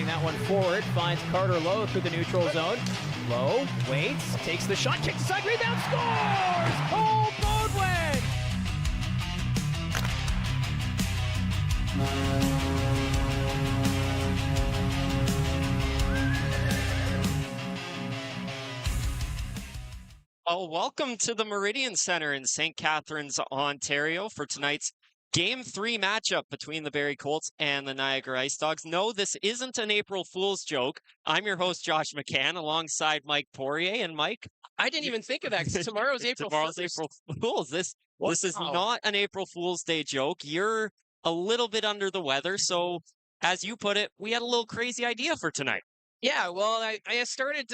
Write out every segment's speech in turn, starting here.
Sending that one forward, finds Carter Lowe through the neutral zone. Lowe waits, takes the shot, kicks aside, rebound, scores! Cole Beaudoin! Well, welcome to the Meridian Center in St. Catharines, Ontario for tonight's Game 3 matchup between the Barrie Colts and the Niagara IceDogs. No, this isn't an April Fool's joke. I'm your host, Josh McCann, alongside Mike Poirier. And Mike, I didn't even think of that because tomorrow's April tomorrow's 1st. April Fool's. This is not an April Fool's Day joke. You're a little bit under the weather. So, as you put it, we had a little crazy idea for tonight. Yeah, well, I started,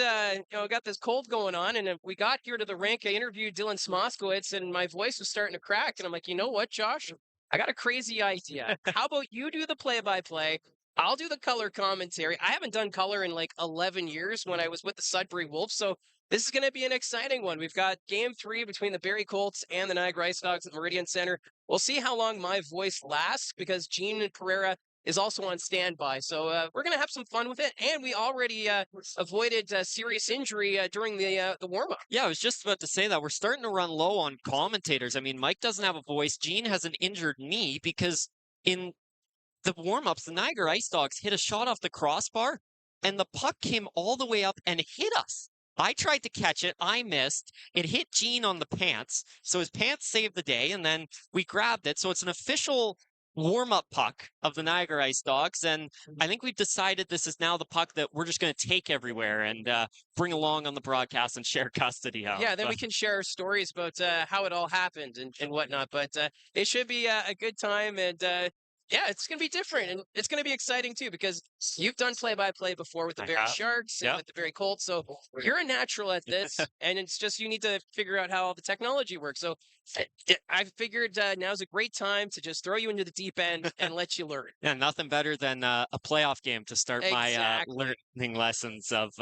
got this cold going on, and we got here to the rink. I interviewed Dylan Smoskowitz, and my voice was starting to crack. And I'm like, you know what, Josh? I got a crazy idea. How about you do the play-by-play? I'll do the color commentary. I haven't done color in like 11 years when I was with the Sudbury Wolves, so this is going to be an exciting one. We've got Game 3 between the Barrie Colts and the Niagara IceDogs at the Meridian Center. We'll see how long my voice lasts because Gene Pereira is also on standby. So we're going to have some fun with it. And we already avoided serious injury during the warm-up. Yeah, I was just about to say that. We're starting to run low on commentators. I mean, Mike doesn't have a voice. Gene has an injured knee because in the warm-ups, the Niagara IceDogs hit a shot off the crossbar, and the puck came all the way up and hit us. I tried to catch it. I missed. It hit Gene on the pants. So his pants saved the day, and then we grabbed it. So it's an official warm-up puck of the Niagara IceDogs, and I think we've decided this is now the puck that we're just going to take everywhere and bring along on the broadcast and share custody of. Yeah, then we can share stories about how it all happened and whatnot, but it should be a good time, and yeah, it's going to be different, and it's going to be exciting too, because you've done play-by-play before with the Barrie Sharks and with the Barrie Colts, so you're a natural at this, and it's just you need to figure out how all the technology works. So I figured now's a great time to just throw you into the deep end and let you learn. Yeah, nothing better than a playoff game to start my learning lessons of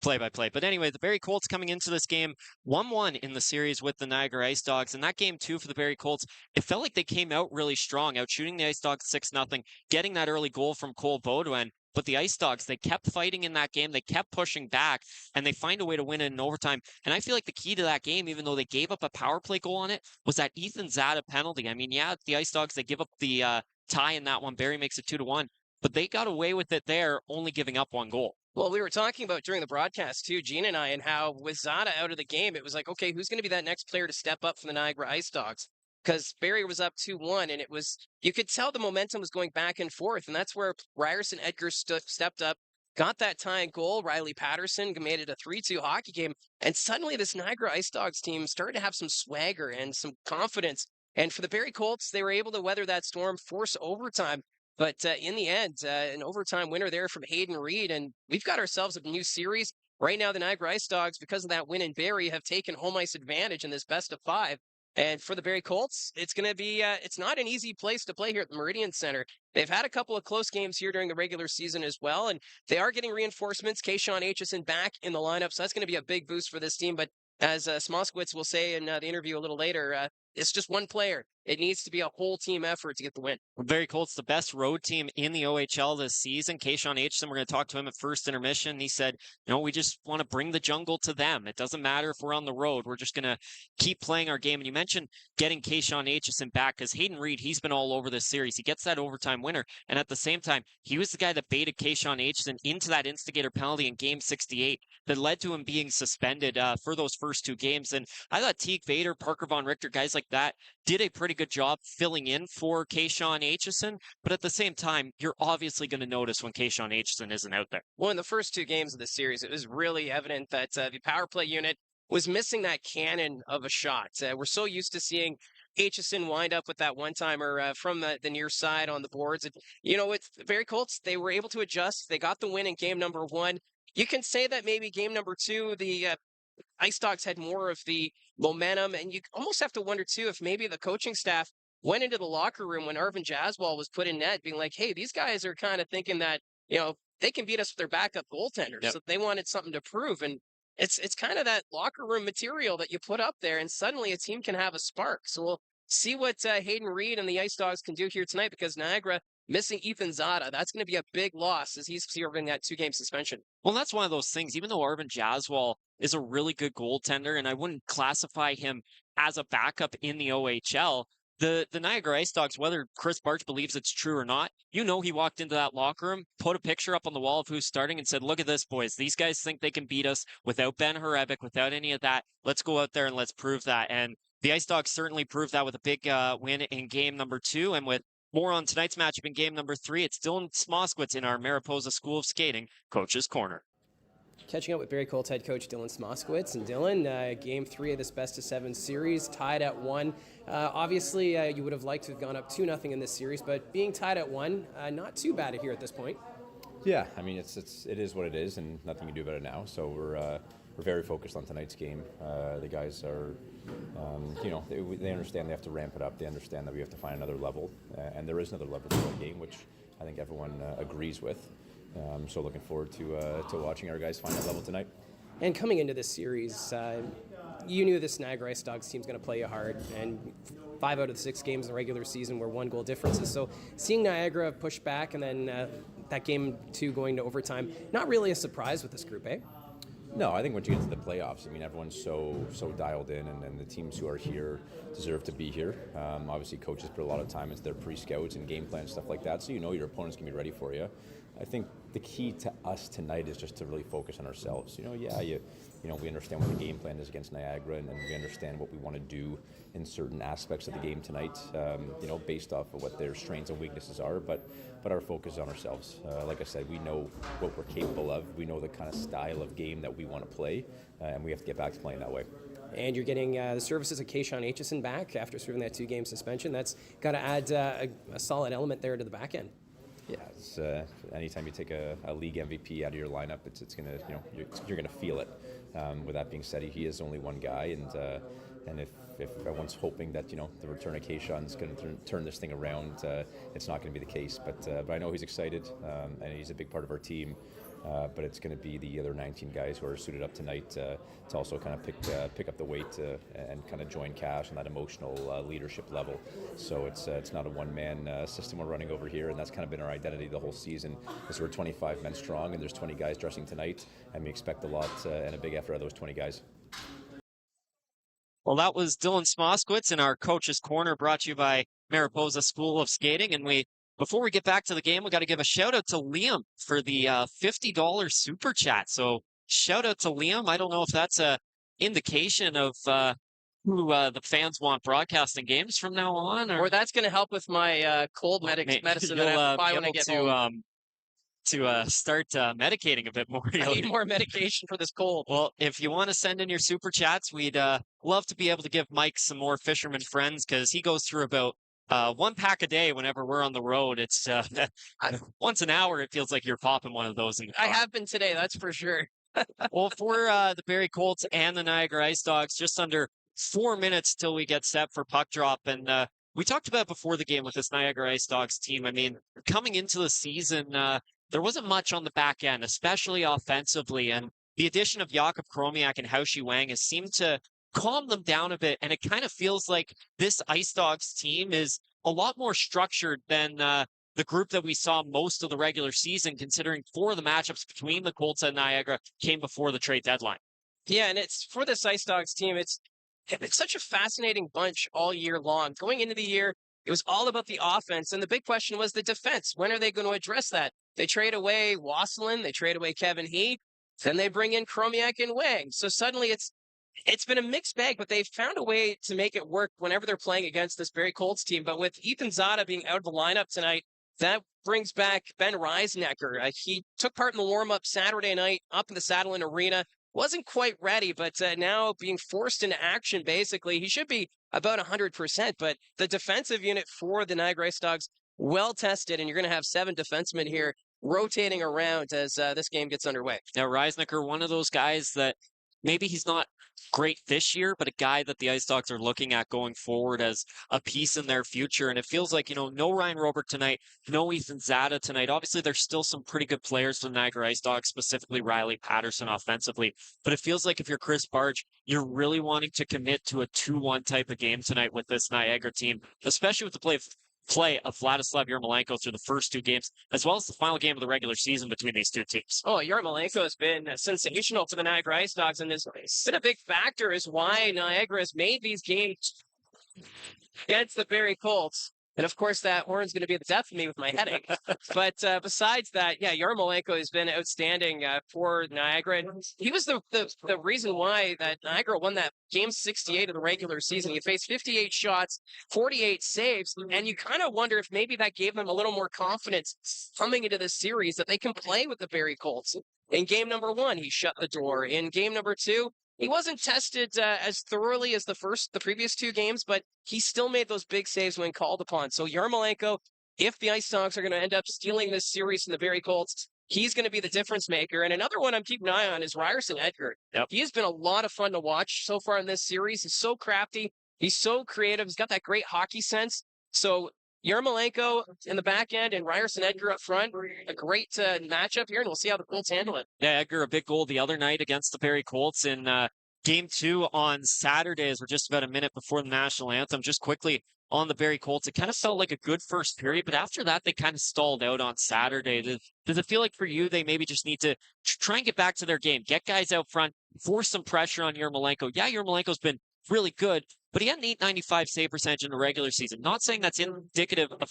play-by-play. But anyway, the Barrie Colts coming into this game 1-1 in the series with the Niagara IceDogs. And that game, too, for the Barrie Colts, it felt like they came out really strong, out shooting the IceDogs 6-0, getting that early goal from Cole Beaudoin. But the IceDogs, they kept fighting in that game. They kept pushing back, and they find a way to win it in overtime. And I feel like the key to that game, even though they gave up a power play goal on it, was that Ethan Zada penalty. I mean, yeah, the IceDogs, they give up the tie in that one. Barrie makes it 2-1. But they got away with it there, only giving up one goal. Well, we were talking about during the broadcast, too, Gene and I, and how with Zada out of the game, it was like, okay, who's going to be that next player to step up for the Niagara IceDogs? Because Barrie was up 2-1, and it was, you could tell the momentum was going back and forth, and that's where Ryerson Edgar stepped up, got that tying goal. Riley Patterson made it a 3-2 hockey game, and suddenly this Niagara IceDogs team started to have some swagger and some confidence. And for the Barrie Colts, they were able to weather that storm, force overtime. But in the end, an overtime winner there from Hayden Reed, and we've got ourselves a new series. Right now, the Niagara IceDogs, because of that win in Barrie, have taken home ice advantage in this best of 5. And for the Barrie Colts, it's going to be, it's not an easy place to play here at the Meridian Center. They've had a couple of close games here during the regular season as well, and they are getting reinforcements. Kashawn Aitcheson back in the lineup, so that's going to be a big boost for this team. But as Smoskowitz will say in the interview a little later, it's just one player. It needs to be a whole team effort to get the win. Barrie Colts, the best road team in the OHL this season. Kashawn Aitcheson, we're going to talk to him at first intermission. He said, we just want to bring the jungle to them. It doesn't matter if we're on the road. We're just going to keep playing our game. And you mentioned getting Kashawn Aitcheson back because Hayden Reed, he's been all over this series. He gets that overtime winner. And at the same time, he was the guy that baited Kashawn Aitcheson into that instigator penalty in Game 68 that led to him being suspended for those first 2 games. And I thought Teague Vader, Parker Von Richter, guys like that, did a pretty good job filling in for Kashawn Aitcheson, but at the same time, you're obviously going to notice when Kashawn Aitcheson isn't out there. Well, in the first 2 games of the series, it was really evident that the power play unit was missing that cannon of a shot. We're so used to seeing Aitcheson wind up with that one-timer from the near side on the boards. And, with Barrie Colts, they were able to adjust. They got the win in game number 1. You can say that maybe game number 2, the IceDogs had more of the momentum, and you almost have to wonder, too, if maybe the coaching staff went into the locker room when Arvin Jaswal was put in net, being like, hey, these guys are kind of thinking that, they can beat us with their backup goaltender. Yep. So they wanted something to prove. And it's kind of that locker room material that you put up there, and suddenly a team can have a spark. So we'll see what Hayden Reed and the IceDogs can do here tonight, because Niagara missing Ethan Zada. That's going to be a big loss as he's serving that 2-game suspension. Well, that's one of those things. Even though Arvin Jaswal is a really good goaltender, and I wouldn't classify him as a backup in the OHL, the Niagara IceDogs, whether Chris Barch believes it's true or not, he walked into that locker room, put a picture up on the wall of who's starting, and said, "Look at this, boys. These guys think they can beat us without Ben Horebic, without any of that. Let's go out there and let's prove that." And the IceDogs certainly proved that with a big win in game number 2, and with more on tonight's matchup in game number 3. It's Dylan Smoskowitz in our Mariposa School of Skating Coach's Corner. Catching up with Barrie Colts head coach Dylan Smoskowitz. And Dylan, game 3 of this best-of-7 series, tied at 1. Obviously, you would have liked to have gone up 2-0 in this series, but being tied at 1, not too bad here at this point. Yeah, I mean, it is what it is, and nothing you can do about it now. So we're very focused on tonight's game. The guys are, they understand they have to ramp it up. They understand that we have to find another level, and there is another level to the game, which I think everyone agrees with. So looking forward to watching our guys find that level tonight. And coming into this series, you knew this Niagara IceDogs team's going to play you hard, and 5 out of the 6 games in the regular season were 1-goal differences. So seeing Niagara push back and then that game 2 going to overtime, not really a surprise with this group, eh? No, I think once you get to the playoffs, I mean, everyone's so dialed in, and the teams who are here deserve to be here. Obviously, coaches put a lot of time into their pre-scouts and game plans, stuff like that, so you know your opponents can be ready for you. I think the key to us tonight is just to really focus on ourselves. We understand what the game plan is against Niagara, and we understand what we want to do in certain aspects of the game tonight, based off of what their strengths and weaknesses are, but our focus is on ourselves. Like I said, we know what we're capable of. We know the kind of style of game that we want to play, and we have to get back to playing that way. And you're getting the services of Kashawn Aitcheson back after serving that 2-game suspension. That's got to add a solid element there to the back end. Yeah, it's, anytime you take a league MVP out of your lineup, it's gonna, you're gonna feel it. With that being said, he is only one guy, and if everyone's hoping that the return of Kashawn is going to turn this thing around, it's not going to be the case. But I know he's excited, and he's a big part of our team. But it's going to be the other 19 guys who are suited up tonight to also kind of pick up the weight and kind of join Cash on that emotional leadership level. So it's not a one-man system we're running over here, and that's kind of been our identity the whole season. Is we're 25 men strong, and there's 20 guys dressing tonight, and we expect a lot and a big effort out of those 20 guys. Well, that was Dylan Smoskowitz in our Coach's Corner, brought to you by Mariposa School of Skating. And before we get back to the game, we got to give a shout out to Liam for the $50 super chat. So shout out to Liam. I don't know if that's a indication of who the fans want broadcasting games from now on, or that's going to help with my cold medicine that I have to buy when I get home. To start medicating a bit more. I need more medication for this cold. Well, if you want to send in your super chats, we'd love to be able to give Mike some more fisherman friends, because he goes through about 1 pack a day whenever we're on the road. It's once an hour. It feels like you're popping one of those. I have been today, that's for sure. Well, for the Barrie Colts and the Niagara IceDogs, just under 4 minutes till we get set for puck drop. And we talked about before the game with this Niagara IceDogs team. I mean, coming into the season, there wasn't much on the back end, especially offensively. And the addition of Jakob Kromiak and Hao-Shi Wang has seemed to calm them down a bit. And it kind of feels like this IceDogs team is a lot more structured than the group that we saw most of the regular season, considering 4 of the matchups between the Colts and Niagara came before the trade deadline. Yeah, and it's for this IceDogs team, it's such a fascinating bunch all year long. Going into the year, it was all about the offense, and the big question was the defense. When are they going to address that? They trade away Wasselin, they trade away Kevin He, then they bring in Kromiak and Wang. So suddenly it's been a mixed bag, but they've found a way to make it work whenever they're playing against this Barrie Colts team. But with Ethan Zada being out of the lineup tonight, that brings back Ben Reisnecker. He took part in the warm-up Saturday night up in the Saddleland Arena. Wasn't quite ready, but now being forced into action, basically. He should be about 100%, but the defensive unit for the Niagara IceDogs, well-tested, and you're going to have 7 defensemen here rotating around as this game gets underway. Now, Reisnecker, one of those guys that maybe he's not great this year, but a guy that the IceDogs are looking at going forward as a piece in their future. And it feels like, no Ryan Robert tonight, no Ethan Zada tonight. Obviously, there's still some pretty good players for the Niagara IceDogs, specifically Riley Patterson offensively. But it feels like if you're Chris Barch, you're really wanting to commit to a 2-1 type of game tonight with this Niagara team, especially with the play of play of Vladislav Yarmolenko through the first 2 games, as well as the final game of the regular season between these 2 teams. Oh, Yarmolenko has been sensational for the Niagara IceDogs, and has been a big factor is why Niagara has made these games against the Barrie Colts. And of course, that horn's going to be the death of me with my headache. But besides that, yeah, Yarmolenko has been outstanding for Niagara. And he was the reason why that Niagara won that game 68 of the regular season. He faced 58 shots, 48 saves, and you kind of wonder if maybe that gave them a little more confidence coming into this series that they can play with the Barrie Colts. In game number 1, he shut the door. In game number 2, he wasn't tested as thoroughly as the previous 2 games, but he still made those big saves when called upon. So Yarmolenko, if the IceDogs are going to end up stealing this series from the Barrie Colts, he's going to be the difference maker. And another one I'm keeping an eye on is Ryerson Edgar. Yep. He has been a lot of fun to watch so far in this series. He's so crafty. He's so creative. He's got that great hockey sense. So Yarmolenko in the back end and Ryerson Edgar up front, a great matchup here, and we'll see how the Colts handle it. Yeah, Edgar, a big goal the other night against the Barrie Colts in Game 2 on Saturday, as we're just about a minute before the national anthem. Just quickly on the Barrie Colts, it kind of felt like a good first period, but after that, they kind of stalled out on Saturday. Does it feel like for you, they maybe just need to try and get back to their game, get guys out front, force some pressure on Yarmolenko? Yeah, Yarmolenko's been really good, but he had an .895 save percentage in the regular season. Not saying that's indicative of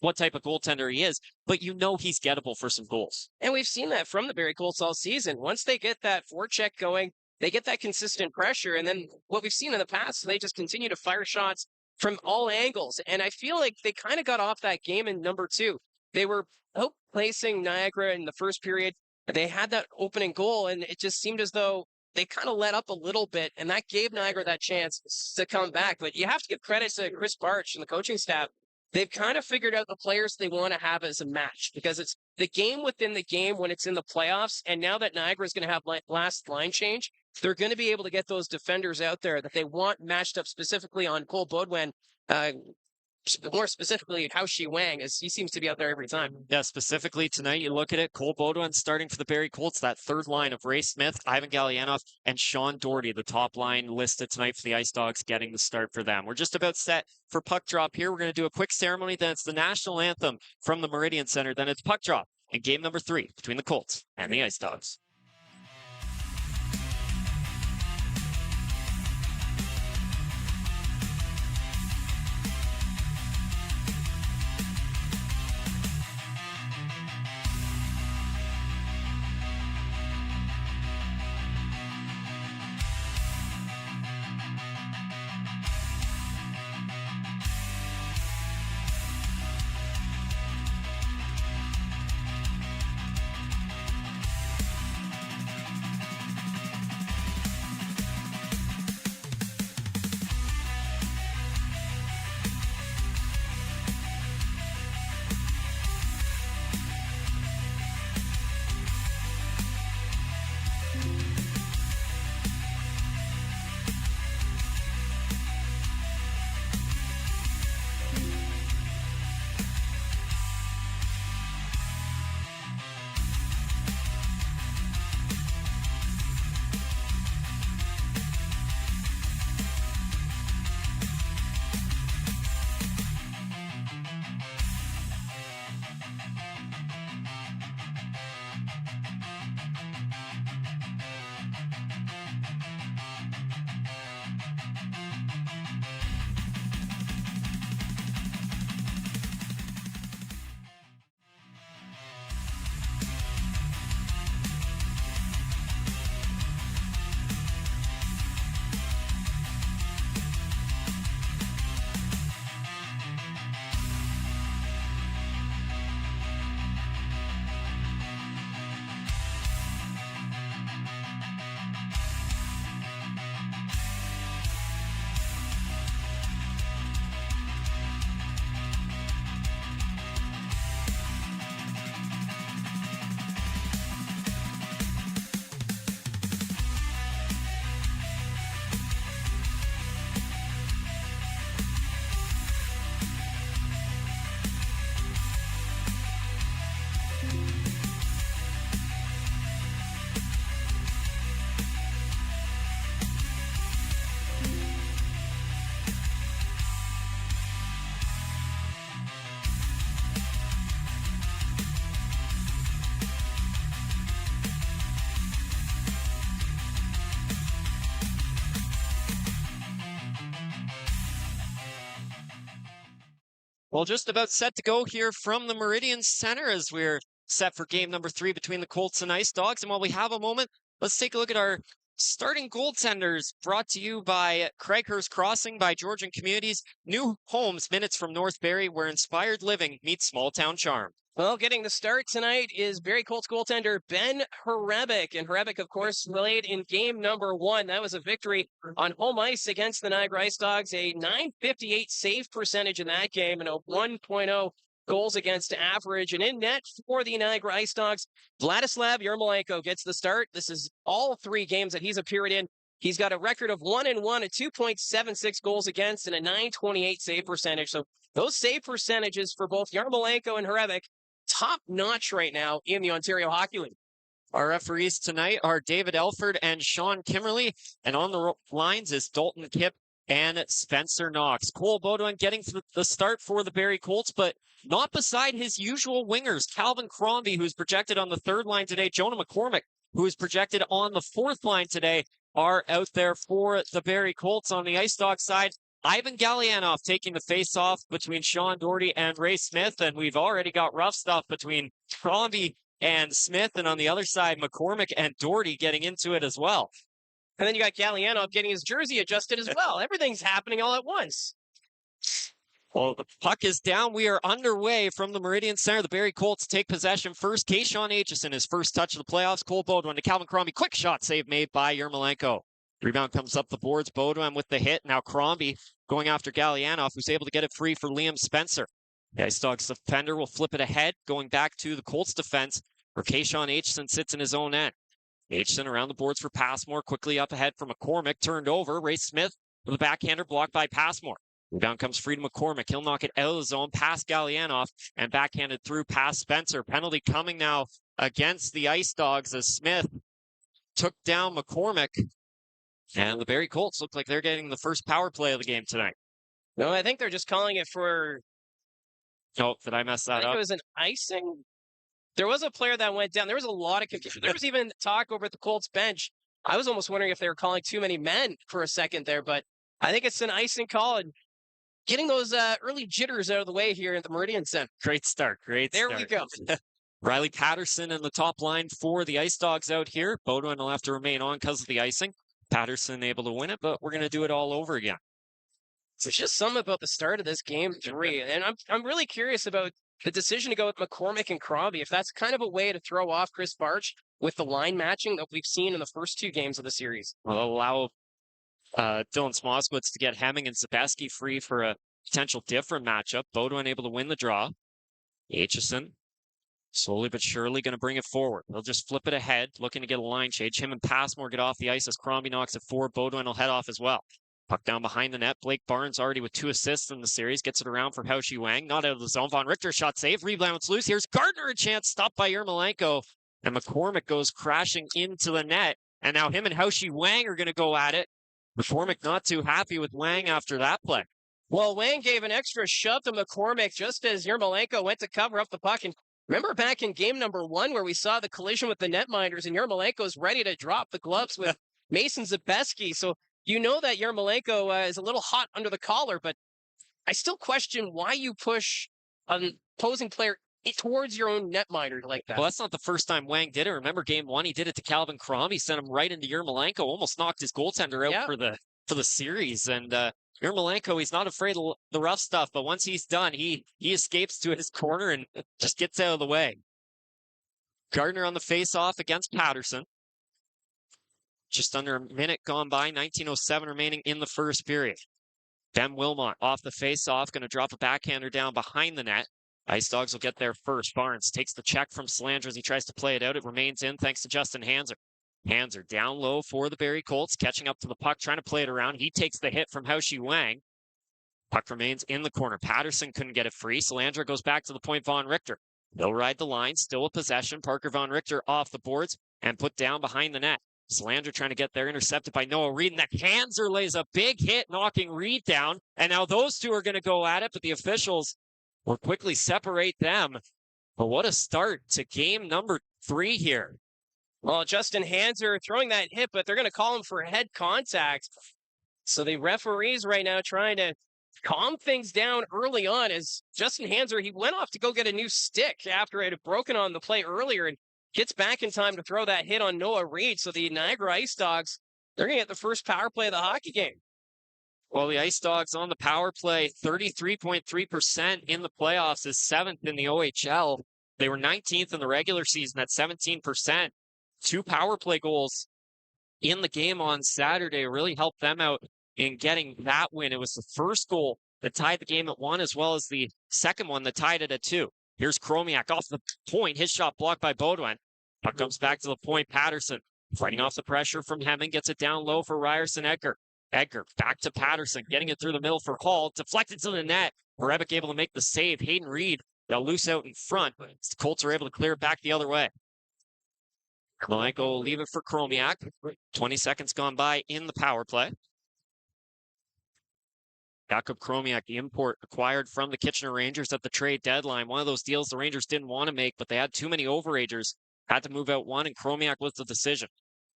what type of goaltender he is, but you know he's gettable for some goals. And we've seen that from the Barrie Colts all season. Once they get that forecheck going, they get that consistent pressure, and then what we've seen in the past, they just continue to fire shots from all angles. And I feel like they kind of got off that game in number 2. They were outplacing Niagara in the first period. They had that opening goal, and it just seemed as though they kind of let up a little bit, and that gave Niagara that chance to come back. But you have to give credit to Chris Barch and the coaching staff. They've kind of figured out the players they want to have as a match, because it's the game within the game when it's in the playoffs. And now that Niagara is going to have last line change, they're going to be able to get those defenders out there that they want matched up specifically on Cole Baudouin, more specifically Hao Shi Wang, as he seems to be out there every time. Yeah, specifically tonight, you look at it, Cole Baudouin starting for the Barrie Colts, that third line of Ray Smith, Ivan Galyanov, and Sean Doherty, the top line listed tonight for the IceDogs, getting the start for them. We're just about set for puck drop here. We're going to do a quick ceremony, then it's the national anthem from the Meridian Center, then it's puck drop in game number 3 between the Colts and the IceDogs. Well, just about set to go here from the Meridian Center as we're set for game number 3 between the Colts and IceDogs. And while we have a moment, let's take a look at our starting goaltenders, brought to you by Craighurst Crossing by Georgian Communities. New homes minutes from North Barrie, where inspired living meets small town charm. Well, getting the start tonight is Barrie Colts goaltender Ben Hrebeck. And Hrebeck, of course, played in game number 1. That was a victory on home ice against the Niagara IceDogs. A .958 save percentage in that game and a 1.0 goals against average. And in net for the Niagara IceDogs, Vladislav Yermolenko gets the start. This is all 3 games that he's appeared in. He's got a record of 1-1, a 2.76 goals against, and a .928 save percentage. So those save percentages for both Yermolenko and Hrebeck, top-notch right now in the Ontario Hockey League. Our referees tonight are David Elford and Sean Kimmerly, and on the lines is Dalton Kipp and Spencer Knox. Cole Baudouin getting the start for the Barrie Colts, but not beside his usual wingers. Calvin Crombie, who's projected on the 3rd line today, Jonah McCormick, who is projected on the 4th line today, are out there for the Barrie Colts. On the IceDogs side, Ivan Gallianoff taking the face-off between Sean Doherty and Ray Smith, and we've already got rough stuff between Crombie and Smith, and on the other side, McCormick and Doherty getting into it as well. And then you got Gallianoff getting his jersey adjusted as well. Everything's happening all at once. Well, the puck is down. We are underway from the Meridian Center. The Barrie Colts take possession first. Kashawn Aitcheson, his first touch of the playoffs. Cole Baudouin to Calvin Crombie. Quick shot save made by Yermolenko. Rebound comes up the boards. Baudouin with the hit. Now Crombie going after Gallianoff, who's able to get it free for Liam Spencer. The IceDogs defender will flip it ahead, going back to the Colts defense, where Kashawn Aitcheson sits in his own end. Aitcheson around the boards for Passmore, quickly up ahead from McCormick, turned over. Ray Smith with a backhander blocked by Passmore. Rebound comes free to McCormick. He'll knock it out of the zone, past Gallianoff, and backhanded through past Spencer. Penalty coming now against the IceDogs as Smith took down McCormick. And the Barrie Colts look like they're getting the first power play of the game tonight. No, I think they're just calling it for... Oh, did I mess that up? It was an icing. There was a player that went down. There was a lot of confusion. There was even talk over at the Colts bench. I was almost wondering if they were calling too many men for a second there, but I think it's an icing call and getting those early jitters out of the way here at the Meridian Center. Great start. There we go. Riley Patterson in the top line for the IceDogs out here. Baudouin will have to remain on because of the icing. Patterson able to win it, but we're going to do it all over again. There's just something about the start of this game 3, and I'm really curious about the decision to go with McCormick and Crombie, if that's kind of a way to throw off Chris Barch with the line matching that we've seen in the first 2 games of the series. Well, allow Dylan Smoskowitz to get Hemming and Zabeski free for a potential different matchup. Baudouin able to win the draw. Aitcheson slowly but surely going to bring it forward. They'll just flip it ahead, looking to get a line change. Him and Passmore get off the ice as Crombie knocks it forward. Baudouin will head off as well. Puck down behind the net. Blake Barnes already with 2 assists in the series. Gets it around for Hao-Shi Wang. Not out of the zone. Von Richter shot save. Rebounds loose. Here's Gardner a chance. Stopped by Yermolenko. And McCormick goes crashing into the net. And now him and Hao-Shi Wang are going to go at it. McCormick not too happy with Wang after that play. Well, Wang gave an extra shove to McCormick just as Yermolenko went to cover up the puck. And remember back in game number 1 where we saw the collision with the netminders and Yermolenko's ready to drop the gloves with Mason Zabeski. So you know that Yermolenko is a little hot under the collar, but I still question why you push an opposing player towards your own netminder like that. Well, that's not the first time Wang did it. Remember game 1, he did it to Calvin Crombie, sent him right into Yermolenko, almost knocked his goaltender out for the series. And Yermolenko, he's not afraid of the rough stuff, but once he's done, he escapes to his corner and just gets out of the way. Gardner on the face-off against Patterson. Just under a minute gone by, 19:07 remaining in the first period. Ben Wilmot off the face-off, going to drop a backhander down behind the net. IceDogs will get there first. Barnes takes the check from Slanger as he tries to play it out. It remains in thanks to Justin Hanser. Hanser down low for the Barrie Colts, catching up to the puck, trying to play it around. He takes the hit from Hao-Shi Wang. Puck remains in the corner. Patterson couldn't get it free. Slanger goes back to the point. Von Richter. They'll ride the line, still a possession. Parker Von Richter off the boards and put down behind the net. Slander trying to get there, intercepted by Noah Reed, and that Hanser lays a big hit, knocking Reed down. And now those two are going to go at it, but the officials will quickly separate them. But what a start to game number 3 here. Well, Justin Hanser throwing that hit, but they're going to call him for head contact. So the referees right now trying to calmed things down early on as Justin Hanser, he went off to go get a new stick after it had broken on the play earlier and gets back in time to throw that hit on Noah Reed. So the Niagara IceDogs, they're going to get the first power play of the hockey game. Well, the IceDogs on the power play, 33.3% in the playoffs, is 7th in the OHL. They were 19th in the regular season at 17%. 2 power play goals in the game on Saturday really helped them out in getting that win. It was the first goal that tied the game at 1, as well as the second one that tied it at 2. Here's Chromiak off the point. His shot blocked by Baudouin. Puck comes back to the point. Patterson fighting off the pressure from Hemming. Gets it down low for Ryerson Edgar. Edgar back to Patterson. Getting it through the middle for Hall. Deflected to the net. Rebick able to make the save. Hayden Reed, they'll loose out in front. The Colts are able to clear it back the other way. Malenko will leave it for Chromiak. 20 seconds gone by in the power play. Jakub Chromiak, the import acquired from the Kitchener Rangers at the trade deadline. One of those deals the Rangers didn't want to make, but they had too many overagers. Had to move out one, and Chromiak was the decision.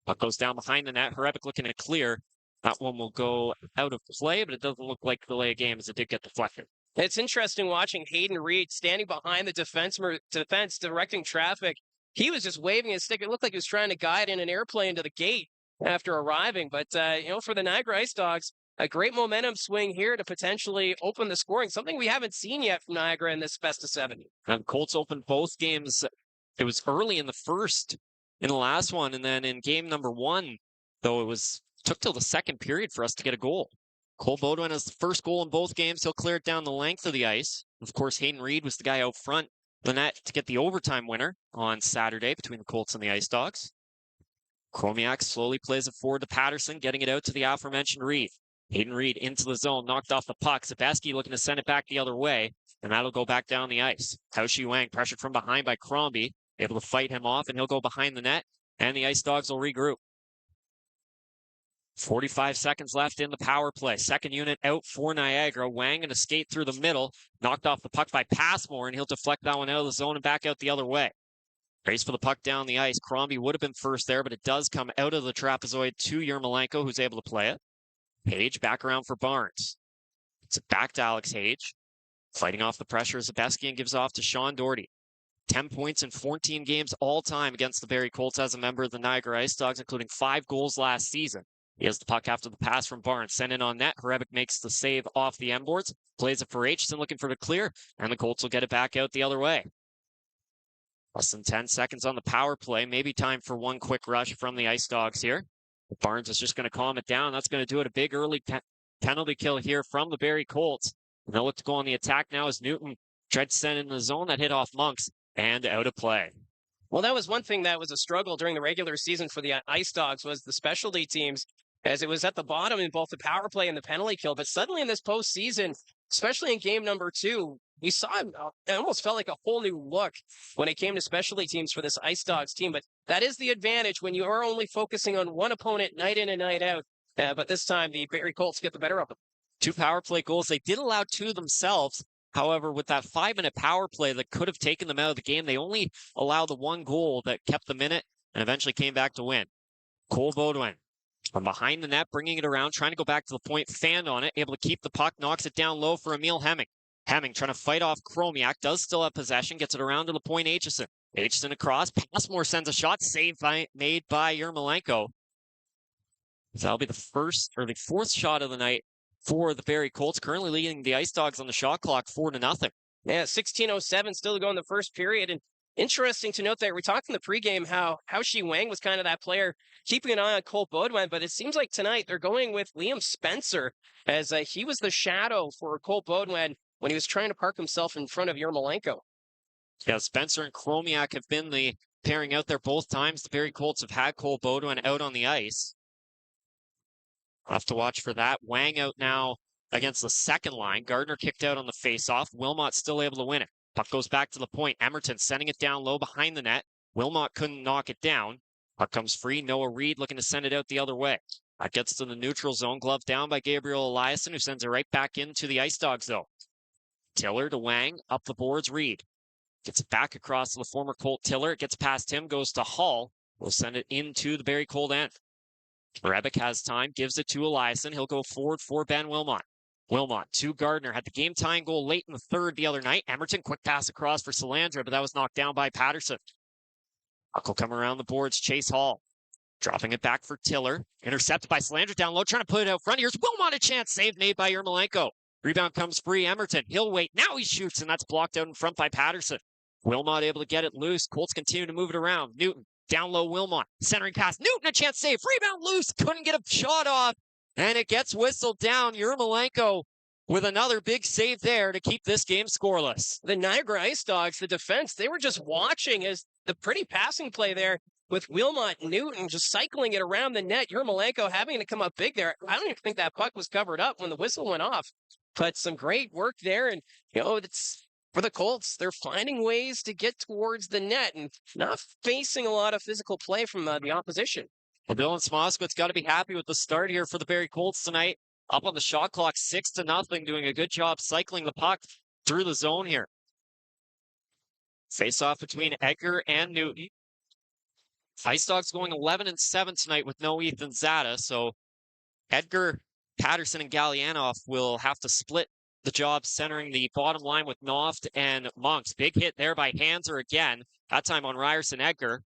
Puck goes down behind the net. Rebick looking to clear. That one will go out of play, but it doesn't look like delay of game as it did get deflected. It's interesting watching Hayden Reed standing behind the defense directing traffic. He was just waving his stick. It looked like he was trying to guide in an airplane to the gate after arriving. But, for the Niagara IceDogs, a great momentum swing here to potentially open the scoring, something we haven't seen yet from Niagara in this best of 7. And Colts opened both games. It was early in the first, in the last one, and then in game number 1, though took till the second period for us to get a goal. Cole Baudouin has the first goal in both games. He'll clear it down the length of the ice. Of course, Hayden Reed was the guy out front the net to get the overtime winner on Saturday between the Colts and the IceDogs. Chromiak slowly plays it forward to Patterson, getting it out to the aforementioned Reed. Hayden Reed into the zone, knocked off the puck. Zabeski looking to send it back the other way, and that'll go back down the ice. Hao-Shi Wang pressured from behind by Crombie, able to fight him off, and he'll go behind the net, and the IceDogs will regroup. 45 seconds left in the power play. Second unit out for Niagara. Wang going to skate through the middle, knocked off the puck by Passmore, and he'll deflect that one out of the zone and back out the other way. Race for the puck down the ice. Crombie would have been first there, but it does come out of the trapezoid to Yermolenko, who's able to play it. Page back around for Barnes. It's back to Alex Hage. Fighting off the pressure as Zabeski and gives off to Sean Doherty. 10 points in 14 games all time against the Barrie Colts as a member of the Niagara IceDogs, including 5 goals last season. He has the puck after the pass from Barnes. Sent in on net. Rebick makes the save off the end boards. Plays it for Aitcheson, looking for the clear, and the Colts will get it back out the other way. Less than 10 seconds on the power play. Maybe time for one quick rush from the IceDogs here. Barnes is just going to calm it down. That's going to do it. A big early penalty kill here from the Barrie Colts. And they'll look to go on the attack now as Newton tried to send in the zone. That hit off Monks and out of play. Well, that was one thing that was a struggle during the regular season for the IceDogs was the specialty teams, as it was at the bottom in both the power play and the penalty kill. But suddenly in this postseason, especially in game number 2, we saw it almost felt like a whole new look when it came to specialty teams for this IceDogs team. But that is the advantage when you are only focusing on one opponent night in and night out. But this time, the Barrie Colts get the better of them. 2 power play goals. They did allow 2 themselves. However, with that 5-minute power play that could have taken them out of the game, they only allowed the 1 goal that kept them in it and eventually came back to win. Cole Baudouin from behind the net, bringing it around, trying to go back to the point, fanned on it, able to keep the puck, knocks it down low for Emil Hemming. Hemming trying to fight off Chromiak, does still have possession, gets it around to the point Aitcheson. Aitcheson across, Passmore sends a shot, made by Yermolenko. That'll be the 4th shot of the night for the Barrie Colts, currently leading the IceDogs on the shot clock 4-0. Yeah, 16:07 still to go in the first period. And interesting to note that we talked in the pregame how Hao-Shi Wang was kind of that player keeping an eye on Cole Baudouin, but it seems like tonight they're going with Liam Spencer as he was the shadow for Cole Baudouin when he was trying to park himself in front of Yermolenko. Yeah, Spencer and Chromiak have been the pairing out there both times. The Barrie Colts have had Cole Baudouin out on the ice. I'll have to watch for that. Wang out now against the second line. Gardner kicked out on the faceoff. Wilmot still able to win it. Puck goes back to the point. Emerton sending it down low behind the net. Wilmot couldn't knock it down. Puck comes free. Noah Reed looking to send it out the other way. That gets to the neutral zone. Glove down by Gabriel Eliasson, who sends it right back into the IceDogs, though. Tiller to Wang. Up the boards. Reed gets it back across to the former Colt Tiller. It gets past him. Goes to Hall. We'll send it into the Barrie Colt end. Rebick has time. Gives it to Eliasson. He'll go forward for Ben Wilmot. Wilmot to Gardner. Had the game-tying goal late in the third the other night. Emerton, quick pass across for Salandra, but that was knocked down by Patterson. Puck will come around the boards. Chase Hall dropping it back for Tiller. Intercepted by Salandra down low, trying to put it out front. Here's Wilmot, a chance. Save made by Yermolenko. Rebound comes free. Emerton, he'll wait. Now he shoots, and that's blocked out in front by Patterson. Wilmot able to get it loose. Colts continue to move it around. Newton, down low, Wilmot. Centering pass. Newton, a chance save. Rebound loose. Couldn't get a shot off. And it gets whistled down. Yermolenko with another big save there to keep this game scoreless. The Niagara IceDogs, the defense, they were just watching as the pretty passing play there with Wilmot Newton just cycling it around the net. Yermolenko having to come up big there. I don't even think that puck was covered up when the whistle went off. But some great work there. And, it's for the Colts. They're finding ways to get towards the net and not facing a lot of physical play from the opposition. Well, Dylan Smoskowitz got to be happy with the start here for the Barrie Colts tonight. Up on the shot clock, 6-0, doing a good job cycling the puck through the zone here. Face off between Edgar and Newton. IceDogs going 11-7 tonight with no Ethan Zada, so Edgar, Patterson, and Gallianoff will have to split the job centering the bottom line with Noft and Monks. Big hit there by Hanser again, that time on Ryerson Edgar.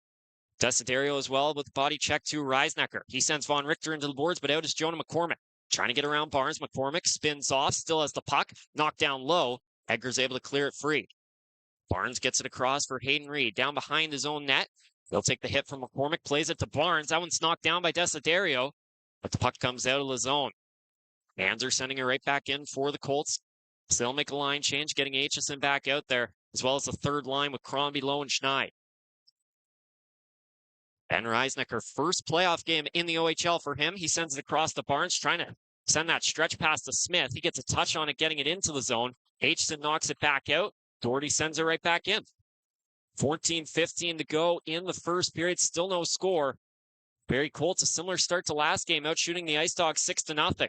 Desiderio as well with body check to Reisnecker. He sends Von Richter into the boards, but out is Jonah McCormick. Trying to get around Barnes. McCormick spins off, still has the puck, knocked down low. Edgar's able to clear it free. Barnes gets it across for Hayden Reed, down behind his own net. They'll take the hit from McCormick, plays it to Barnes. That one's knocked down by Desiderio, but the puck comes out of the zone. Hanser sending it right back in for the Colts. So they'll make a line change, getting Aitcheson back out there, as well as the third line with Crombie, Lowe, and Schneid. Ben Reisnecker, first playoff game in the OHL for him. He sends it across the Barnes, trying to send that stretch pass to Smith. He gets a touch on it, getting it into the zone. Aitcheson knocks it back out. Doherty sends it right back in. 14-15 to go in the first period. Still no score. Barrie Colts, a similar start to last game, out shooting the IceDogs 6-0.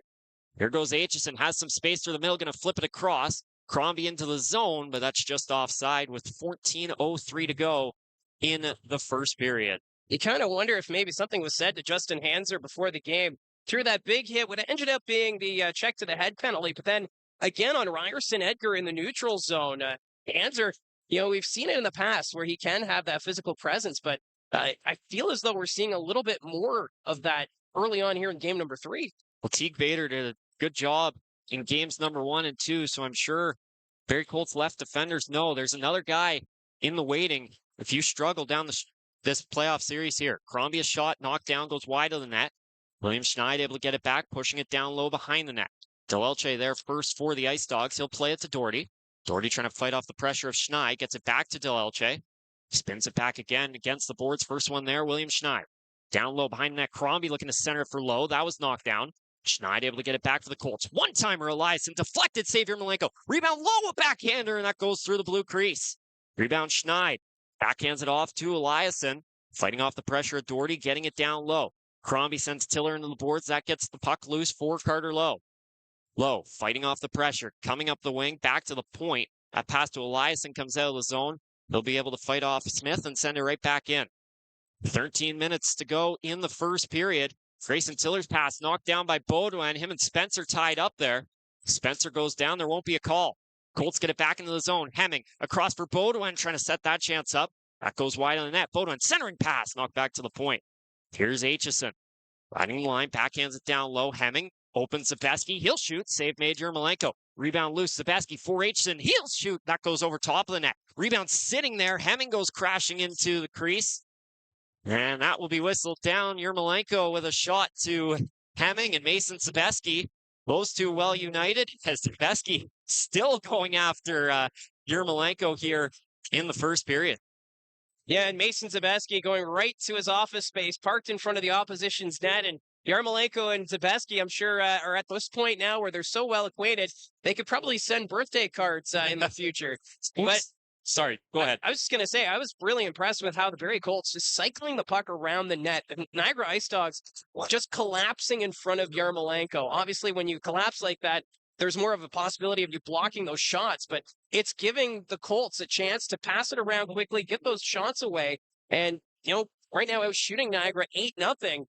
Here goes Aitcheson, has some space through the middle, going to flip it across. Crombie into the zone, but that's just offside with 14:03 to go in the first period. You kind of wonder if maybe something was said to Justin Hanser before the game. Threw that big hit, what ended up being the check to the head penalty, but then again on Ryerson Edgar in the neutral zone. Hanser, we've seen it in the past where he can have that physical presence, but I feel as though we're seeing a little bit more of that early on here in game number 3. Well, Teague Vader did a good job in games number 1 and 2, so I'm sure Barrie Colts left defenders know there's another guy in the waiting if you struggle down this playoff series here. Crombie a shot, knocked down, goes wide of the net. William Schneid able to get it back, pushing it down low behind the net. Delelche there first for the IceDogs. He'll play it to Doherty. Doherty trying to fight off the pressure of Schneid, gets it back to Delelche. Spins it back again against the boards. First one there, William Schneid. Down low behind the net, Crombie looking to center it for Lowe. That was knocked down. Schneid able to get it back for the Colts. One-timer Eliasson, deflected save Yermolenko. Rebound Lowe, a backhander, and that goes through the blue crease. Rebound Schneid. Backhands it off to Eliasson. Fighting off the pressure of Doherty, getting it down low. Crombie sends Tiller into the boards. That gets the puck loose for Carter Lowe. Lowe fighting off the pressure, coming up the wing, back to the point. That pass to Eliasson comes out of the zone. He'll be able to fight off Smith and send it right back in. 13 minutes to go in the first period. Grayson Tiller's pass knocked down by Baudouin. Him and Spencer tied up there. Spencer goes down. There won't be a call. Colts get it back into the zone. Hemming across for Baudouin, trying to set that chance up. That goes wide on the net. Baudouin centering pass, knocked back to the point. Here's Aitcheson. Riding the line, backhands it down low. Hemming opens Zabeski. He'll shoot. Save made Yermolenko. Rebound loose. Zabeski for Aitcheson. He'll shoot. That goes over top of the net. Rebound sitting there. Hemming goes crashing into the crease. And that will be whistled down. Yermolenko with a shot to Hemming and Mason Zabeski. Those two well united as Zabeski still going after Yermolenko here in the first period. Yeah, and Mason Zabeski going right to his office space, parked in front of the opposition's net. And Yermolenko and Zabeski, I'm sure, are at this point now where they're so well acquainted, they could probably send birthday cards in the future. But sorry, go ahead. I was just going to say, I was really impressed with how the Barrie Colts just cycling the puck around the net. And Niagara IceDogs just collapsing in front of Yermolenko. Obviously, when you collapse like that, there's more of a possibility of you blocking those shots, but it's giving the Colts a chance to pass it around quickly, get those shots away. And, right now out shooting Niagara 8-0.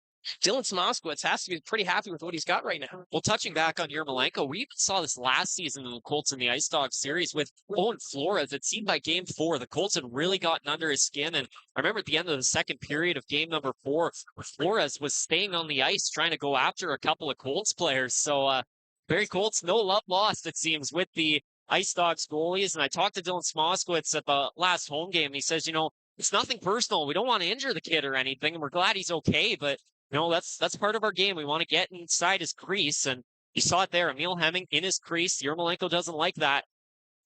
Dylan Smoskowitz has to be pretty happy with what he's got right now. Well, touching back on Yermolenko, we even saw this last season in the Colts in the IceDogs series with Owen Flores. It seemed by game 4, the Colts had really gotten under his skin. And I remember at the end of the second period of game number 4, Flores was staying on the ice trying to go after a couple of Colts players. So, Barrie Colts, no love lost, it seems, with the IceDogs goalies. And I talked to Dylan Smoskowitz at the last home game, and he says, it's nothing personal. We don't want to injure the kid or anything, and we're glad he's okay, but that's part of our game. We want to get inside his crease, and you saw it there. Emil Hemming in his crease. Yermolenko doesn't like that.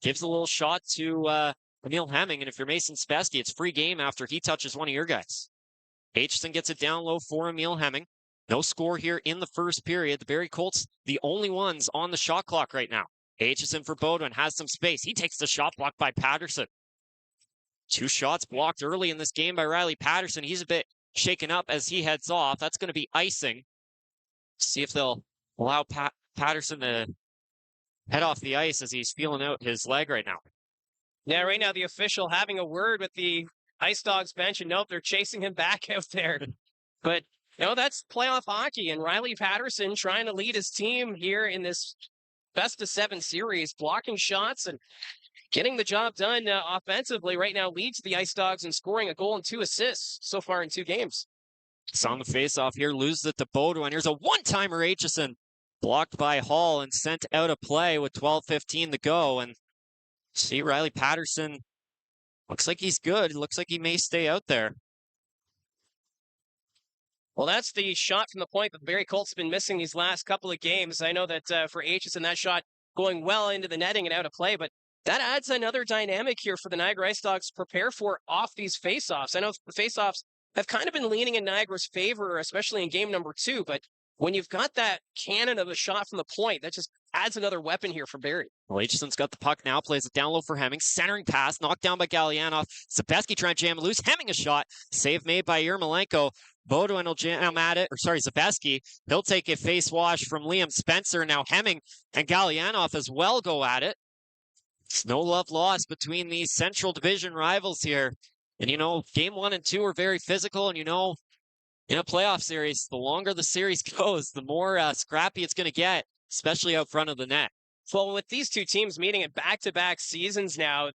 Gives a little shot to Emil Hemming, and if you're Mason Spesky, it's free game after he touches one of your guys. Aitcheson gets it down low for Emil Hemming. No score here in the first period. The Barrie Colts, the only ones on the shot clock right now. Aitcheson for Beaudoin, has some space. He takes the shot blocked by Patterson. 2 shots blocked early in this game by Riley Patterson. He's a bit shaken up as he heads off. That's going to be icing. See if they'll allow Patterson to head off the ice as he's feeling out his leg right now. Yeah, right now the official having a word with the IceDogs bench, and nope, they're chasing him back out there. But, that's playoff hockey, and Riley Patterson trying to lead his team here in this best-of-7 series, blocking shots and getting the job done offensively. Right now leads the IceDogs in scoring a goal and 2 assists so far in 2 games. It's on the face-off here, loses it to Beaudoin. Here's a one-timer, Aitcheson, blocked by Hall and sent out of play with 12:15 to go. And see, Riley Patterson looks like he's good. Looks like he may stay out there. Well, that's the shot from the point that the Barrie Colts have been missing these last couple of games. I know that for Aitcheson, that shot going well into the netting and out of play, but that adds another dynamic here for the Niagara IceDogs to prepare for off these faceoffs. I know the faceoffs have kind of been leaning in Niagara's favor, especially in game number 2, but when you've got that cannon of a shot from the point, that just adds another weapon here for Barrie. Well, Aitcheson's got the puck now, plays it down low for Hemming. Centering pass, knocked down by Gallianoff. Zabesky trying to jam it loose. Hemming a shot. Save made by Yermolenko. Beaudoin will jam at it. Zabesky. He'll take a face wash from Liam Spencer. Now Hemming and Gallianoff as well go at it. It's no love lost between these Central Division rivals here. And, game 1 and 2 are very physical. And, in a playoff series, the longer the series goes, the more scrappy it's going to get, especially out front of the net. Well, with these two teams meeting in back-to-back seasons now,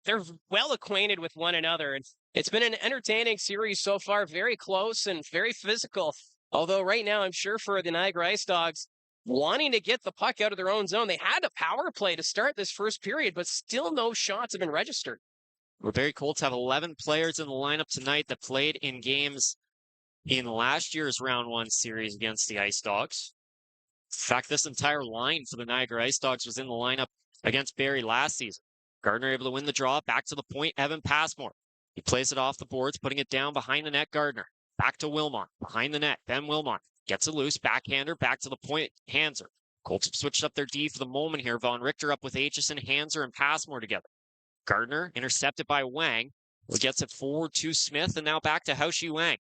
they're well acquainted with one another. And it's been an entertaining series so far, very close and very physical. Although right now, I'm sure for the Niagara IceDogs, wanting to get the puck out of their own zone. They had a power play to start this first period, but still no shots have been registered. The Barrie Colts have 11 players in the lineup tonight that played in games in last year's round 1 series against the IceDogs. In fact, this entire line for the Niagara IceDogs was in the lineup against Barrie last season. Gardner able to win the draw, back to the point, Evan Passmore. He plays it off the boards, putting it down behind the net, Gardner. Back to Wilmot, behind the net, Ben Wilmot. Gets it loose, backhander, back to the point, Hanser. Colts have switched up their D for the moment here. Von Richter up with Aitcheson, Hanser, and Passmore together. Gardner intercepted by Wang. He gets it forward to Smith, and now back to Haoshi Wang.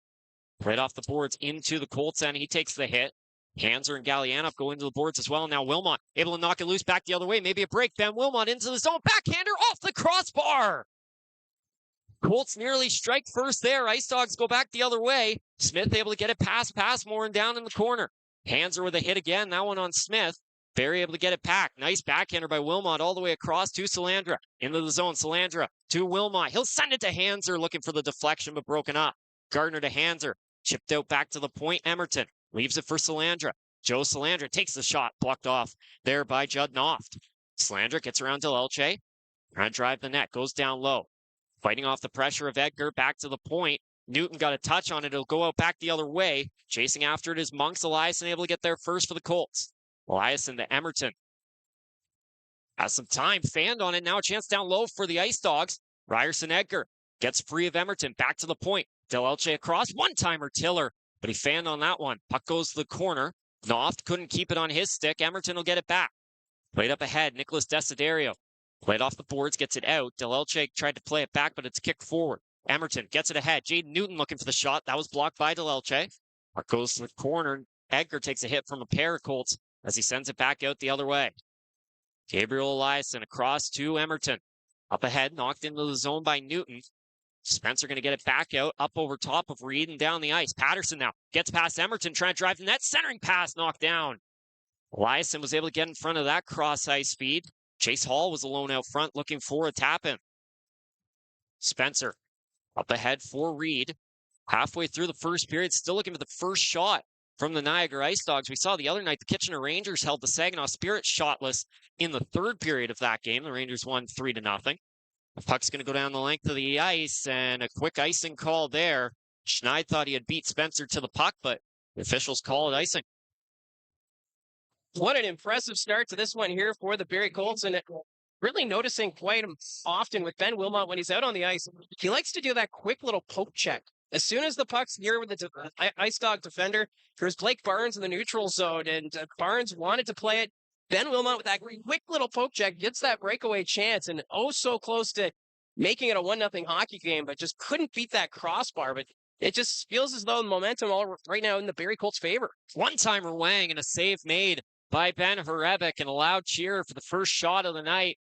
Right off the boards into the Colts end. He takes the hit. Hanser and Gallianoff go into the boards as well. Now Wilmot able to knock it loose back the other way. Maybe a break. Ben Wilmot into the zone. Backhander off the crossbar. Colts nearly strike first there. IceDogs go back the other way. Smith able to get it past Passmore and down in the corner. Hanser with a hit again. That one on Smith. Barrie able to get it back. Nice backhander by Wilmot all the way across to Salandra. Into the zone. Salandra to Wilmot. He'll send it to Hanser looking for the deflection but broken up. Gardner to Hanser. Chipped out back to the point. Emerton leaves it for Salandra. Joe Salandra takes the shot. Blocked off there by Judd Noft. Salandra gets around Delelche. Trying to drive the net. Goes down low. Fighting off the pressure of Edgar, back to the point. Newton got a touch on it. It'll go out back the other way. Chasing after it is Monks. Eliasson able to get there first for the Colts. Eliasson to Emerton. Has some time. Fanned on it. Now a chance down low for the IceDogs. Ryerson Edgar gets free of Emerton. Back to the point. Delelche across. One-timer Tiller. But he fanned on that one. Puck goes to the corner. Noft couldn't keep it on his stick. Emerton will get it back. Played up ahead. Nicholas Desiderio. Played off the boards, gets it out. Delelche tried to play it back, but it's kicked forward. Emerton gets it ahead. Jaden Newton looking for the shot. That was blocked by Delelche. Puck goes to the corner. Edgar takes a hit from a pair of Colts as he sends it back out the other way. Gabriel Eliasson across to Emerton. Up ahead, knocked into the zone by Newton. Spencer going to get it back out, up over top of Reed and down the ice. Patterson now gets past Emerton, trying to drive the net. Centering pass knocked down. Eliason was able to get in front of that cross-ice feed. Chase Hall was alone out front looking for a tap-in. Spencer up ahead for Reed. Halfway through the first period, still looking for the first shot from the Niagara IceDogs. We saw the other night the Kitchener Rangers held the Saginaw Spirit shotless in the third period of that game. The Rangers won 3-0. The puck's going to go down the length of the ice, and a quick icing call there. Schneid thought he had beat Spencer to the puck, but the officials call it icing. What an impressive start to this one here for the Barrie Colts, and really noticing quite often with Ben Wilmot when he's out on the ice, he likes to do that quick little poke check. As soon as the puck's near with the IceDog defender, there's Blake Barnes in the neutral zone, and Barnes wanted to play it. Ben Wilmot with that quick little poke check gets that breakaway chance, and so close to making it a 1-0 hockey game, but just couldn't beat that crossbar. But it just feels as though the momentum all right now in the Barrie Colts' favor. One-timer Wang and a save made by Ben Horebic, and a loud cheer for the first shot of the night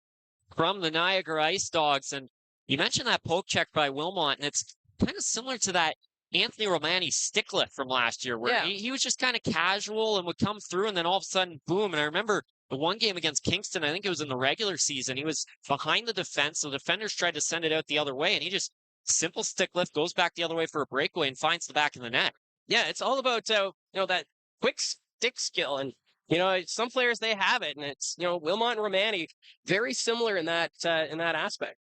from the Niagara IceDogs. And you mentioned that poke check by Wilmot, and it's kind of similar to that Anthony Romani stick lift from last year, where he was just kind of casual and would come through, and then all of a sudden, boom. And I remember the one game against Kingston, I think it was in the regular season, he was behind the defense, so the defenders tried to send it out the other way, and he just, simple stick lift, goes back the other way for a breakaway and finds the back of the net. Yeah, it's all about, that quick stick skill. And, some players, they have it, and it's, Wilmot and Romani, very similar in that aspect.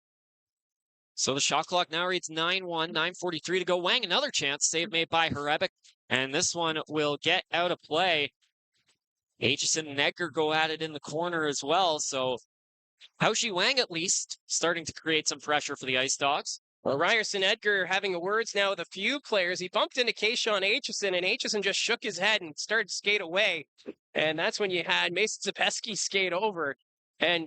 So the shot clock now reads 9-1, 9:43 to go. Wang, another chance, save made by Horebic, and this one will get out of play. Aitcheson and Edgar go at it in the corner as well, so Haushi Wang at least starting to create some pressure for the IceDogs. Well, Ryerson Edgar having words now with a few players. He bumped into Kashawn Aitcheson, and Aitcheson just shook his head and started to skate away. And that's when you had Mason Zapeski skate over. And,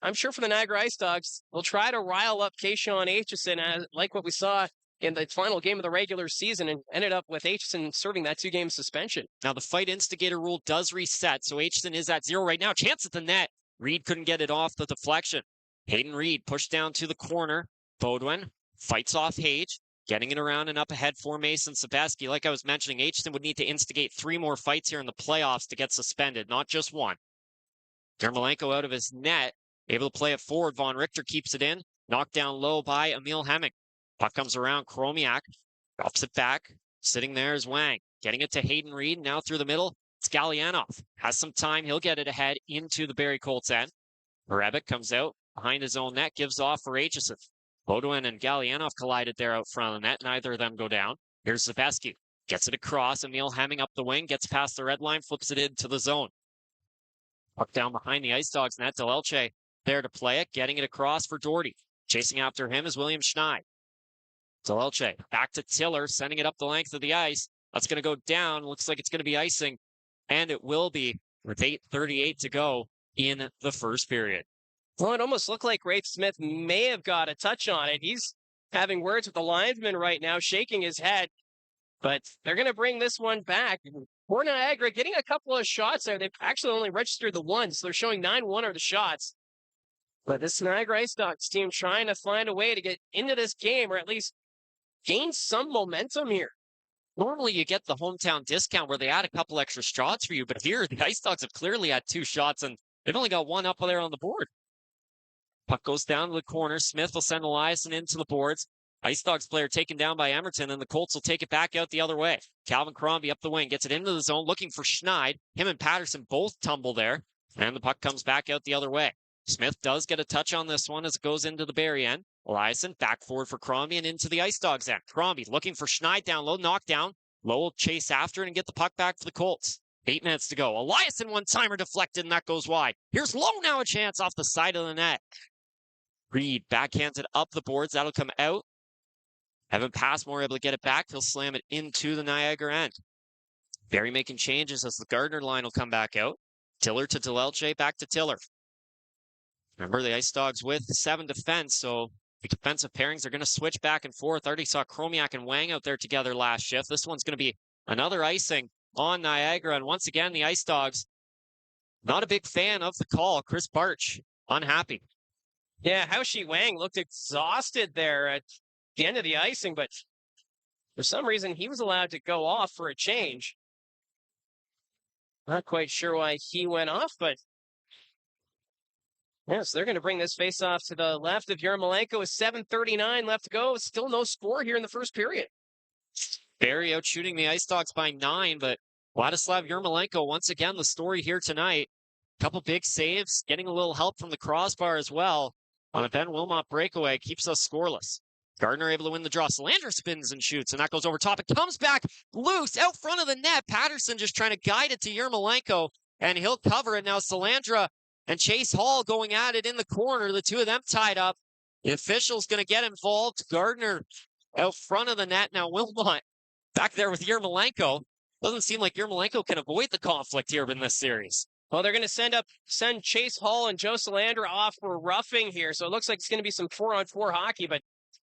I'm sure for the Niagara IceDogs, they'll try to rile up Kashawn Aitcheson, like what we saw in the final game of the regular season, and ended up with Aitcheson serving that 2-game suspension. Now the fight instigator rule does reset, so Aitcheson is at 0 right now. Chance at the net. Reed couldn't get it off the deflection. Hayden Reed pushed down to the corner. Baudouin fights off Hage, getting it around and up ahead for Mason Zapeski. Like I was mentioning, Aitcheson would need to instigate 3 more fights here in the playoffs to get suspended, not just one. Dermolenko out of his net, able to play it forward. Von Richter keeps it in, knocked down low by Emil Hemming. Puck comes around, Chromiak drops it back. Sitting there is Wang, getting it to Hayden Reed, now through the middle. It's Galyanov, has some time, he'll get it ahead into the Barrie Colts end. Horebic comes out behind his own net, gives off for Aitcheson. Baudouin and Galyanov collided there out front of the net. Neither of them go down. Here's Zapeski. Gets it across. Emil Hemming up the wing. Gets past the red line. Flips it into the zone. Puck down behind the IceDogs net. Delelche there to play it. Getting it across for Doherty. Chasing after him is William Schneid. Delelche back to Tiller. Sending it up the length of the ice. That's going to go down. Looks like it's going to be icing. And it will be with 8:38 to go in the first period. Well, it almost looked like Rafe Smith may have got a touch on it. He's having words with the linesman right now, shaking his head. But they're going to bring this one back. For Niagara, getting a couple of shots there. They've actually only registered the one, so they're showing 9-1 are the shots. But this Niagara IceDogs team trying to find a way to get into this game, or at least gain some momentum here. Normally you get the hometown discount where they add a couple extra shots for you, but here the IceDogs have clearly had 2 shots, and they've only got 1 up there on the board. Puck goes down to the corner. Smith will send Eliason into the boards. IceDogs player taken down by Emerton, and the Colts will take it back out the other way. Calvin Crombie up the wing, gets it into the zone, looking for Schneid. Him and Patterson both tumble there, and the puck comes back out the other way. Smith does get a touch on this one as it goes into the Barrie end. Eliason back forward for Crombie and into the IceDogs end. Crombie looking for Schneid down low, knockdown. Low will chase after it and get the puck back for the Colts. 8 minutes to go. Eliason one-timer deflected, and that goes wide. Here's Lowe now, a chance off the side of the net. Reed backhands it up the boards. That'll come out. Evan Passmore able to get it back. He'll slam it into the Niagara end. Barrie making changes as the Gardner line will come back out. Tiller to Delelche, back to Tiller. Remember, the IceDogs with 7 defense, so the defensive pairings are going to switch back and forth. Already saw Chromiak and Wang out there together last shift. This one's going to be another icing on Niagara. And once again, the IceDogs, not a big fan of the call. Chris Barch, unhappy. Yeah, Haushi Wang looked exhausted there. the end of the icing, but for some reason he was allowed to go off for a change. Not quite sure why he went off, but yes, they're going to bring this faceoff to the left of Yarmolenko with 7:39 left to go. Still no score here in the first period. Barrie out shooting the IceDogs by 9, but Vladislav Yarmolenko, once again, the story here tonight. Couple big saves, getting a little help from the crossbar as well. On a Ben Wilmot breakaway, keeps us scoreless. Gardner able to win the draw. Salandra spins and shoots, and that goes over top. It comes back loose out front of the net. Patterson just trying to guide it to Yarmolenko, and he'll cover it. Now Salandra and Chase Hall going at it in the corner. The two of them tied up. The official's going to get involved. Gardner out front of the net. Now Wilmot back there with Yarmolenko. Doesn't seem like Yarmolenko can avoid the conflict here in this series. Well, they're going to send Chase Hall and Joe Salandra off for roughing here. So it looks like it's going to be some 4-on-4 hockey, but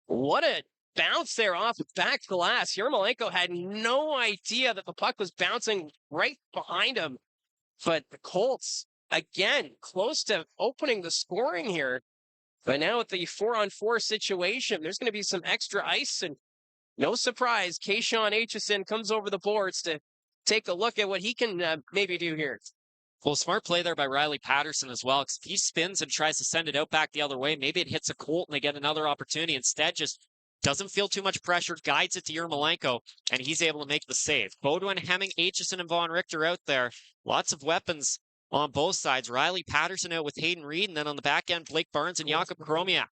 what a bounce there off the back glass. Yarmolenko had no idea that the puck was bouncing right behind him. But the Colts, again, close to opening the scoring here. But now with the 4-on-4 situation, there's going to be some extra ice. And no surprise, Kashawn Aitcheson comes over the boards to take a look at what he can maybe do here. Well, smart play there by Riley Patterson as well. Because if he spins and tries to send it out back the other way, maybe it hits a Colt and they get another opportunity. Instead, just doesn't feel too much pressure, guides it to Yarmolenko, and he's able to make the save. Beaudoin, Hemming, Aitcheson, and Von Richter out there. Lots of weapons on both sides. Riley Patterson out with Hayden Reed, and then on the back end, Blake Barnes and Jakub Kromiak.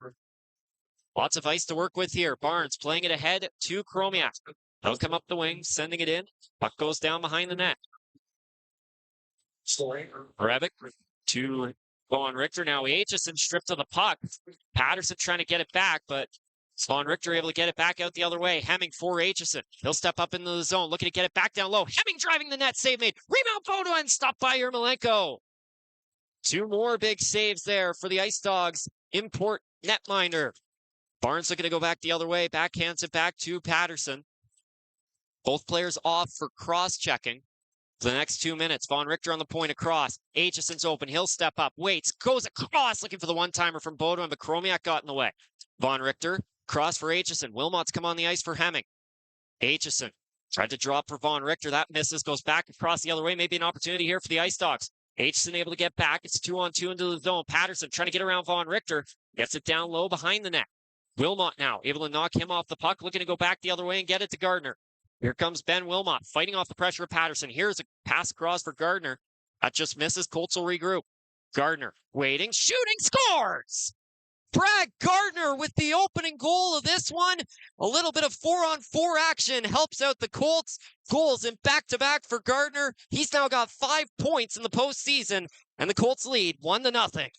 Lots of ice to work with here. Barnes playing it ahead to Kromiak. He'll come up the wing, sending it in. Puck goes down behind the net. Rebick to Von Richter. Now Aitcheson stripped of the puck. Patterson trying to get it back, but Von Richter able to get it back out the other way. Hemming for Aitcheson. He'll step up into the zone, looking to get it back down low. Hemming driving the net, save made. Rebound Beaudoin, stopped by Yarmolenko. Two more big saves there for the IceDogs. Import netminder. Barnes looking to go back the other way. Backhands it back to Patterson. Both players off for cross-checking. For the next 2 minutes, Von Richter on the point across. Aitcheson's open. He'll step up. Waits. Goes across. Looking for the one-timer from Beaudoin, but Kromiak got in the way. Von Richter. Cross for Aitcheson. Wilmot's come on the ice for Hemming. Aitcheson tried to drop for Von Richter. That misses. Goes back across the other way. Maybe an opportunity here for the IceDogs. Aitcheson able to get back. It's 2-on-2 into the zone. Patterson trying to get around Von Richter. Gets it down low behind the net. Wilmot now able to knock him off the puck. Looking to go back the other way and get it to Gardner. Here comes Ben Wilmot fighting off the pressure of Patterson. Here's a pass across for Gardner. That just misses. Colts will regroup. Gardner waiting, shooting, scores! Brad Gardner with the opening goal of this one. A little bit of 4-on-4 action helps out the Colts. Goals in back-to-back for Gardner. He's now got 5 points in the postseason, and the Colts lead 1-0.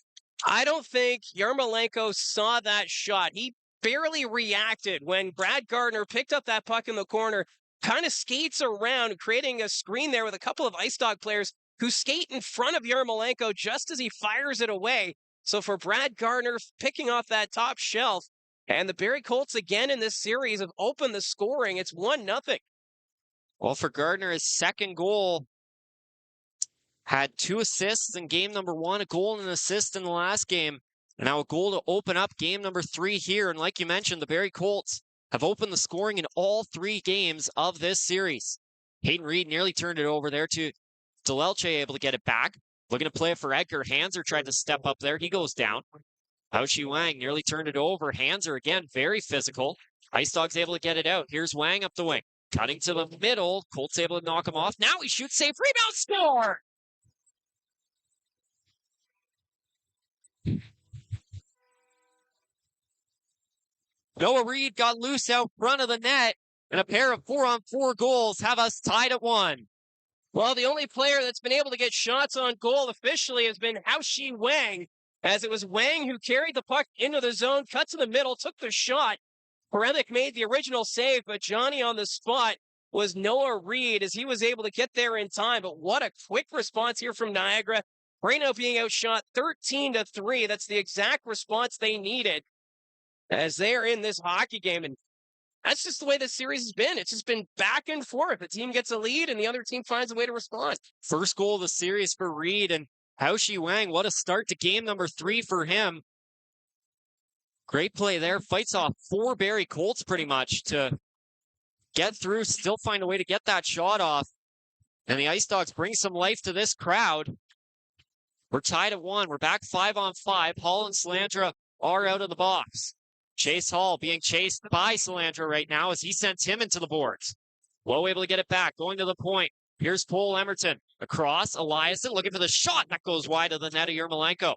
I don't think Yarmolenko saw that shot. He barely reacted when Brad Gardner picked up that puck in the corner, kind of skates around, creating a screen there with a couple of IceDog players who skate in front of Yarmolenko just as he fires it away. So for Brad Gardner picking off that top shelf, and the Barrie Colts again in this series have opened the scoring. It's 1-0. Well, for Gardner, his second goal had 2 assists in game number 1, a goal and an assist in the last game. And now a goal to open up game number 3 here. And like you mentioned, the Barrie Colts have opened the scoring in all 3 games of this series. Hayden Reed nearly turned it over there to Delelche, able to get it back. Looking to play it for Edgar. Hanser tried to step up there. He goes down. Haoshi Wang nearly turned it over. Hanser again, very physical. IceDogs able to get it out. Here's Wang up the wing. Cutting to the middle. Colts able to knock him off. Now he shoots, safe, rebound, score! Noah Reed got loose out front of the net, and a pair of 4-on-4 goals have us tied at 1. Well, the only player that's been able to get shots on goal officially has been Haoshi Wang, as it was Wang who carried the puck into the zone, cut to the middle, took the shot. Parevic made the original save, but Johnny on the spot was Noah Reed, as he was able to get there in time. But what a quick response here from Niagara. Right now being outshot 13-3. That's the exact response they needed as they're in this hockey game. And that's just the way this series has been. It's just been back and forth. The team gets a lead and the other team finds a way to respond. First goal of the series for Reed, and Haoshi Wang, what a start to game number 3 for him. Great play there. Fights off 4 Barrie Colts pretty much to get through, still find a way to get that shot off. And the IceDogs bring some life to this crowd. We're tied at 1. We're back 5-on-5. Hall and Salandra are out of the box. Chase Hall being chased by Salandra right now as he sends him into the boards. Lowe able to get it back, going to the point. Here's Cole Emerton. Across, Eliason looking for the shot. That goes wide of the net of Yermolenko.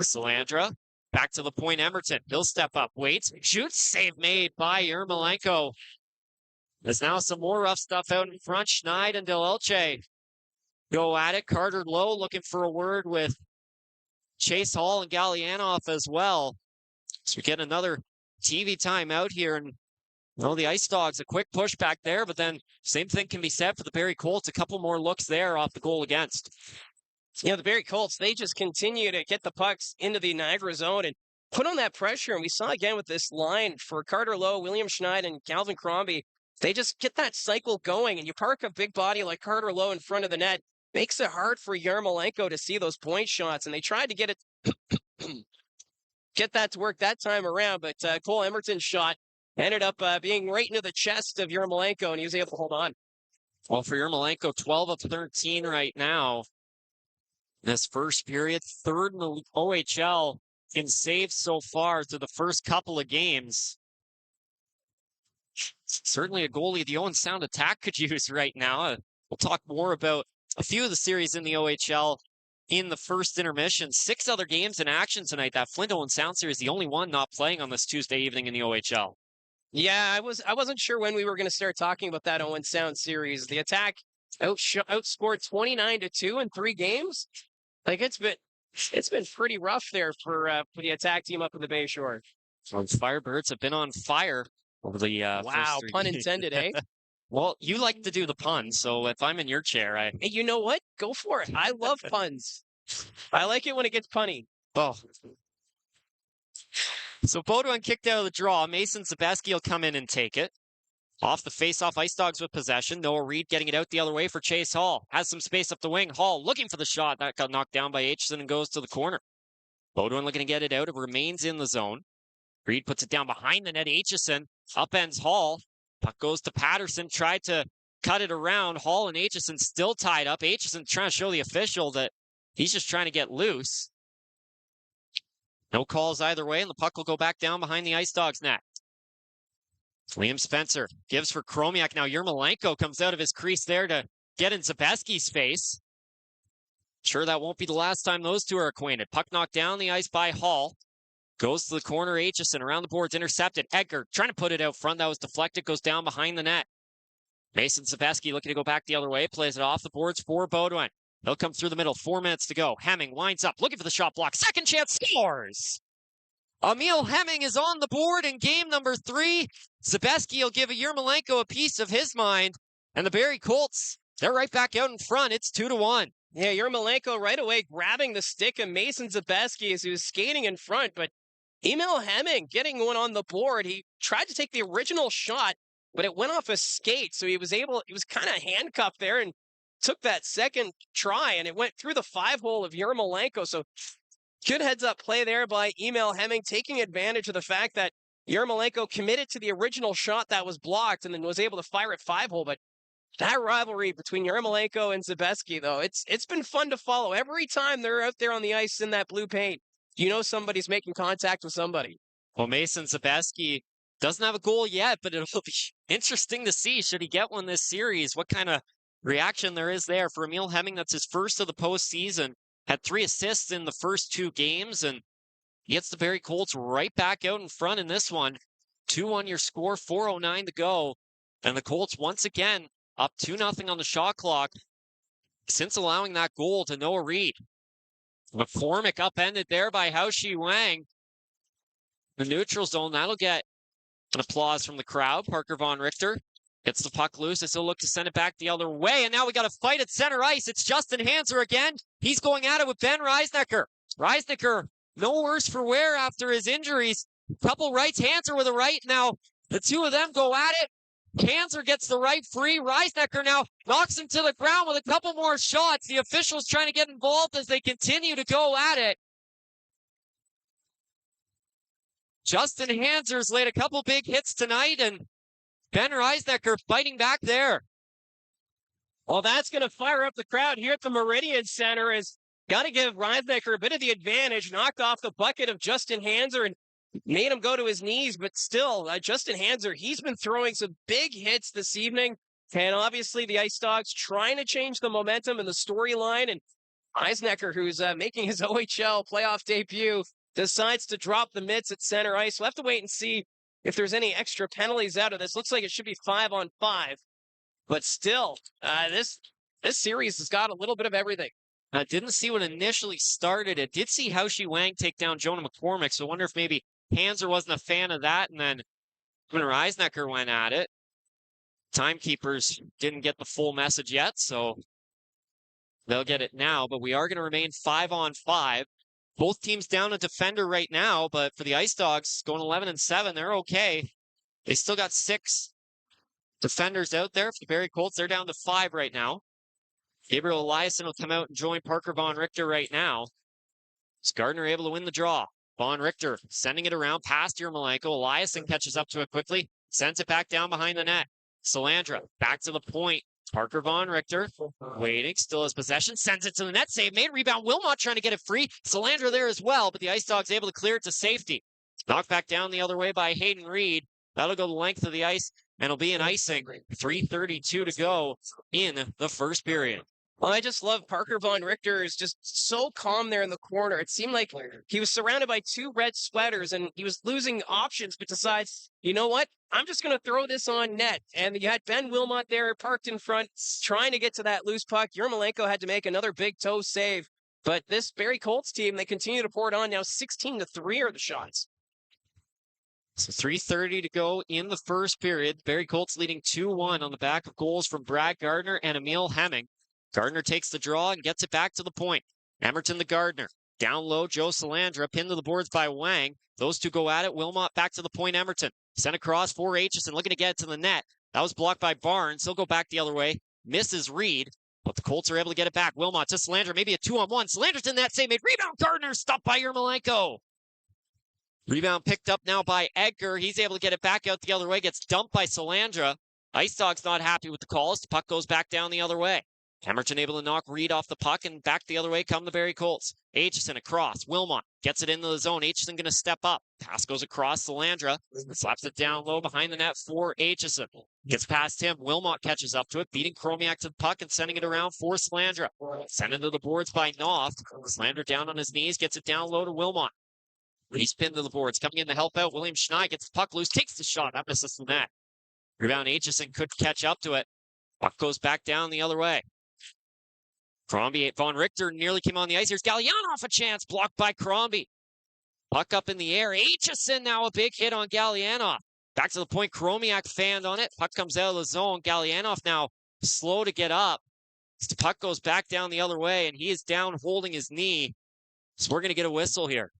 Salandra, back to the point, Emerton. He'll step up, waits, shoots, save made by Yermolenko. There's now some more rough stuff out in front. Schneid and Del Elche go at it. Carter Lowe looking for a word with Chase Hall and Gallianoff as well. So we get another TV timeout here. And well, the IceDogs, a quick push back there, but then same thing can be said for the Barrie Colts. A couple more looks there off the goal against. You know, the Barrie Colts, they just continue to get the pucks into the Niagara zone and put on that pressure. And we saw again with this line for Carter Lowe, William Schneid, and Calvin Crombie. They just get that cycle going, and you park a big body like Carter Lowe in front of the net. Makes it hard for Yermolenko to see those point shots, and they tried to get it, get that to work that time around, but Cole Emerton's shot ended up being right into the chest of Yermolenko, and he was able to hold on. Well, for Yermolenko, 12 of 13 right now. This first period, 3rd in the OHL in saves so far through the first couple of games. Certainly a goalie the Owen Sound attack could use right now. We'll talk more about a few of the series in the OHL in the first intermission. 6 other games in action tonight. That Flint Owen Sound series, the only one not playing on this Tuesday evening in the OHL. Yeah, I wasn't sure when we were going to start talking about that Owen Sound series. The attack outscored 29-2 in 3 games. Like it's been pretty rough there for the attack team up in the Bayshore. Well, Firebirds have been on fire over the wow, first 3 pun games. intended, eh? Well, you like to do the puns, so if I'm in your chair, Hey, you know what? Go for it. I love puns. I like it when it gets punny. Oh. So Baudouin kicked out of the draw. Mason Zabeski will come in and take it. Off the face-off, IceDogs with possession. Noah Reed getting it out the other way for Chase Hall. Has some space up the wing. Hall looking for the shot. That got knocked down by Aitcheson and goes to the corner. Baudouin looking to get it out. It remains in the zone. Reed puts it down behind the net. Aitcheson upends Hall. Puck goes to Patterson. Tried to cut it around. Hall and Aitcheson still tied up. Aitcheson trying to show the official that he's just trying to get loose. No calls either way, and the puck will go back down behind the IceDogs net. Liam Spencer gives for Chromiak. Now Yermolenko comes out of his crease there to get in Zabeski's face. Sure, that won't be the last time those two are acquainted. Puck knocked down the ice by Hall. Goes to the corner, Aitcheson around the boards, intercepted. Edgar trying to put it out front. That was deflected, goes down behind the net. Mason Zabeski looking to go back the other way. Plays it off the boards for Baudouin. They'll come through the middle. 4 minutes to go. Hemming winds up, looking for the shot block. Second chance, scores! Emil Hemming is on the board in game number 3. Zabeski will give Yermolenko a piece of his mind. And the Barrie Colts, they're right back out in front. It's 2-1. Yeah, Yermolenko right away grabbing the stick of Mason Zabeski as he was skating in front. But Emil Hemming getting one on the board. He tried to take the original shot, but it went off his skate. So he was kind of handcuffed there and took that second try, and it went through the 5-hole of Yermolenko. So good heads-up play there by Emil Hemming, taking advantage of the fact that Yermolenko committed to the original shot that was blocked and then was able to fire at 5-hole. But that rivalry between Yermolenko and Zabeski, though, it's been fun to follow. Every time they're out there on the ice in that blue paint, you know somebody's making contact with somebody. Well, Mason Zabeski doesn't have a goal yet, but it'll be interesting to see, should he get one this series, what kind of reaction there is there. For Emil Hemming, that's his first of the postseason. Had 3 assists in the first 2 games, and he gets the Barrie Colts right back out in front in this one. 2-1 your score, 4:09 to go. And the Colts once again up 2-0 on the shot clock since allowing that goal to Noah Reed. McCormick upended there by Hao-Shi Wang. The neutral zone, that'll get an applause from the crowd. Parker Von Richter gets the puck loose as he'll look to send it back the other way. And now we got a fight at center ice. It's Justin Hanser again. He's going at it with Ben Reisnecker. Reisnecker, no worse for wear after his injuries. Couple rights, Hanser with a right. Now the two of them go at it. Hanser gets the right free. Reisnecker now knocks him to the ground with a couple more shots. The officials trying to get involved as they continue to go at it. Justin Hanser's laid a couple big hits tonight, and Ben Reisnecker fighting back there. Well, that's going to fire up the crowd here at the Meridian Center. Is got to give Reisnecker a bit of the advantage. Knocked off the bucket of Justin Hanser and made him go to his knees. But still, Justin Hanser, he's been throwing some big hits this evening. And obviously the IceDogs trying to change the momentum and the storyline. And Reisnecker, who's making his OHL playoff debut, decides to drop the mitts at center ice. We'll have to wait and see if there's any extra penalties out of this. Looks like it should be 5-on-5. But still, this series has got a little bit of everything. I didn't see what initially started it. Did see Howie Wang take down Jonah McCormick, so I wonder if maybe Hanser wasn't a fan of that, and then when Reisnecker went at it, timekeepers didn't get the full message yet, so they'll get it now. But we are going to remain 5-on-5. Both teams down a defender right now, but for the IceDogs, going 11-7, they're okay. They still got 6 defenders out there. For the Barrie Colts, they're down to 5 right now. Gabriel Eliasson will come out and join Parker Von Richter right now. Is Gardner able to win the draw? Von Richter sending it around past Yermolenko. Eliasson catches up to it quickly, sends it back down behind the net. Salandra back to the point. Parker Von Richter waiting, still has possession, sends it to the net, save made, rebound. Wilmot trying to get it free. Salandra there as well, but the IceDogs able to clear it to safety. Knocked back down the other way by Hayden Reed. That'll go the length of the ice, and it'll be an icing. 3:32 to go in the first period. Well, I just love Parker Von Richter is just so calm there in the corner. It seemed like he was surrounded by 2 red sweaters and he was losing options, but decides, you know what? I'm just going to throw this on net. And you had Ben Wilmot there parked in front, trying to get to that loose puck. Yermolenko had to make another big toe save. But this Barrie Colts team, they continue to pour it on. Now 16-3 are the shots. So 3:30 to go in the first period. Barrie Colts leading 2-1 on the back of goals from Brad Gardner and Emil Hemming. Gardner takes the draw and gets it back to the point. Emerton to Gardner. Down low, Joe Salandra, pinned to the boards by Wang. Those two go at it. Wilmot back to the point, Emerton. Sent across for Aitcheson, looking to get it to the net. That was blocked by Barnes. He'll go back the other way. Misses Reed, but the Colts are able to get it back. Wilmot to Salandra, maybe a 2-on-1. Salandra's in that save made. Rebound, Gardner, stopped by Yermolenko. Rebound picked up now by Edgar. He's able to get it back out the other way. Gets dumped by Salandra. IceDogs not happy with the calls. The puck goes back down the other way. Emerton able to knock Reed off the puck, and back the other way come the Barrie Colts. Aitcheson across. Wilmot gets it into the zone. Aitcheson going to step up. Pass goes across Salandra. Slaps it down low behind the net for Aitcheson. Gets past him. Wilmot catches up to it, beating Chromiak to the puck and sending it around for Salandra. Sent into the boards by Knopf. Salandra down on his knees, gets it down low to Wilmot. He's pinned to the boards. Coming in to help out, William Schnei gets the puck loose, takes the shot. That misses the net. Rebound, Aitcheson could catch up to it. Puck goes back down the other way. Crombie, Von Richter nearly came on the ice. Here's Gallianoff, a chance, blocked by Crombie. Puck up in the air. Aitcheson now a big hit on Gallianoff. Back to the point, Chromiak fanned on it. Puck comes out of the zone. Gallianoff now slow to get up. The puck goes back down the other way, and he is down holding his knee. So we're going to get a whistle here.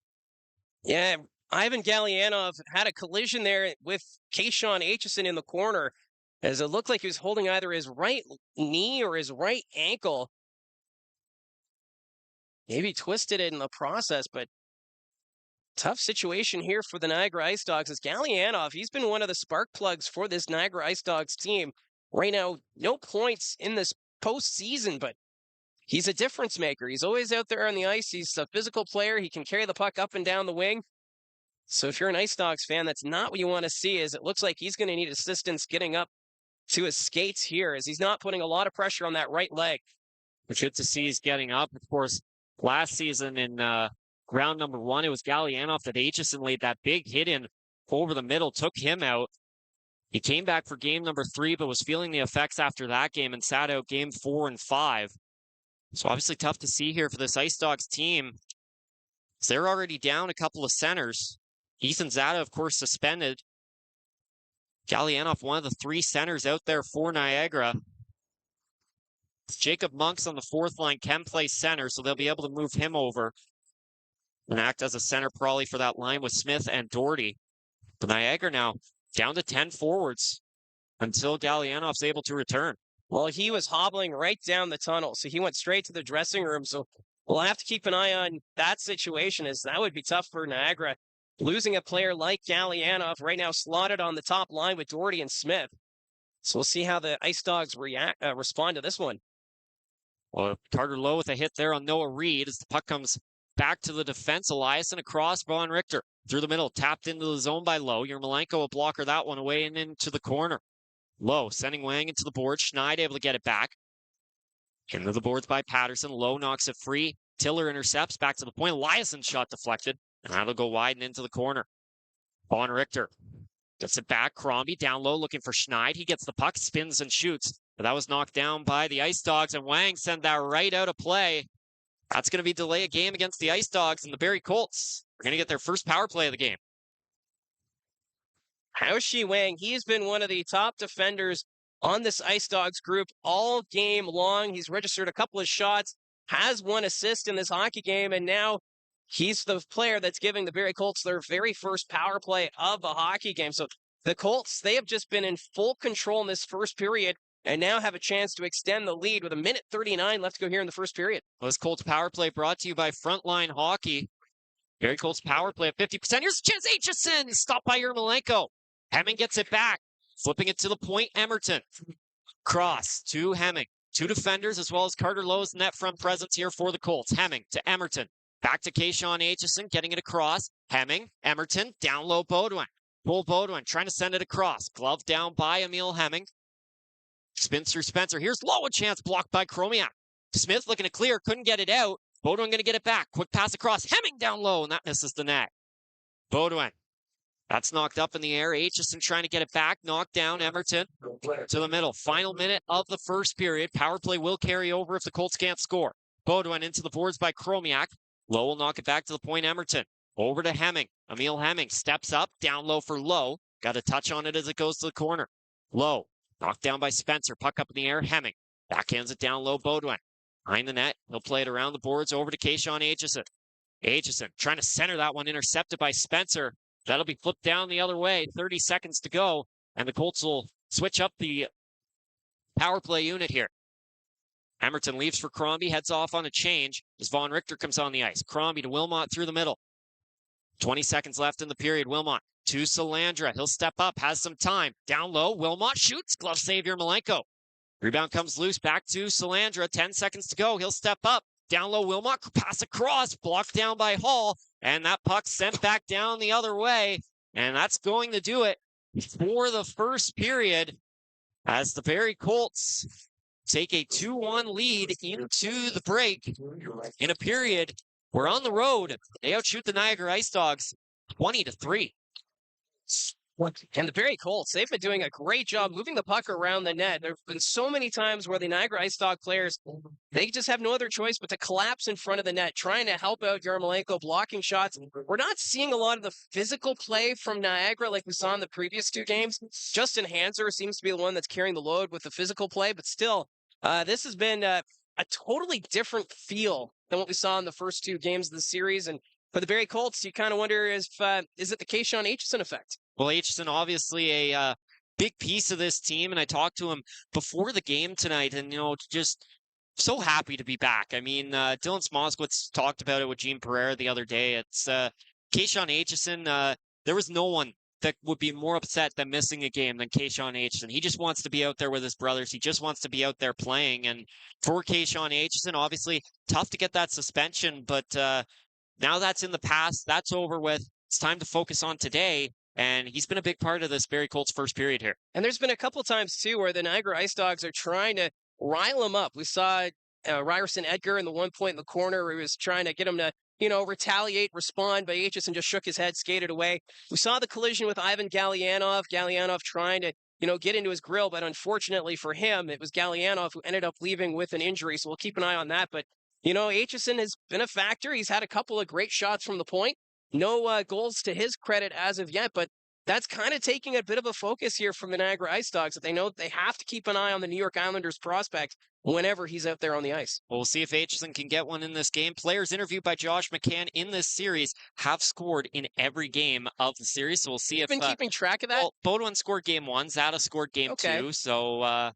Yeah, Ivan Gallianoff had a collision there with Kashawn Aitcheson in the corner, as it looked like he was holding either his right knee or his right ankle. Maybe twisted it in the process, but tough situation here for the Niagara IceDogs. As Gallianoff, he's been one of the spark plugs for this Niagara IceDogs team. Right now, no points in this postseason, but he's a difference maker. He's always out there on the ice. He's a physical player. He can carry the puck up and down the wing. So if you're an IceDogs fan, that's not what you want to see, as it looks like he's going to need assistance getting up to his skates here, as he's not putting a lot of pressure on that right leg. It's good to see he's getting up. Of course, last season in round number 1, it was Gallianoff that Aitcheson laid that big hit in over the middle, took him out. He came back for game number 3, but was feeling the effects after that game and sat out game 4 and 5. So obviously tough to see here for this IceDogs team. So they're already down a couple of centers. Ethan Zada, of course, suspended. Gallianoff, one of the 3 centers out there for Niagara. Jacob Monks on the 4th line can play center, so they'll be able to move him over and act as a center probably for that line with Smith and Doherty. But Niagara now down to 10 forwards until Gallianoff's able to return. Well, he was hobbling right down the tunnel, so he went straight to the dressing room. So we'll have to keep an eye on that situation, as that would be tough for Niagara. losing a player like Gallianov right now slotted on the top line with Doherty and Smith. So we'll see how the IceDogs respond to this one. Well, Carter Lowe with a hit there on Noah Reed as the puck comes back to the defense. Eliason across, Von Richter through the middle, tapped into the zone by Lowe. Yermolenko will blocker that one away and into the corner. Lowe sending Wang into the board. Schneid able to get it back. Into the boards by Patterson. Lowe knocks it free. Tiller intercepts back to the point. Eliason shot deflected. And that'll go wide and into the corner. Von Richter gets it back. Crombie down low looking for Schneid. He gets the puck, spins and shoots. But that was knocked down by the IceDogs, and Wang sent that right out of play. That's going to be delay a game against the IceDogs, and the Barrie Colts are going to get their first power play of the game. Haoshi Wang, he's been one of the top defenders on this IceDogs group all game long. He's registered a couple of shots, has 1 assist in this hockey game, and now he's the player that's giving the Barrie Colts their very first power play of a hockey game. So the Colts, they have just been in full control in this first period and now have a chance to extend the lead with 1:39 left to go here in the first period. Well, this Colts power play brought to you by Frontline Hockey. Barrie Colts power play at 50%. Here's a chance. Aitcheson stopped by Yermolenko. Hemming gets it back. Flipping it to the point. Emerton. Cross to Hemming. 2 defenders as well as Carter Lowe's net front presence here for the Colts. Hemming to Emerton. Back to Kashawn Aitcheson, getting it across. Hemming, Emerton, down low Beaudoin. Pull Beaudoin, trying to send it across. Glove down by Emil Hemming. Spins through Spencer. Here's Lowe, a chance blocked by Chromiak. Smith looking to clear, couldn't get it out. Beaudoin going to get it back. Quick pass across. Hemming down low, and that misses the net. Beaudoin. That's knocked up in the air. Aitcheson trying to get it back. Knocked down. Emerton to the middle. Final minute of the first period. Power play will carry over if the Colts can't score. Beaudoin into the boards by Chromiak. Lowe will knock it back to the point. Emerton. Over to Hemming. Emil Hemming steps up. Down low for Lowe. Got a touch on it as it goes to the corner. Lowe. Knocked down by Spencer. Puck up in the air. Hemming. Backhands it down low. Beaudoin. Behind the net. He'll play it around the boards over to Kashawn Aitcheson. Aitcheson trying to center that one. Intercepted by Spencer. That'll be flipped down the other way. 30 seconds to go. And the Colts will switch up the power play unit here. Emerton leaves for Crombie. Heads off on a change as Von Richter comes on the ice. Crombie to Wilmot through the middle. 20 seconds left in the period. Wilmot to Salandra. He'll step up. Has some time. Down low. Wilmot shoots. Glove save Yermolenko. Rebound comes loose. Back to Salandra. 10 seconds to go. He'll step up. Down low. Wilmot. Pass across. Blocked down by Hall. And that puck sent back down the other way. And that's going to do it for the first period as the Barrie Colts take a 2-1 lead into the break in a period where on the road they outshoot the Niagara IceDogs 20-3. And the Barrie Colts, they've been doing a great job moving the puck around the net. There have been so many times where the Niagara IceDog players, they just have no other choice but to collapse in front of the net, trying to help out Yermolenko, blocking shots. We're not seeing a lot of the physical play from Niagara like we saw in the previous 2 games. Justin Hanser seems to be the one that's carrying the load with the physical play, but still, this has been a totally different feel than what we saw in the first 2 games of the series. And for the Barrie Colts, you kind of wonder is it the Kashawn Aitcheson effect? Well, Aitcheson obviously a big piece of this team, and I talked to him before the game tonight, and just so happy to be back. I mean, Dylan Smoskowitz talked about it with Gene Pereira the other day. It's Kashawn Aitcheson. There was no one that would be more upset than missing a game than Kashawn Aitcheson. He just wants to be out there with his brothers. He just wants to be out there playing. And for Kashawn Aitcheson, obviously tough to get that suspension, but now that's in the past. That's over with. It's time to focus on today. And he's been a big part of this Barrie Colts first period here. And there's been a couple times, too, where the Niagara IceDogs are trying to rile him up. We saw Ryerson Edgar in the one point in the corner where he was trying to get him to, retaliate, respond, but Aitcheson just shook his head, skated away. We saw the collision with Ivan Gallianov. Gallianov trying to, get into his grill, but unfortunately for him, it was Gallianov who ended up leaving with an injury, so we'll keep an eye on that. But, Aitcheson has been a factor. He's had a couple of great shots from the point. No goals to his credit as of yet, but that's kind of taking a bit of a focus here from the Niagara IceDogs that they know they have to keep an eye on the New York Islanders prospect whenever he's out there on the ice. Well, we'll see if Aitcheson can get one in this game. Players interviewed by Josh McCann in this series have scored in every game of the series, so we'll see if... You've been keeping track of that? Well, Beaudoin scored game 1, Zada scored game 2, so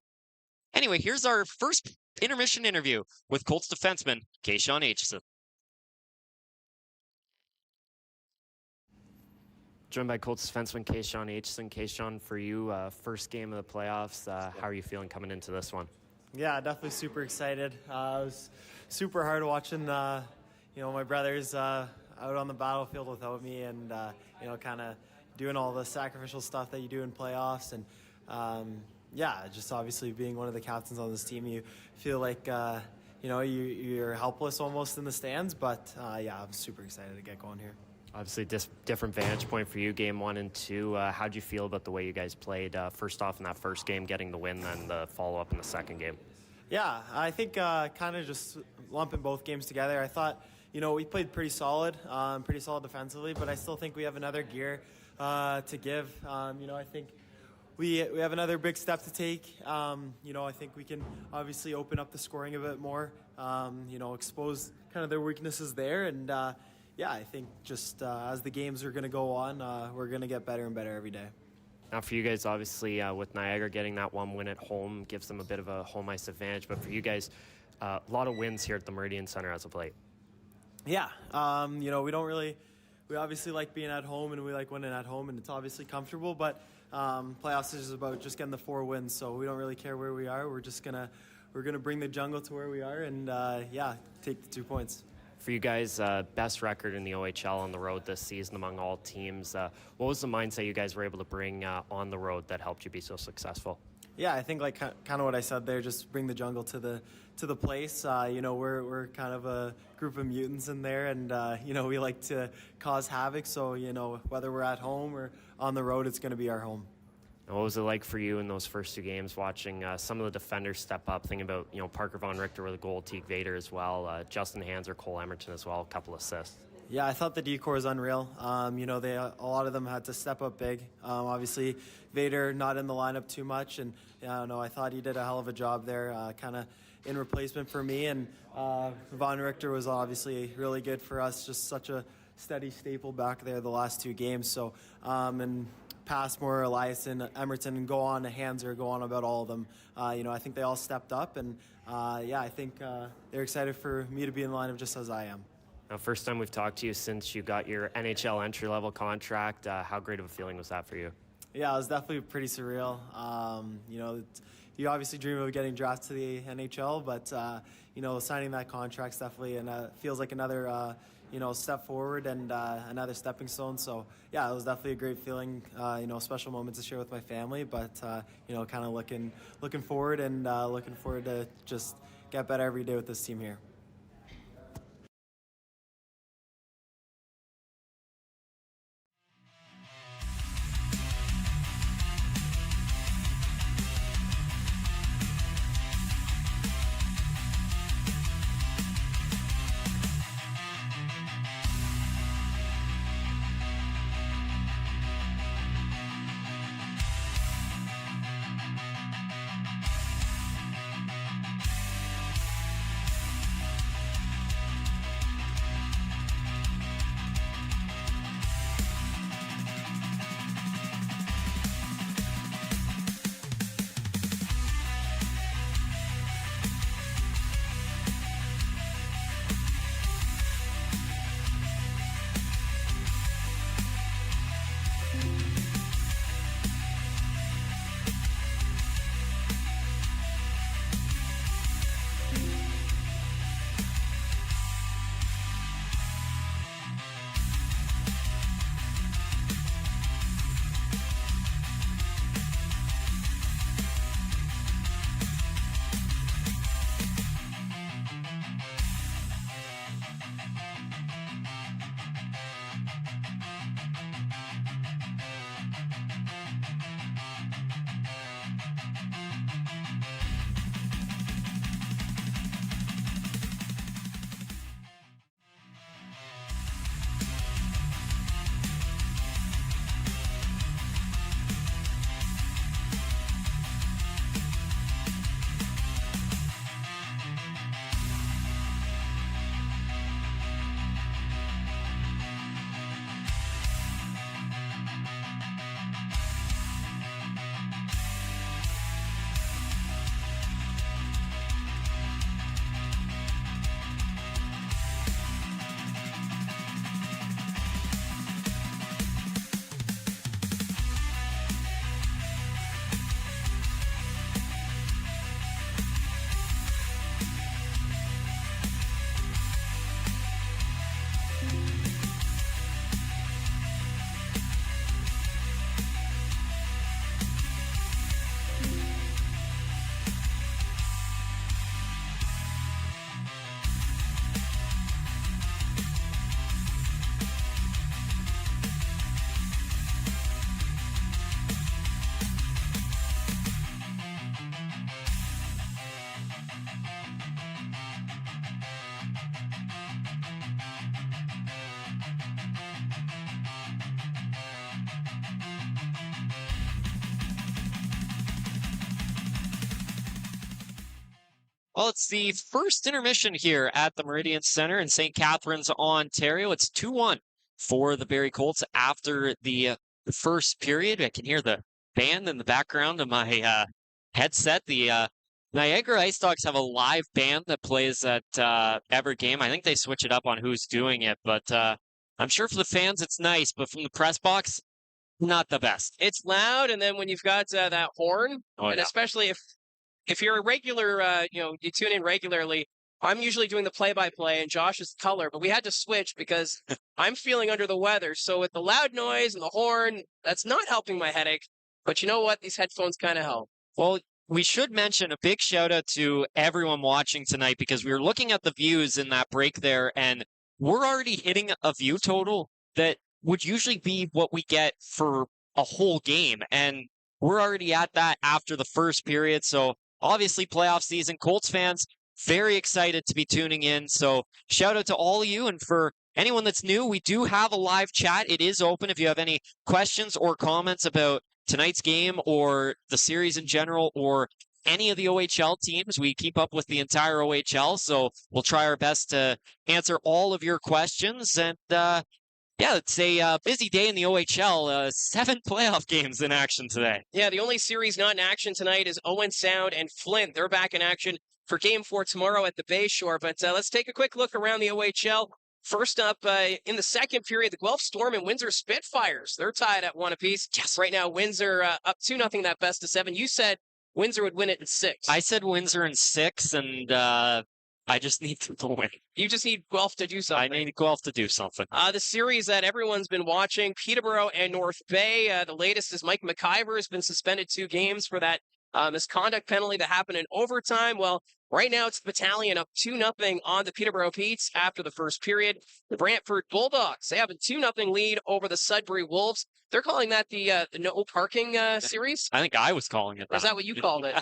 anyway, here's our first intermission interview with Colts defenseman Kashawn Aitcheson. Joined by Colts defenseman Kashawn Aitcheson. Kashawn, for you, first game of the playoffs, how are you feeling coming into this one? Yeah, definitely super excited. It was super hard watching, my brothers out on the battlefield without me, and kind of doing all the sacrificial stuff that you do in playoffs. And just obviously being one of the captains on this team, you feel like you're helpless almost in the stands. But I'm super excited to get going here. Obviously, different vantage point for you, game 1 and 2. How'd you feel about the way you guys played first off in that first game, getting the win, then the follow-up in the second game? Yeah, I think kind of just lumping both games together. I thought, we played pretty solid defensively, but I still think we have another gear to give. I think we have another big step to take. I think we can obviously open up the scoring a bit more, expose kind of their weaknesses there. And, I think just as the games are going to go on, we're going to get better and better every day. Now, for you guys, obviously, with Niagara getting that one win at home gives them a bit of a home ice advantage. But for you guys, a lot of wins here at the Meridian Center as of late. Yeah, we obviously like being at home and we like winning at home, and it's obviously comfortable. But playoffs is about just getting the 4 wins, so we don't really care where we are. We're gonna bring the jungle to where we are, and take the 2 points. For you guys, best record in the OHL on the road this season among all teams. What was the mindset you guys were able to bring on the road that helped you be so successful? Yeah, I think like kind of what I said there, just bring the jungle to the place. We're kind of a group of mutants in there, and we like to cause havoc. So whether we're at home or on the road, it's going to be our home. And what was it like for you in those first 2 games, watching some of the defenders step up? Thinking about Parker Von Richter with a goal, Teague Vader as well, Justin Hanser, Cole Emerton as well, a couple assists. Yeah, I thought the decor was unreal. A lot of them had to step up big. Obviously, Vader not in the lineup too much, and I thought he did a hell of a job there, kind of in replacement for me. And Von Richter was obviously really good for us, just such a steady staple back there the last 2 games. So and Passmore, Eliason, Emerton, and go on to Hanser, go on about all of them. I think they all stepped up, and I think they're excited for me to be in the lineup just as I am. Now, first time we've talked to you since you got your NHL entry-level contract. How great of a feeling was that for you? Yeah, it was definitely pretty surreal. You obviously dream of getting drafted to the NHL, but signing that contract's definitely feels like another step forward and another stepping stone. So yeah, it was definitely a great feeling. Special moments to share with my family, but kind of looking forward and looking forward to just get better every day with this team here. Well, it's the first intermission here at the Meridian Center in St. Catharines, Ontario. It's 2-1 for the Barrie Colts after the first period. I can hear the band in the background of my headset. The Niagara IceDogs have a live band that plays at every game. I think they switch it up on who's doing it, but I'm sure for the fans it's nice, but from the press box, not the best. It's loud, and then when you've got that horn, and especially if you're a regular, you tune in regularly. I'm usually doing the play-by-play, and Josh is the color, but we had to switch because I'm feeling under the weather. So with the loud noise and the horn, that's not helping my headache. But you know what? These headphones kind of help. Well, we should mention a big shout out to everyone watching tonight because we were looking at the views in that break there, and we're already hitting a view total that would usually be what we get for a whole game. And we're already at that after the first period. So obviously playoff season, Colts fans, very excited to be tuning in. So shout out to all of you. And for anyone that's new, we do have a live chat. It is open if you have any questions or comments about tonight's game or the series in general or any of the OHL teams. We keep up with the entire OHL, so we'll try our best to answer all of your questions. And yeah, it's a busy day in the OHL. 7 playoff games in action today. Yeah, the only series not in action tonight is Owen Sound and Flint. They're back in action for Game 4 tomorrow at the Bayshore. But let's take a quick look around the OHL. First up, in the second period, the Guelph Storm and Windsor Spitfires. They're tied at 1 apiece. Yes. Right now, Windsor up 2-0 that best of 7. You said Windsor would win it in 6. I said Windsor in 6, and I just need them to win. You just need Guelph to do something. I need Guelph to do something. The series that everyone's been watching, Peterborough and North Bay. The latest is Mike McIver has been suspended 2 games for that misconduct penalty that happened in overtime. Well, right now it's the Battalion up 2-0 on the Peterborough Petes after the first period. The Brantford Bulldogs, they have a 2-0 lead over the Sudbury Wolves. They're calling that the no parking series. I think I was calling it that. Or is that what you called it?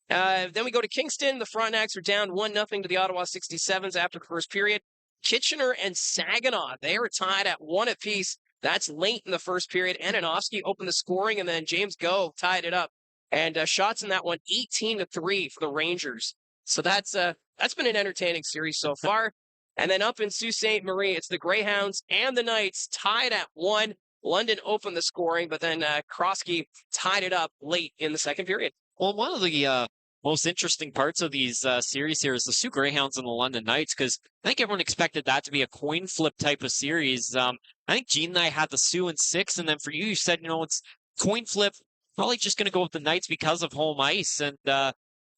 Then we go to Kingston. The Frontenacs are down 1-0 to the Ottawa 67s after the first period. Kitchener and Saginaw, they are tied at 1 apiece. That's late in the first period. Ananovsky opened the scoring, and then James Gove tied it up. And shots in that one, 18-3 for the Rangers. So that's been an entertaining series so far. And then up in Sault Ste. Marie, it's the Greyhounds and the Knights tied at 1. London opened the scoring, but then Krosky tied it up late in the second period. Well, one of the most interesting parts of these series here is the Sioux Greyhounds and the London Knights, because I think everyone expected that to be a coin flip type of series. I think Gene and I had the Sioux in 6, and then for you, you said, it's coin flip. Probably just going to go with the Knights because of home ice. And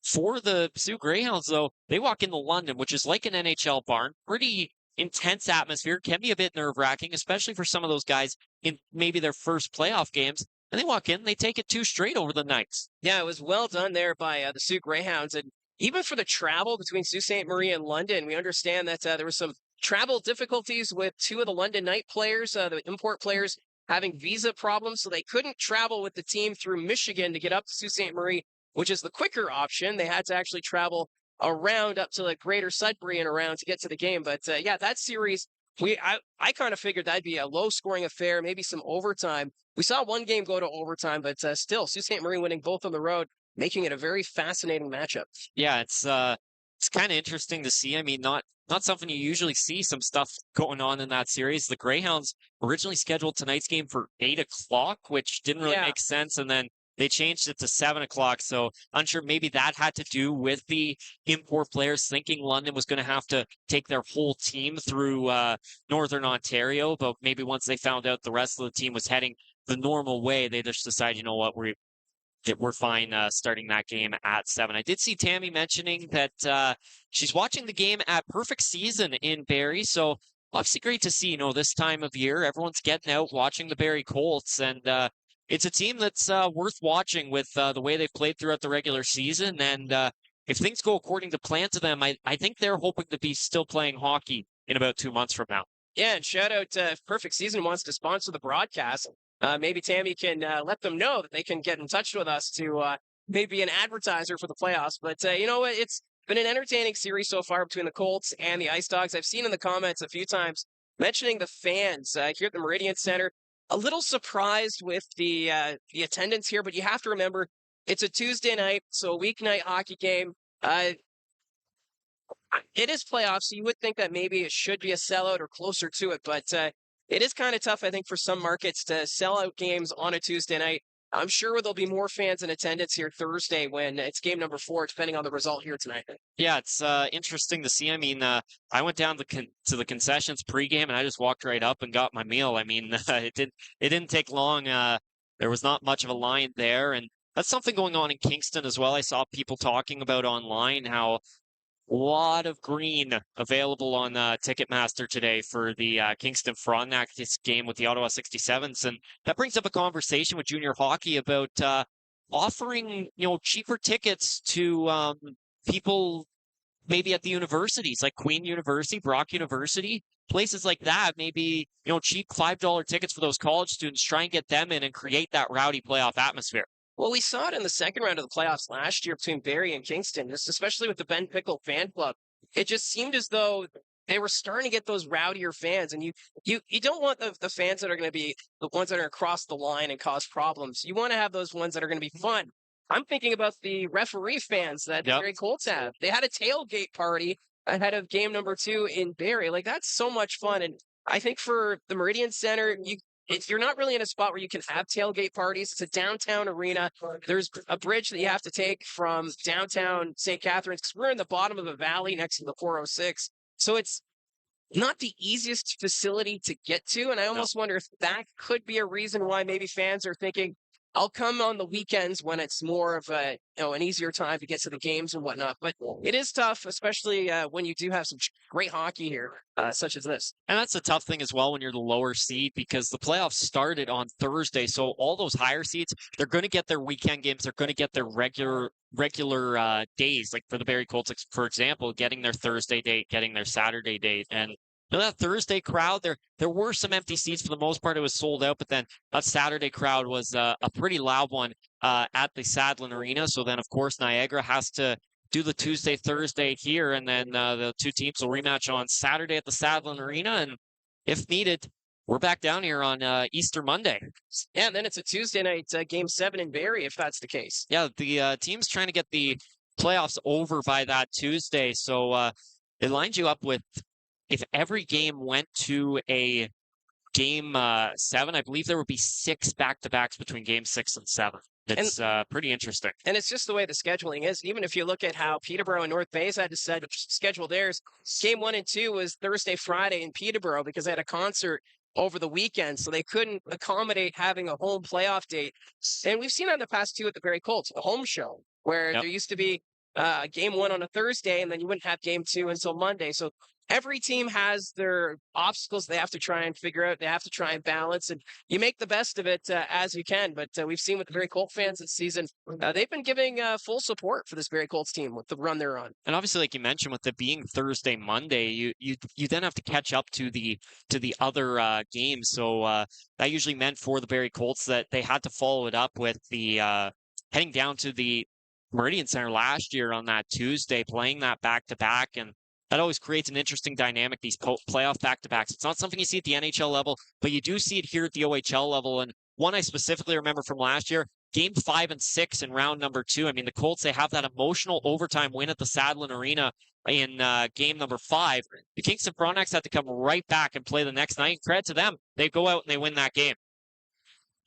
for the Sioux Greyhounds, though, they walk into London, which is like an NHL barn. Pretty intense atmosphere. Can be a bit nerve-wracking, especially for some of those guys in maybe their first playoff games. And they walk in, they take it 2 straight over the Knights. Yeah, it was well done there by the Sioux Greyhounds. And even for the travel between Sault Ste. Marie and London, we understand that there was some travel difficulties with 2 of the London Knight players, the import players, having visa problems, so they couldn't travel with the team through Michigan to get up to Sault Ste. Marie, which is the quicker option. They had to actually travel around up to the greater Sudbury and around to get to the game. But yeah, that series, I kind of figured that'd be a low-scoring affair, maybe some overtime. We saw one game go to overtime, but still, Sault Ste. Marie winning both on the road, making it a very fascinating matchup. Yeah, it's kind of interesting to see. I mean, not something you usually see, some stuff going on in that series. The Greyhounds originally scheduled tonight's game for 8 o'clock, which didn't really make sense. And then they changed it to 7 o'clock. So unsure, maybe that had to do with the import players thinking London was going to have to take their whole team through Northern Ontario. But maybe once they found out the rest of the team was heading the normal way, they just decided, you know what, we're fine starting that game at 7. I did see Tammy mentioning that she's watching the game at Perfect Season in Barrie. So obviously great to see, this time of year, everyone's getting out watching the Barrie Colts. And it's a team that's worth watching with the way they've played throughout the regular season. And if things go according to plan to them, I think they're hoping to be still playing hockey in about 2 months from now. Yeah, and shout out if Perfect Season wants to sponsor the broadcast. Maybe Tammy can let them know that they can get in touch with us to maybe an advertiser for the playoffs. But you know what? It's been an entertaining series so far between the Colts and the IceDogs. I've seen in the comments a few times mentioning the fans here at the Meridian Center. A little surprised with the attendance here, but you have to remember it's a Tuesday night, so a weeknight hockey game. it is playoffs, so you would think that maybe it should be a sellout or closer to it, but it is kind of tough, I think, for some markets to sell out games on a Tuesday night. I'm sure there'll be more fans in attendance here Thursday when it's game number 4, depending on the result here tonight. Yeah, it's interesting to see. I mean, I went down to the concessions pregame, and I just walked right up and got my meal. I mean, it didn't take long. There was not much of a line there, and that's something going on in Kingston as well. I saw people talking about online how a lot of green available on Ticketmaster today for the Kingston Frontenac game with the Ottawa 67s. And that brings up a conversation with junior hockey about offering, cheaper tickets to people maybe at the universities like Queen University, Brock University, places like that. Maybe, cheap $5 tickets for those college students, try and get them in and create that rowdy playoff atmosphere. Well, we saw it in the second round of the playoffs last year between Barrie and Kingston, just especially with the Ben Pickle fan club. It just seemed as though they were starting to get those rowdier fans, and you don't want the fans that are going to be the ones that are going to cross the line and cause problems. You want to have those ones that are going to be fun. I'm thinking about the referee fans that the Barrie Colts have. They had a tailgate party ahead of game number 2 in Barrie. Like, that's so much fun, and I think for the Meridian Center, you're not really in a spot where you can have tailgate parties. It's a downtown arena. There's a bridge that you have to take from downtown St. Catharines because we're in the bottom of a valley next to the 406. So it's not the easiest facility to get to. And I almost wonder if that could be a reason why maybe fans are thinking, I'll come on the weekends when it's more of an easier time to get to the games and whatnot. But it is tough, especially when you do have some great hockey here, such as this. And that's a tough thing as well when you're the lower seed because the playoffs started on Thursday. So all those higher seeds, they're going to get their weekend games. They're going to get their regular days. Like for the Barrie Colts, for example, getting their Thursday date, getting their Saturday date, and that Thursday crowd, there were some empty seats. For the most part, it was sold out, but then that Saturday crowd was a pretty loud one at the Sadlin Arena. So then, of course, Niagara has to do the Tuesday, Thursday here, and then the two teams will rematch on Saturday at the Sadlin Arena. And if needed, we're back down here on Easter Monday. Yeah, and then it's a Tuesday night game 7 in Barrie, if that's the case. Yeah, the team's trying to get the playoffs over by that Tuesday. So it lines you up with, if every game went to a game 7, I believe there would be 6 back-to-backs between game 6 and 7. It's pretty interesting. And it's just the way the scheduling is. Even if you look at how Peterborough and North Bay's had to schedule theirs, game 1 and 2 was Thursday, Friday in Peterborough because they had a concert over the weekend, so they couldn't accommodate having a home playoff date. And we've seen that in the past, too, at the Barrie Colts, a home show, where there used to be game 1 on a Thursday, and then you wouldn't have game 2 until Monday. So every team has their obstacles they have to try and figure out. They have to try and balance, and you make the best of it as you can. But we've seen with the Barrie Colt fans this season, they've been giving full support for this Barrie Colts team with the run they're on. And obviously, like you mentioned, with it being Thursday, Monday, you then have to catch up to the other games. So that usually meant for the Barrie Colts that they had to follow it up with the heading down to the Meridian Center last year on that Tuesday, playing that back-to-back, and that always creates an interesting dynamic, these playoff back-to-backs. It's not something you see at the NHL level, but you do see it here at the OHL level. And one I specifically remember from last year, game 5 and 6 in round number 2. I mean, the Colts, they have that emotional overtime win at the Sadlin Arena in game number 5. The Kingston Frontenacs had to come right back and play the next night. Credit to them. They go out and they win that game.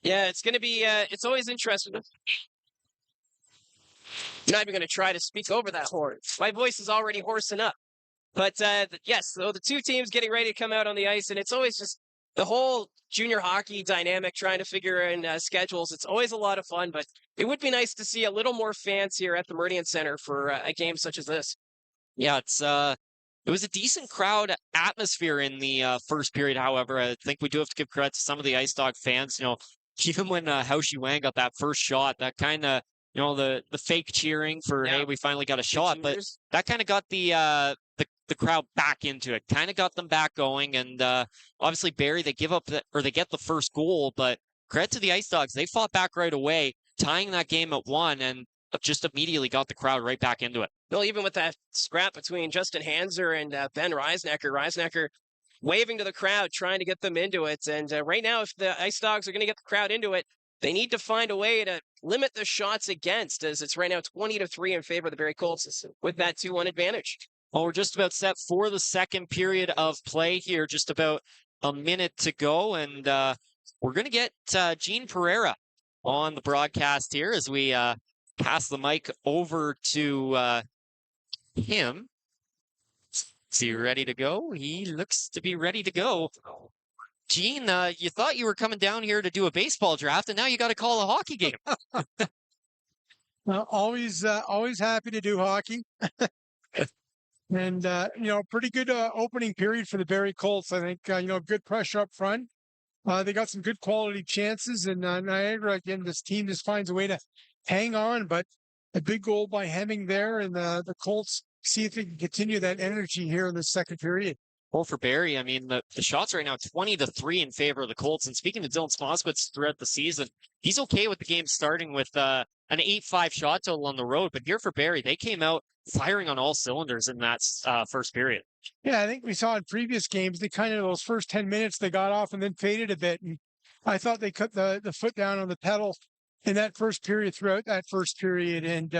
Yeah, it's going to be, it's always interesting. I'm not even going to try to speak over that horn. My voice is already hoarsing up. But yes, so the two teams getting ready to come out on the ice, and it's always just the whole junior hockey dynamic, trying to figure in schedules. It's always a lot of fun, but it would be nice to see a little more fans here at the Meridian Center for a game such as this. Yeah, it was a decent crowd atmosphere in the first period. However, I think we do have to give credit to some of the IceDog fans. Even when Haushi Wang got that first shot, that kind of, the fake cheering for, hey, we finally got a shot, but that kind of got the crowd back into it, kind of got them back going. And obviously Barrie, they get the first goal, but credit to the IceDogs. They fought back right away, tying that game at 1, and just immediately got the crowd right back into it. Well, even with that scrap between Justin Hanser and Ben Reisnecker waving to the crowd, trying to get them into it. And right now, if the IceDogs are going to get the crowd into it, they need to find a way to limit the shots against, as it's right now 20-3 in favor of the Barrie Colts with that 2-1 advantage. Well, we're just about set for the second period of play here. Just about a minute to go. And we're going to get Gene Pereira on the broadcast here as we pass the mic over to him. Is he ready to go? He looks to be ready to go. Gene, you thought you were coming down here to do a baseball draft, and now you got to call a hockey game. Always happy to do hockey. And, pretty good opening period for the Barrie Colts. I think, good pressure up front. They got some good quality chances. And Niagara, again, this team just finds a way to hang on. But a big goal by Hemming there. And the Colts see if they can continue that energy here in the second period. Well, for Barrie, I mean, the shots right now 20-3 in favor of the Colts. And speaking to Dylan Smoswitz throughout the season, he's okay with the game starting with an 8-5 shot total on the road. But here for Barrie, they came out firing on all cylinders in that first period. Yeah, I think we saw in previous games, they kind of those first 10 minutes, they got off and then faded a bit. And I thought they cut the foot down on the pedal in that first period throughout that first period. And,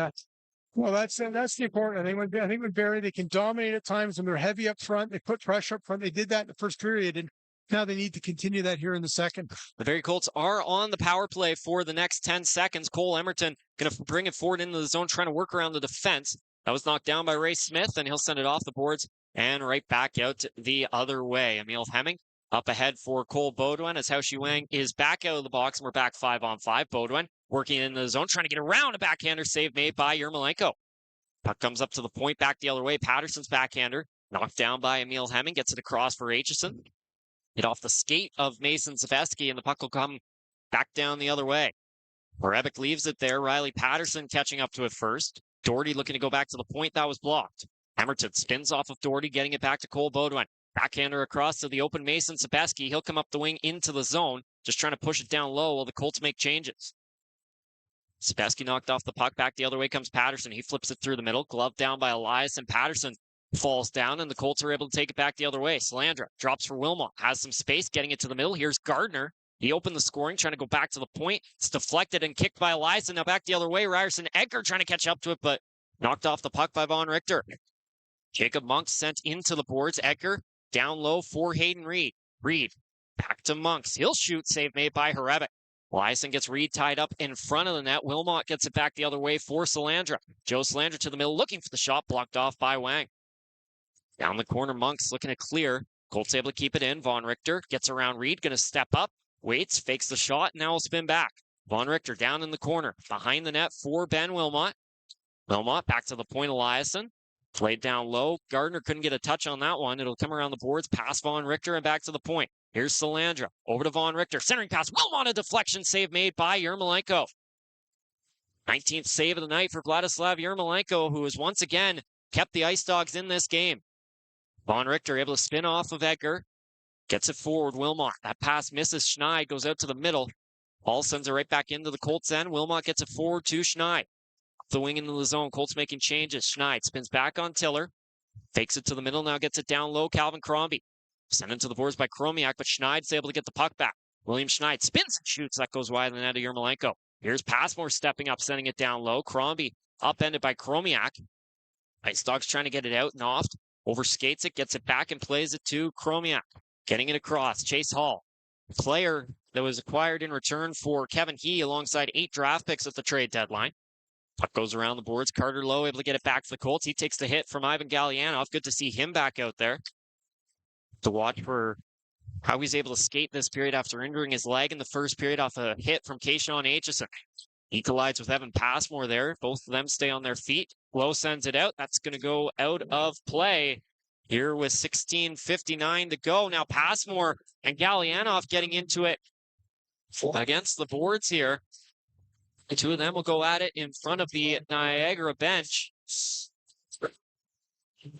that's the important. I think with Barrie, they can dominate at times when they're heavy up front. They put pressure up front. They did that in the first period, and now they need to continue that here in the second. The Barrie Colts are on the power play for the next 10 seconds. Cole Emerton going to bring it forward into the zone, trying to work around the defense. That was knocked down by Ray Smith, and he'll send it off the boards and right back out the other way. Emil Hemming up ahead for Cole Baudouin as Hao Wang is back out of the box, and we're back 5-on-5. Baudouin working in the zone, trying to get around a backhander save made by Yermolenko. Puck comes up to the point, back the other way. Patterson's backhander, knocked down by Emil Hemming, gets it across for Aitcheson. Hit off the skate of Mason Zafeski, and the puck will come back down the other way. Horebic leaves it there. Riley Patterson catching up to it first. Doherty looking to go back to the point. That was blocked. Emerton spins off of Doherty, getting it back to Cole Baudouin. Backhander across to the open Mason Zafeski. He'll come up the wing into the zone, just trying to push it down low while the Colts make changes. Zafeski knocked off the puck. Back the other way comes Patterson. He flips it through the middle. Glove down by Elias, and Patterson falls down, and the Colts are able to take it back the other way. Salandra drops for Wilmot. Has some space, getting it to the middle. Here's Gardner. He opened the scoring, trying to go back to the point. It's deflected and kicked by Elias, and now back the other way. Ryerson Edgar trying to catch up to it, but knocked off the puck by Von Richter. Jacob Monks sent into the boards. Edgar down low for Hayden Reed. Reed back to Monks. He'll shoot. Save made by Horebic. Eliason gets Reed tied up in front of the net. Wilmot gets it back the other way for Salandra. Joe Salandra to the middle, looking for the shot, blocked off by Wang. Down the corner, Monks looking to clear. Colts able to keep it in. Von Richter gets around Reed, going to step up, waits, fakes the shot, now will spin back. Von Richter down in the corner, behind the net for Ben Wilmot. Wilmot back to the point, Eliason. Played down low. Gardner couldn't get a touch on that one. It'll come around the boards, past Von Richter, and back to the point. Here's Salandra. Over to Von Richter. Centering pass. Wilmot, a deflection save made by Yermolenko. 19th save of the night for Vladislav Yermolenko, who has once again kept the IceDogs in this game. Von Richter able to spin off of Edgar. Gets it forward. Wilmot. That pass misses. Schneid goes out to the middle. Ball sends it right back into the Colts end. Wilmot gets it forward to Schneid. The wing into the zone. Colts making changes. Schneid spins back on Tiller. Fakes it to the middle. Now gets it down low. Calvin Crombie. Sent into the boards by Chromiak, but Schneid's able to get the puck back. William Schneid spins and shoots. That goes wide in the net of Yermolenko. Here's Passmore stepping up, sending it down low. Crombie upended by Chromiak. IceDogs trying to get it out and off. Overskates it, gets it back, and plays it to Chromiak. Getting it across. Chase Hall. Player that was acquired in return for Kevin He alongside 8 draft picks at the trade deadline. Puck goes around the boards. Carter Lowe able to get it back to the Colts. He takes the hit from Ivan Gallianov. Good to see him back out there. To watch for how he's able to skate this period after injuring his leg in the first period off a hit from Kashawn Aitcheson. He collides with Evan Passmore there. Both of them stay on their feet. Lowe sends it out. That's going to go out of play here with 16:59 to go. Now Passmore and Gallianov getting into it against the boards here. The two of them will go at it in front of the Niagara bench.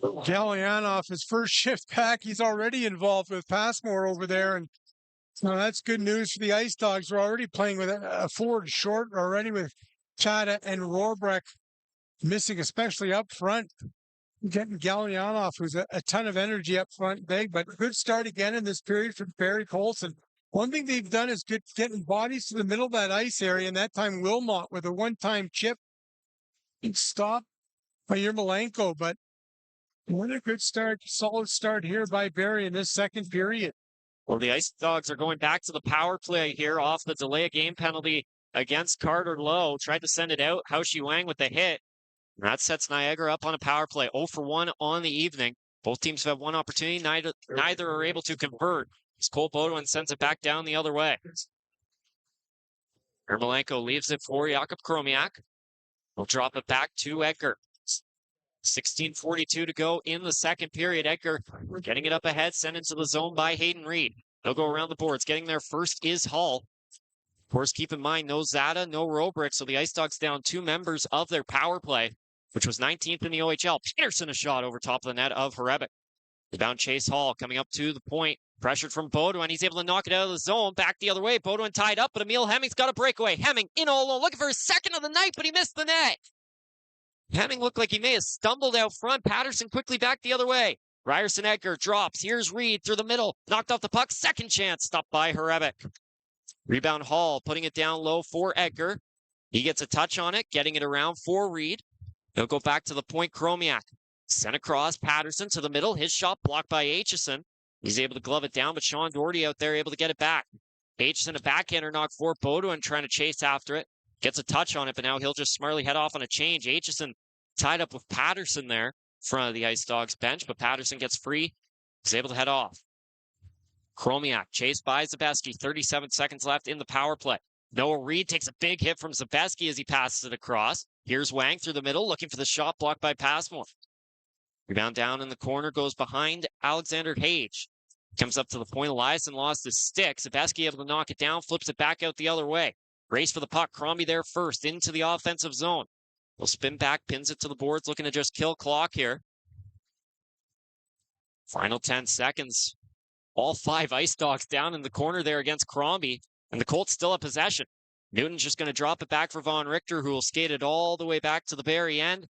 Gallianov, his first shift back, he's already involved with Passmore over there, and so that's good news for the IceDogs. We're already playing with a forward short already with Chada and Rohrbrecht missing, especially up front. Getting Gallianov, who's a ton of energy up front, big, but good start again in this period for Barrie Colts. And one thing they've done is good getting bodies to the middle of that ice area, and that time Wilmot with a one-time chip and stop by Yermolenko, but What a good start, solid start here by Barrie in this second period. Well, the Ice Dogs are going back to the power play here off the delay of game penalty against Carter Lowe. Tried to send it out. Haoshi Wang with the hit. And that sets Niagara up on a power play. 0 for 1 on the evening. Both teams have one opportunity. Neither are able to convert. As Cole Baudouin sends it back down the other way. Ermolenko leaves it for Jakub Kromiak. He'll drop it back to Edgar. 16:42 to go in the second period. Edgar getting it up ahead, sent into the zone by Hayden Reed. They'll go around the boards. Getting there first is Hall. Of course, keep in mind, no Zada, no Robrick, so the Ice Dogs down 2 members of their power play, which was 19th in the OHL. Peterson a shot over top of the net of Horebic. Rebound Chase Hall coming up to the point. Pressured from Baudouin. He's able to knock it out of the zone. Back the other way. Baudouin tied up, but Emil Hemming's got a breakaway. Hemming in all alone, looking for his second of the night, but he missed the net. Hemming looked like he may have stumbled out front. Patterson quickly back the other way. Ryerson Edgar drops. Here's Reed through the middle. Knocked off the puck. Second chance. Stopped by Horebic. Rebound Hall putting it down low for Edgar. He gets a touch on it, getting it around for Reed. They'll go back to the point. Kromiak sent across. Patterson to the middle. His shot blocked by Aitcheson. He's able to glove it down, but Sean Doherty out there able to get it back. Aitcheson a backhander knock for Baudouin trying to chase after it. Gets a touch on it, but now he'll just smartly head off on a change. Aitcheson tied up with Patterson there in front of the Ice Dogs bench, but Patterson gets free. He's able to head off. Kromiak chased by Zabeski. 37 seconds left in the power play. Noah Reed takes a big hit from Zabeski as he passes it across. Here's Wang through the middle, looking for the shot blocked by Passmore. Rebound down in the corner, goes behind Alexander Hage. Comes up to the point. Eliasson lost his stick. Zabeski able to knock it down, flips it back out the other way. Race for the puck. Crombie there first into the offensive zone. Will spin back, pins it to the boards, looking to just kill clock here. Final 10 seconds. All 5 Ice Dogs down in the corner there against Crombie, and the Colts still have possession. Newton's just going to drop it back for Von Richter, who will skate it all the way back to the Barrie end.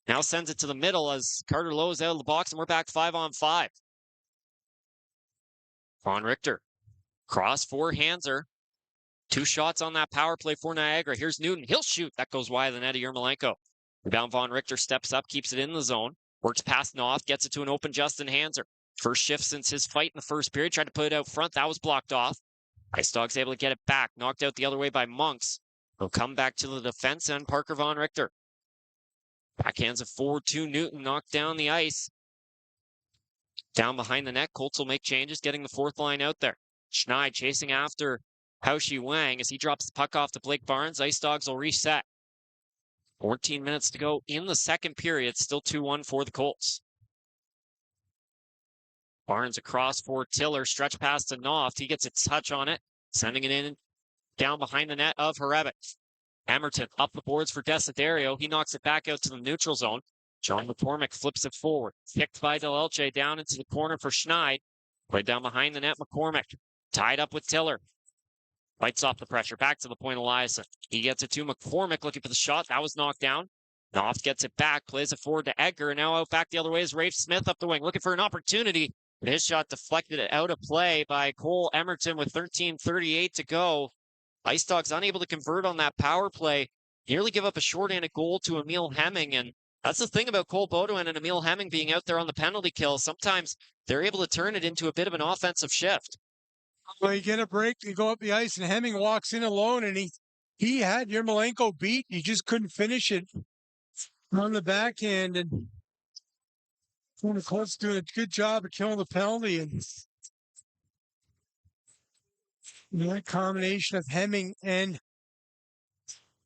Now sends it to the middle as Carter Lowe is out of the box, and we're back 5-on-5. Von Richter. Cross for Hanser. 2 shots on that power play for Niagara. Here's Newton. He'll shoot. That goes wide of the net of Yermolenko. Rebound Von Richter steps up, keeps it in the zone. Works past Knopf, gets it to an open Justin Hanser. First shift since his fight in the first period. Tried to put it out front. That was blocked off. Ice Dogs able to get it back. Knocked out the other way by Monks. He'll come back to the defense and Parker Von Richter. Backhands it forward to Newton. Knocked down the ice. Down behind the net. Colts will make changes, getting the 4th line out there. Schneid chasing after Haoshi Wang as he drops the puck off to Blake Barnes. Ice Dogs will reset. 14 minutes to go in the second period. Still 2-1 for the Colts. Barnes across for Tiller. Stretch pass to Knopf. He gets a touch on it. Sending it in down behind the net of Horebic. Emerton up the boards for Desiderio. He knocks it back out to the neutral zone. John McCormick flips it forward. Kicked by Delelche down into the corner for Schneid. Right down behind the net, McCormick. Tied up with Tiller. Fights off the pressure. Back to the point, Eliasson. He gets it to McCormick, looking for the shot. That was knocked down. Knopf gets it back, plays it forward to Edgar, and now out back the other way is Rafe Smith up the wing, looking for an opportunity. But his shot deflected out of play by Cole Emerton with 13:38 to go. Ice Dogs unable to convert on that power play. Nearly give up a shorthanded goal to Emil Hemming, and that's the thing about Cole Baudouin and Emil Hemming being out there on the penalty kill. Sometimes they're able to turn it into a bit of an offensive shift. Well, you get a break, you go up the ice, and Hemming walks in alone, and he had Yermolenko beat. He just couldn't finish it on the backhand, and the Colts doing a good job of killing the penalty, and that combination of Hemming and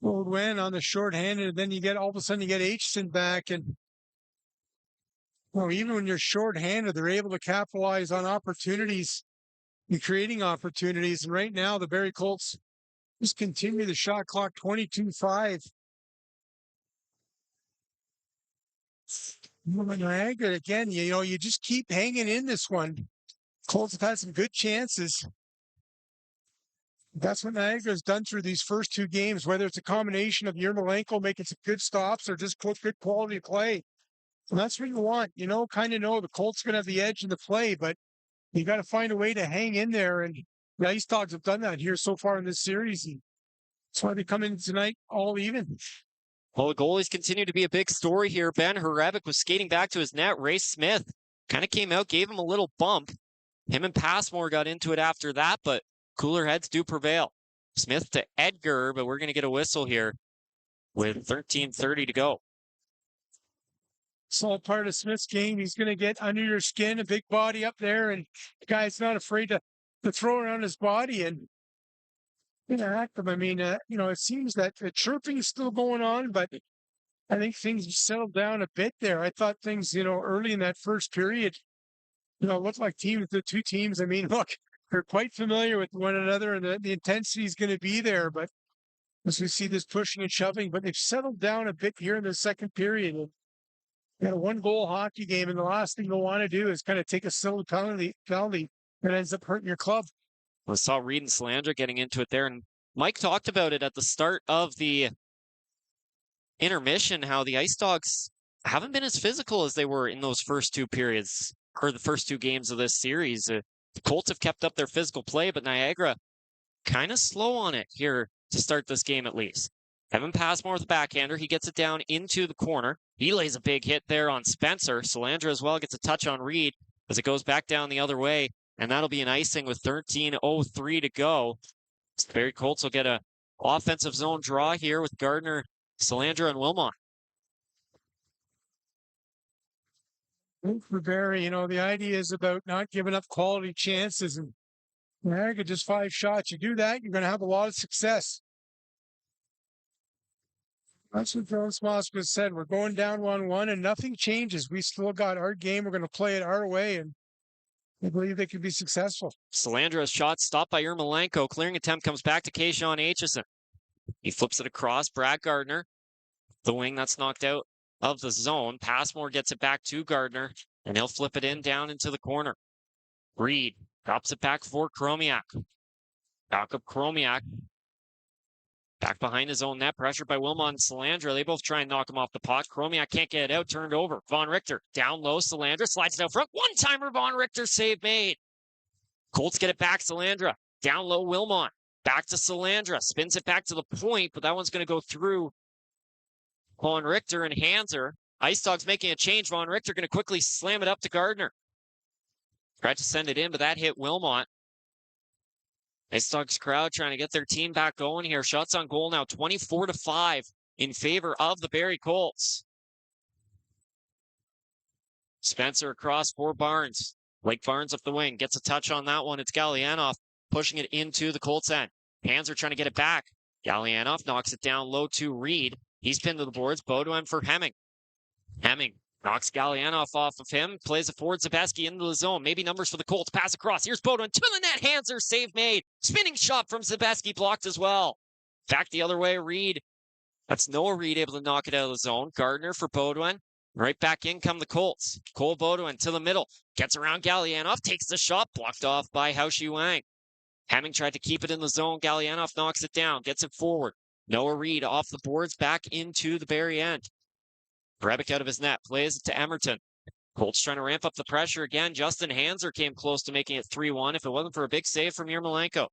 Baudouin on the shorthanded, and then you get all of a sudden you get Aitcheson back, and well, even when you're shorthanded, they're able to capitalize on opportunities and creating opportunities. And right now, the Barrie Colts just continue the shot clock 22-5. Niagara, again, you just keep hanging in this one. Colts have had some good chances. That's what Niagara has done through these first 2 games, whether it's a combination of Yermolenko making some good stops or just good quality play. And that's what you want. Kind of know the Colts are going to have the edge in the play, but you got to find a way to hang in there. And the Ice Dogs have done that here so far in this series. And that's why they come in tonight all even. Well, the goalies continue to be a big story here. Ben Hrebeck was skating back to his net. Ray Smith kind of came out, gave him a little bump. Him and Passmore got into it after that, but cooler heads do prevail. Smith to Edgar, but we're going to get a whistle here with 13:30 to go. It's all part of Smith's game. He's going to get under your skin, a big body up there, and the guy's not afraid to throw around his body and interact them. I mean, it seems that the chirping is still going on, but I think things have settled down a bit there. I thought things, early in that first period, looked like the two teams. I mean, look, they're quite familiar with one another, and the intensity is going to be there. But as we see this pushing and shoving, but they've settled down a bit here in the second period. And a one-goal hockey game, and the last thing they'll want to do is kind of take a silly penalty that ends up hurting your club. I saw Reed and Salandra getting into it there, and Mike talked about it at the start of the intermission, how the IceDogs haven't been as physical as they were in those first two periods, or the first two games of this series. The Colts have kept up their physical play, but Niagara kind of slow on it here to start this game at least. Evan Passmore with the backhander. He gets it down into the corner. He lays a big hit there on Spencer. Salandra as well gets a touch on Reed as it goes back down the other way. And that'll be an icing with 13:03 to go. Barrie Colts will get a offensive zone draw here with Gardner, Salandra, and Wilmot. For Barrie, the idea is about not giving up quality chances. And Niagara just 5 shots. You do that, you're going to have a lot of success. That's what John Smoskus said. We're going down 1-1 and nothing changes. We still got our game. We're going to play it our way, and I believe they can be successful. Salandra's shot stopped by Ermolenko. Clearing attempt comes back to Kashawn Aitcheson. He flips it across. Brad Gardner, the wing that's knocked out of the zone. Passmore gets it back to Gardner, and he'll flip it in down into the corner. Reed drops it back for Chromiak. Back up Chromiak. Back behind his own net, pressured by Wilmot and Salandra. They both try and knock him off the puck. Chromiak can't get it out, turned over. Von Richter down low. Salandra slides it out front. One-timer, Von Richter, save made. Colts get it back. Salandra down low. Wilmot back to Salandra. Spins it back to the point, but that one's going to go through Von Richter and Hanser. IceDogs making a change. Von Richter going to quickly slam it up to Gardner. Tried to send it in, but that hit Wilmot. IceDogs crowd trying to get their team back going here. Shots on goal now, 24-5 in favor of the Barrie Colts. Spencer across for Barnes. Blake Barnes up the wing. Gets a touch on that one. It's Gallianoff pushing it into the Colts end. Hands are trying to get it back. Gallianoff knocks it down low to Reed. He's pinned to the boards. Baudouin for Hemming. Hemming knocks Gallianoff off of him. Plays it forward. Zabeski into the zone. Maybe numbers for the Colts. Pass across. Here's Baudouin to the net. Hanser, save made. Spinning shot from Zabeski blocked as well. Back the other way. Reed. That's Noah Reed able to knock it out of the zone. Gardner for Baudouin. Right back in come the Colts. Cole Baudouin to the middle. Gets around Gallianoff. Takes the shot. Blocked off by Haoshi Wang. Hemming tried to keep it in the zone. Gallianoff knocks it down. Gets it forward. Noah Reed off the boards. Back into the Barrie end. Hrebeck out of his net. Plays it to Emerton. Colts trying to ramp up the pressure again. Justin Hanser came close to making it 3-1 if it wasn't for a big save from Ermolenko.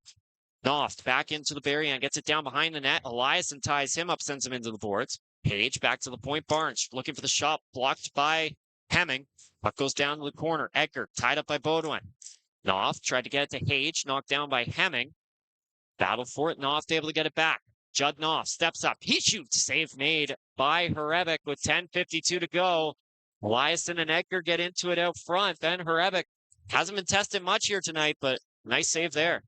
Noft back into the Barrie end. Gets it down behind the net. Eliasson ties him up. Sends him into the boards. Page back to the point. Barnes looking for the shot. Blocked by Hemming. Puck goes down to the corner. Edgar tied up by Baudouin. Noft tried to get it to Hage. Knocked down by Hemming. Battle for it. Noft able to get it back. Judd Noff steps up. He shoots. Save made by Hrebeck with 10:52 to go. Eliasson and Edgar get into it out front. Ben Hrebeck hasn't been tested much here tonight, but nice save there.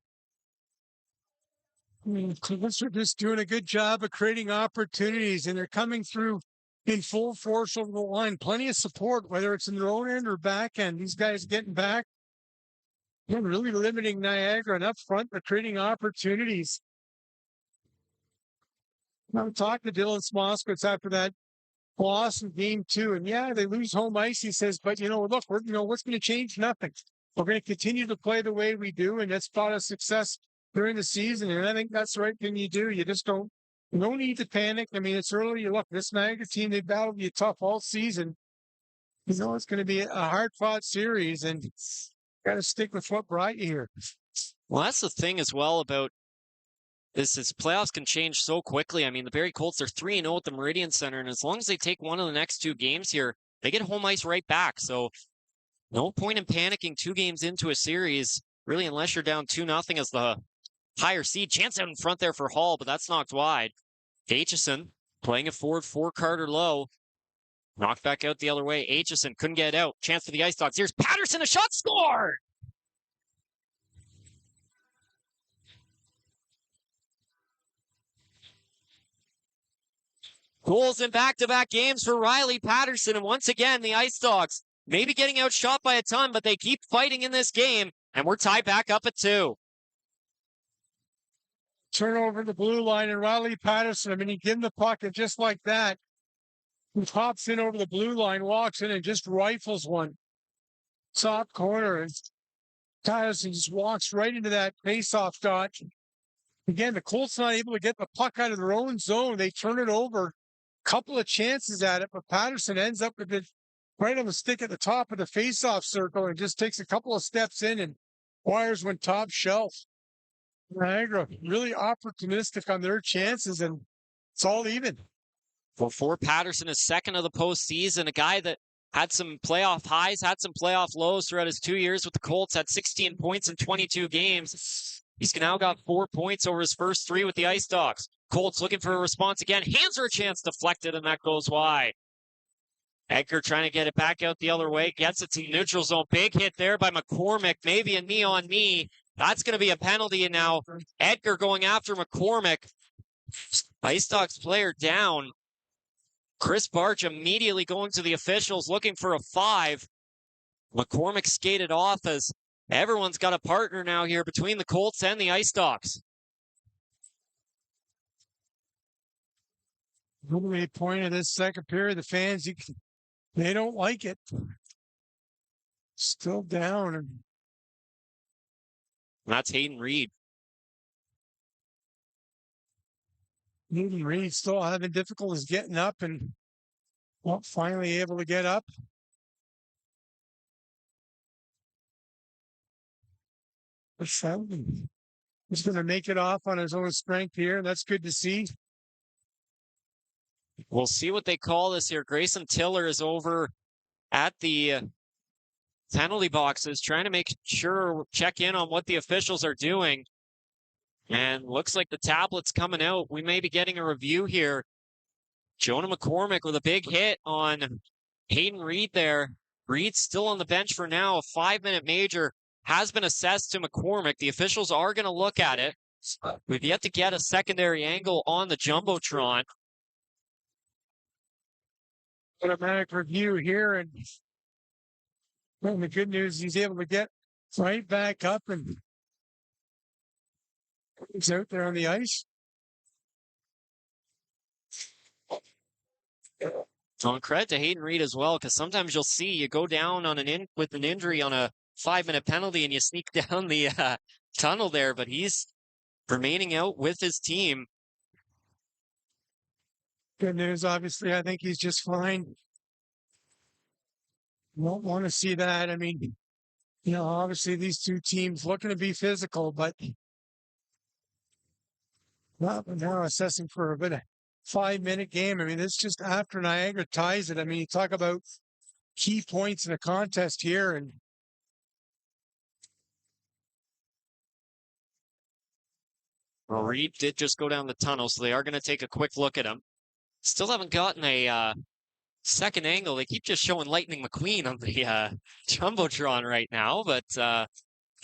Clippers are just doing a good job of creating opportunities, and they're coming through in full force over the line. Plenty of support, whether it's in their own end or back end. These guys getting back. They're really limiting Niagara, and up front, they're creating opportunities. I'm talking to Dylan Smoskowitz after that loss in game 2, and yeah, they lose home ice. He says, but look, what's going to change? Nothing. We're going to continue to play the way we do, and that's brought us success during the season. And I think that's the right thing you do. You just no need to panic. I mean, it's early. You look, this Niagara team, they battled you tough all season. It's going to be a hard-fought series, and got to stick with what brought you here. Well, that's the thing as well about playoffs can change so quickly. I mean, the Barrie Colts are 3-0 at the Meridian Center, and as long as they take one of the next 2 games here, they get home ice right back. So no point in panicking 2 games into a series, really, unless you're down 2-0 as the higher seed. Chance out in front there for Hall, but that's knocked wide. Aitcheson playing it forward for Carter Lowe. Knocked back out the other way. Aitcheson couldn't get out. Chance for the IceDogs. Here's Patterson, a shot scored! Goals in back-to-back games for Riley Patterson. And once again, the IceDogs maybe getting outshot by a ton, but they keep fighting in this game. And we're tied back up at 2. Turnover the blue line, and Riley Patterson, I mean, he gave him the puck, and just like that, he pops in over the blue line, walks in, and just rifles one. Top corner, and Patterson just walks right into that face-off dot. Again, the Colts not able to get the puck out of their own zone. They turn it over. Couple of chances at it, but Patterson ends up with it right on the stick at the top of the face-off circle and just takes a couple of steps in and wires one top shelf. Niagara really opportunistic on their chances, and it's all even. Well, for Patterson, is second of the postseason, a guy that had some playoff highs, had some playoff lows throughout his 2 years with the Colts, had 16 points in 22 games. He's now got 4 points over his first 3 with the IceDogs. Colts looking for a response again. Hands are a chance deflected, and that goes wide. Edgar trying to get it back out the other way. Gets it to the neutral zone. Big hit there by McCormick. Maybe a knee-on-knee. That's going to be a penalty, and now Edgar going after McCormick. IceDogs player down. Chris Barch immediately going to the officials looking for a 5. McCormick skated off as everyone's got a partner now here between the Colts and the IceDogs. Midway point of this second period, the fans, they don't like it. Still down. And that's Hayden Reed. Hayden Reed still having difficulties getting up, and well, finally able to get up. He's going to make it off on his own strength here. That's good to see. We'll see what they call this here. Grayson Tiller is over at the penalty boxes trying to make sure, check in on what the officials are doing. And looks like the tablet's coming out. We may be getting a review here. Jonah McCormick with a big hit on Hayden Reed there. Reed's still on the bench for now. A 5-minute major has been assessed to McCormick. The officials are going to look at it. We've yet to get a secondary angle on the Jumbotron. Automatic review here, and well, the good news, he's able to get right back up, and he's out there on the ice. On credit to Hayden Reed as well, because sometimes you'll see you go down on with an injury on a 5-minute penalty and you sneak down the tunnel there, but he's remaining out with his team. Good news, obviously, I think he's just fine. Won't want to see that. I mean, you know, obviously these two teams looking to be physical, but well, now assessing for a bit of 5-minute game. I mean, it's just after Niagara ties it. I mean, you talk about key points in a contest here, and well, Reed did just go down the tunnel, so they are going to take a quick look at him. Still haven't gotten a second angle. They keep just showing Lightning McQueen on the Jumbotron right now, but the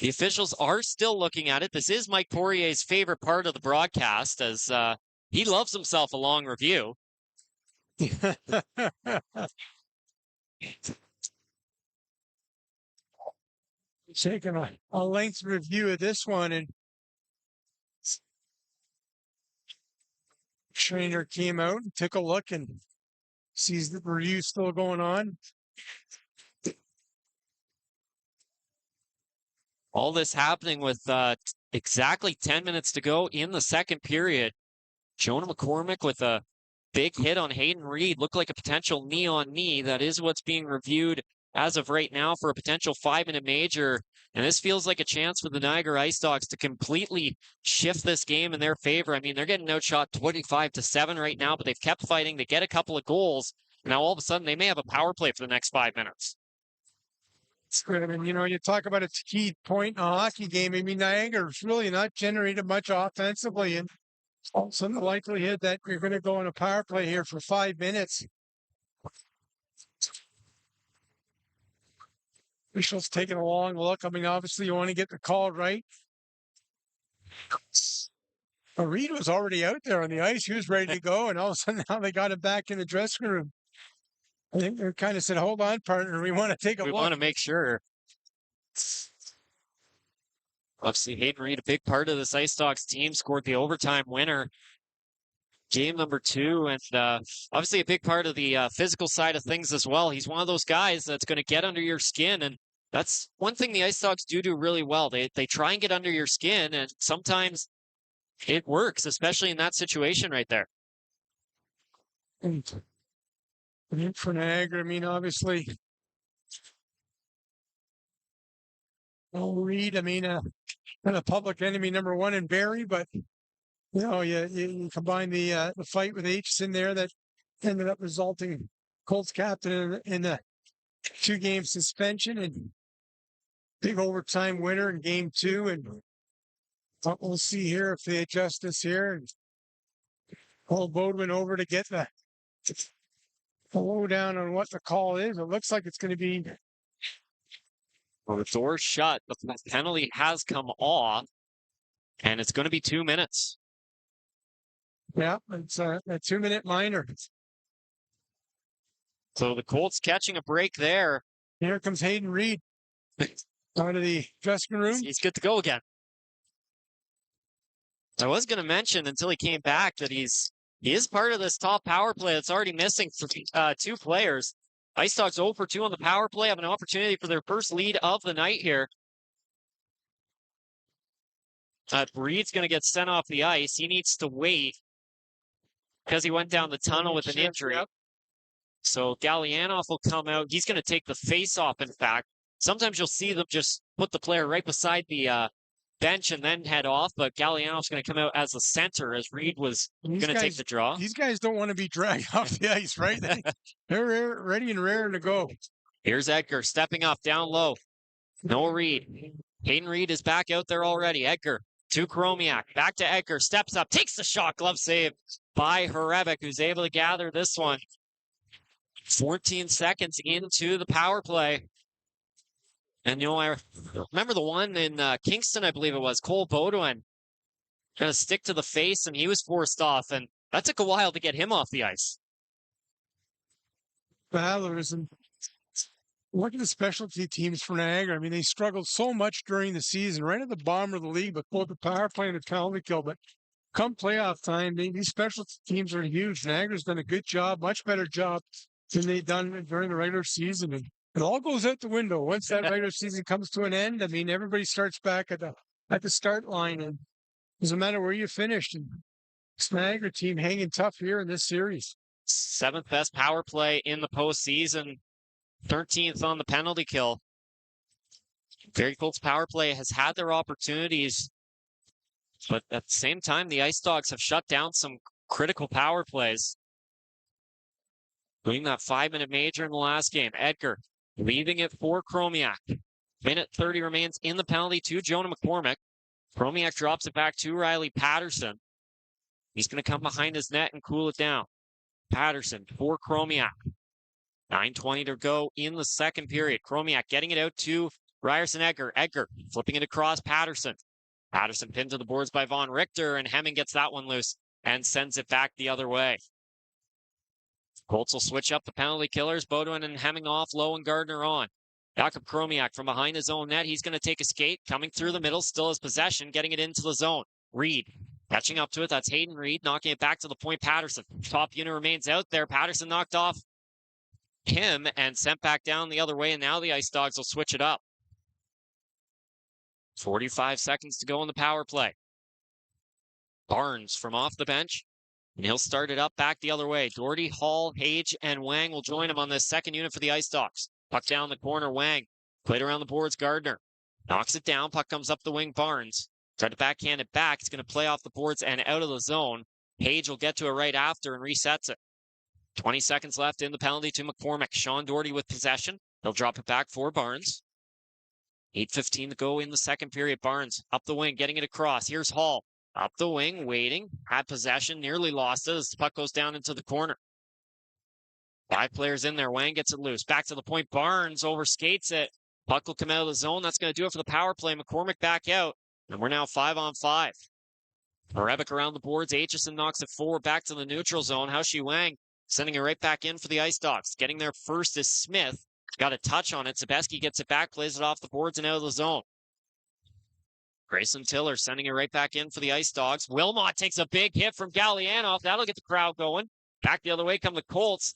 officials are still looking at it. This is Mike Poirier's favorite part of the broadcast, as he loves himself a long review. taking a length review of this one, and trainer came out and took a look and sees the review still going on. All this happening with exactly 10 minutes to go in the second period. Jonah McCormick with a big hit on Hayden Reed. Looked like a potential knee-on-knee. That is what's being reviewed as of right now for a potential 5-minute major. And this feels like a chance for the Niagara IceDogs to completely shift this game in their favor. I mean, they're getting outshot 25-7 right now, but they've kept fighting. They get a couple of goals. Now, all of a sudden, they may have a power play for the next 5 minutes. It's good. I mean, you talk about a key point in a hockey game. I mean, Niagara's really not generated much offensively. And all of a sudden, the likelihood that you're going to go on a power play here for 5 minutes. Officials taking a long look. I mean, obviously, you want to get the call right. Reed was already out there on the ice. He was ready to go. And all of a sudden, now they got him back in the dressing room. I think they kind of said, hold on, partner. We want to take a look. We want to make sure. Obviously, Hayden Reed, a big part of this IceDogs team, scored the overtime winner. Game number 2, and obviously a big part of the physical side of things as well. He's one of those guys that's going to get under your skin, and that's one thing the IceDogs do really well. They try and get under your skin, and sometimes it works, especially in that situation right there. And for Niagara, I mean, obviously, Reed, I mean, kind of public enemy number 1 in Barrie, but you combine the fight with Aitcheson there that ended up resulting Colts captain in the 2-game suspension and big overtime winner in game 2. And we'll see here if they adjust this here and call Bodwin over to get the lowdown on what the call is. It looks like it's going to be. Well, the door's shut. The penalty has come off, and it's going to be 2 minutes. Yeah, it's a 2-minute minor. So the Colts catching a break there. Here comes Hayden Reed out of the dressing room. He's good to go again. I was going to mention until he came back that he is part of this top power play that's already missing 2 players. IceDogs 0 for 2 on the power play, have an opportunity for their first lead of the night here. Reed's going to get sent off the ice. He needs to wait because he went down the tunnel with an injury. Yep. So Gallianoff will come out. He's going to take the face-off, in fact. Sometimes you'll see them just put the player right beside the bench and then head off, but Gallianoff's going to come out as the center as Reed was going to take the draw. These guys don't want to be dragged off the ice, right? They're ready and raring to go. Here's Edgar stepping up down low. No Reed. Hayden Reed is back out there already. Edgar to Chromiak. Back to Edgar. Steps up. Takes the shot. Glove save by Horevic, who's able to gather this one. 14 seconds into the power play. And, I remember the one in Kingston, I believe it was, Cole Baudouin. Going to stick to the face, and he was forced off. And that took a while to get him off the ice. Battlers, and look at the specialty teams for Niagara. I mean, they struggled so much during the season, right at the bottom of the league, but both the power play and the penalty kill. But come playoff time, these specialty teams are huge. Niagara's done a good job, much better job than they've done during the regular season. And it all goes out the window once that regular season comes to an end. I mean, everybody starts back at the start line, and it doesn't matter where you finished. And this Niagara team hanging tough here in this series. 7th best power play in the postseason, 13th on the penalty kill. Barrie Colts power play has had their opportunities, but at the same time, the IceDogs have shut down some critical power plays. Doing that 5-minute major in the last game. Edgar leaving it for Chromiak. Minute 30 remains in the penalty to Jonah McCormick. Chromiak drops it back to Riley Patterson. He's going to come behind his net and cool it down. Patterson for Chromiak. 9:20 to go in the second period. Chromiak getting it out to Ryerson Edgar. Edgar flipping it across Patterson. Patterson pinned to the boards by Von Richter, and Hemming gets that one loose and sends it back the other way. Colts will switch up the penalty killers. Baudouin and Hemming off, Lowe and Gardner on. Jakob Chromiak from behind his own net. He's going to take a skate, coming through the middle, still has possession, getting it into the zone. Reed catching up to it. That's Hayden Reed, knocking it back to the point. Patterson. Top unit remains out there. Patterson knocked off him and sent back down the other way, and now the IceDogs will switch it up. 45 seconds to go in the power play. Barnes from off the bench, and he'll start it up back the other way. Doherty, Hall, Hage, and Wang will join him on this second unit for the IceDogs. Puck down the corner, Wang. Played around the boards, Gardner. Knocks it down, puck comes up the wing, Barnes. Tried to backhand it back. It's going to play off the boards and out of the zone. Page will get to it right after and resets it. 20 seconds left in the penalty to McCormick. Sean Doherty with possession. He'll drop it back for Barnes. 8:15 to go in the second period. Barnes up the wing, getting it across. Here's Hall. Up the wing, waiting. Had possession, nearly lost it as the puck goes down into the corner. 5 players in there. Wang gets it loose. Back to the point. Barnes overskates it. Puck will come out of the zone. That's going to do it for the power play. McCormick back out. And we're now 5-on-5. Rebick around the boards. Aitcheson knocks it forward back to the neutral zone. Hao-Shi Wang sending it right back in for the IceDogs. Getting there first is Smith. Got a touch on it. Zabeski gets it back, plays it off the boards and out of the zone. Grayson Tiller sending it right back in for the IceDogs. Wilmot takes a big hit from Gallianoff. That'll get the crowd going. Back the other way come the Colts.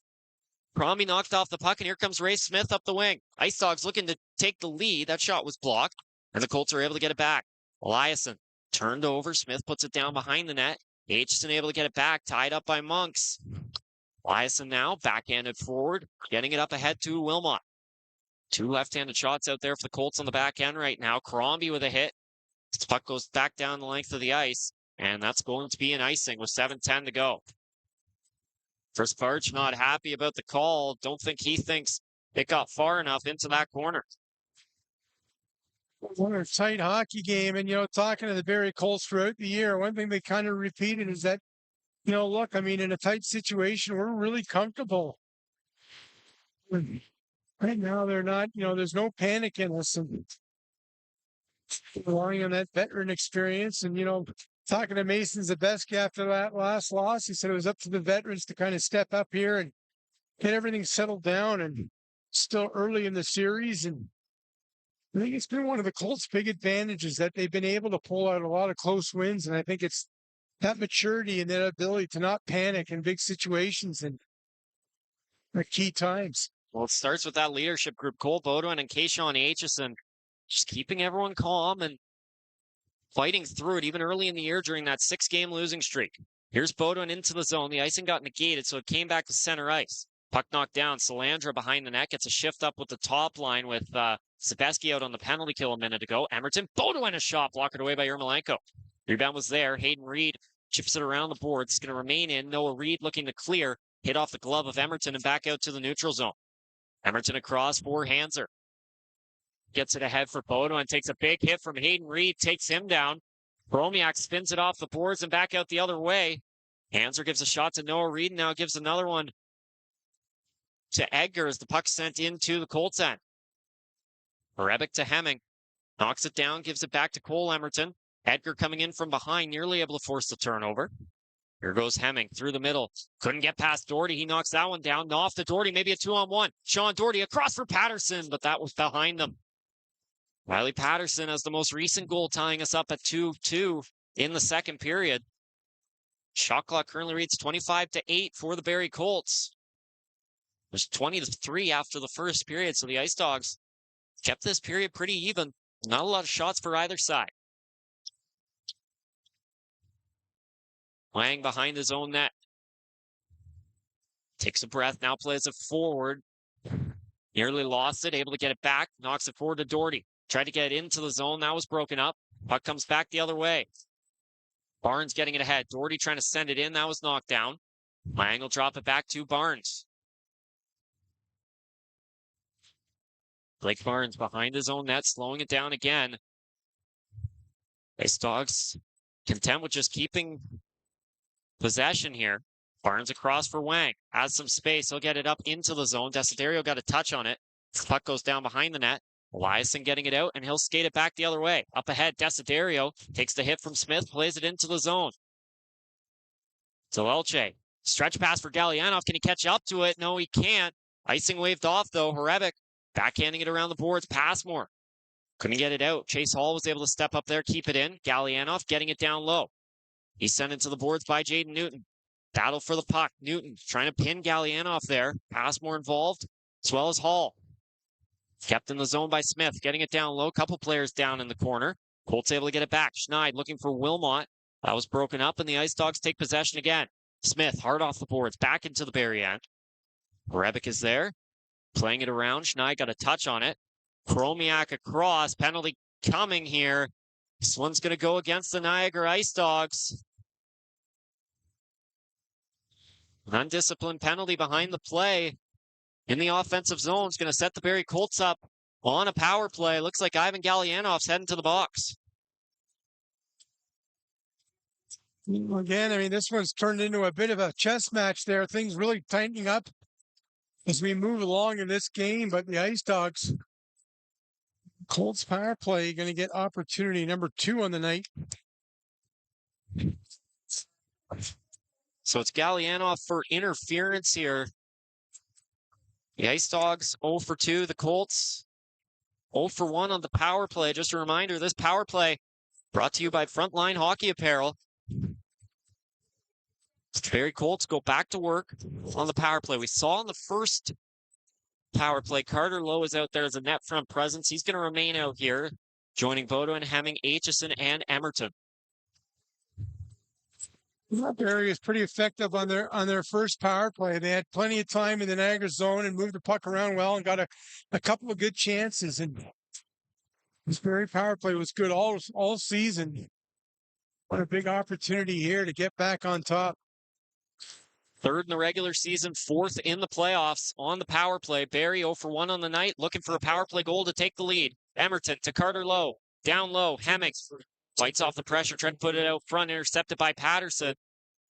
Crombie knocked off the puck, and here comes Ray Smith up the wing. IceDogs looking to take the lead. That shot was blocked, and the Colts are able to get it back. Eliasson turned over. Smith puts it down behind the net. Aitcheson able to get it back, tied up by Monks. Eliasson now backhanded forward, getting it up ahead to Wilmot. 2 left-handed shots out there for the Colts on the back end right now. Crombie with a hit. This puck goes back down the length of the ice, and that's going to be an icing with 7:10 to go. Chris Parch not happy about the call. Don't think he thinks it got far enough into that corner. What a tight hockey game. And, talking to the Barrie Colts throughout the year, one thing they kind of repeated is that, look, I mean, in a tight situation, we're really comfortable. Right now, they're not, there's no panic in us. And relying on that veteran experience. And, talking to Mason Zabeski after that last loss, he said it was up to the veterans to kind of step up here and get everything settled down. And still early in the series. And I think it's been one of the Colts' big advantages that they've been able to pull out a lot of close wins. And I think it's that maturity and that ability to not panic in big situations and at key times. Well, it starts with that leadership group, Cole Beaudoin and Kashawn Aitcheson, just keeping everyone calm and fighting through it even early in the year during that 6-game losing streak. Here's Beaudoin into the zone. The icing got negated, so it came back to center ice. Puck knocked down. Salandra behind the net gets a shift up with the top line with Zabeski out on the penalty kill a minute ago. Emerton, Beaudoin a shot, blocked away by Yermolenko. Rebound was there. Hayden Reed chips it around the board. It's going to remain in. Noah Reed looking to clear. Hit off the glove of Emerton and back out to the neutral zone. Emerton across for Hanser. Gets it ahead for Beaudoin. Takes a big hit from Hayden Reed. Takes him down. Bromiak spins it off the boards and back out the other way. Hanser gives a shot to Noah Reed. Now gives another one to Edgar as the puck sent into the Colts end. Rebick to Hemming. Knocks it down. Gives it back to Cole Emerton. Edgar coming in from behind. Nearly able to force the turnover. Here goes Hemming through the middle. Couldn't get past Doherty. He knocks that one down. Off to Doherty. Maybe a 2-on-1. Sean Doherty across for Patterson, but that was behind them. Riley Patterson has the most recent goal tying us up at 2-2 in the second period. Shot clock currently reads 25-8 for the Barrie Colts. There's 20-3 after the first period, so the IceDogs kept this period pretty even. Not a lot of shots for either side. Wang behind his own net. Takes a breath, now plays it forward. Nearly lost it, able to get it back. Knocks it forward to Doherty. Tried to get it into the zone, that was broken up. Puck comes back the other way. Barnes getting it ahead. Doherty trying to send it in, that was knocked down. Wang will drop it back to Barnes. Blake Barnes behind his own net, slowing it down again. IceDogs content with just keeping possession here. Barnes across for Wang. Has some space. He'll get it up into the zone. Desiderio got a touch on it. Puck goes down behind the net. Eliasson getting it out, and he'll skate it back the other way. Up ahead, Desiderio takes the hit from Smith, plays it into the zone. Zelelche. Stretch pass for Gallianoff. Can he catch up to it? No, he can't. Icing waved off, though. Horebic backhanding it around the boards. Passmore. Couldn't get it out. Chase Hall was able to step up there, keep it in. Gallianoff getting it down low. He's sent into the boards by Jaden Newton. Battle for the puck. Newton trying to pin Gallianoff there. Passmore involved, as well as Hall. Kept in the zone by Smith. Getting it down low. Couple players down in the corner. Colts able to get it back. Schneid looking for Wilmot. That was broken up, and the IceDogs take possession again. Smith hard off the boards. Back into the Barrie end. Rebick is there. Playing it around. Schnei got a touch on it. Chromiak across. Penalty coming here. This one's going to go against the Niagara IceDogs. An undisciplined penalty behind the play in the offensive zone is going to set the Barrie Colts up on a power play. Looks like Ivan Gallianov's heading to the box. Again, I mean, this one's turned into a bit of a chess match there. Things really tightening up as we move along in this game, but the IceDogs, Colts power play, going to get opportunity number 2 on the night. So it's Gallianov for interference here. The IceDogs 0 for 2. The Colts 0 for 1 on the power play. Just a reminder, this power play brought to you by Frontline Hockey Apparel. The Barrie Colts go back to work on the power play. We saw in the first power play, Carter Lowe is out there as a net front presence. He's going to remain out here, joining Bodo, Hemming, Aitcheson, and Emerton. Barrie is pretty effective on their first power play. They had plenty of time in the Niagara zone and moved the puck around well and got a couple of good chances. And this Barrie power play was good all season. What a big opportunity here to get back on top. 3rd in the regular season, 4th in the playoffs on the power play. Barrie 0 for 1 on the night, looking for a power play goal to take the lead. Emerton to Carter Lowe. Down low, Hemming fights off the pressure, trying to put it out front, intercepted by Patterson.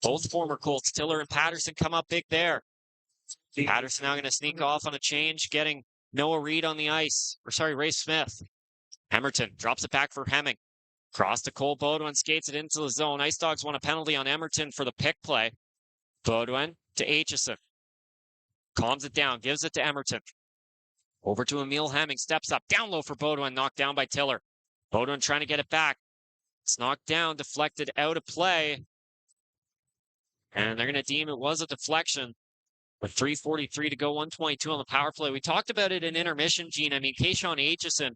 Both former Colts, Tiller and Patterson, come up big there. Patterson now going to sneak off on a change, getting Noah Reed on the ice. Ray Smith. Emerton drops it back for Hemming. Cross to Cole Baudouin, skates it into the zone. IceDogs want a penalty on Emerton for the pick play. Baudouin to Aitcheson. Calms it down, gives it to Emerton. Over to Emil Hemming, steps up, down low for Baudouin, knocked down by Tiller. Baudouin trying to get it back. It's knocked down, deflected out of play. And they're going to deem it was a deflection. With 3:43 to go, 122 on the power play. We talked about it in intermission, Gene. I mean, Kashawn Aitcheson,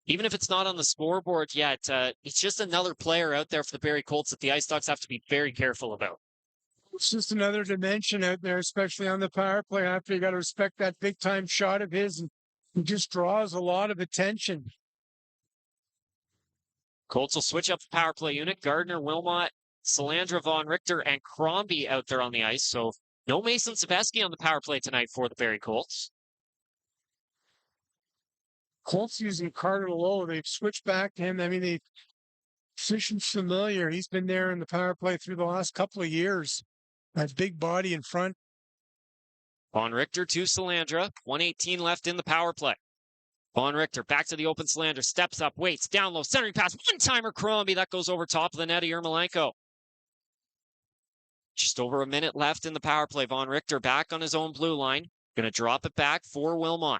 even if it's not on the scoreboard yet, it's just another player out there for the Barrie Colts that the IceDogs have to be very careful about. It's just another dimension out there, especially on the power play. After you got to respect that big time shot of his, and he just draws a lot of attention. Colts will switch up the power play unit. Gardner, Wilmot, Salandra, Von Richter, and Crombie out there on the ice. So no Mason Sebeski on the power play tonight for the Barrie Colts. Colts using Carter Lowe. They've switched back to him. I mean, the position's familiar. He's been there in the power play through the last couple of years. That big body in front. Von Richter to Salandra. 1:18 left in the power play. Von Richter back to the open. Salandra steps up, waits, down low, centering pass. One-timer Crombie. That goes over top of the net of Yermolenko. Just over a minute left in the power play. Von Richter back on his own blue line. Going to drop it back for Wilmot.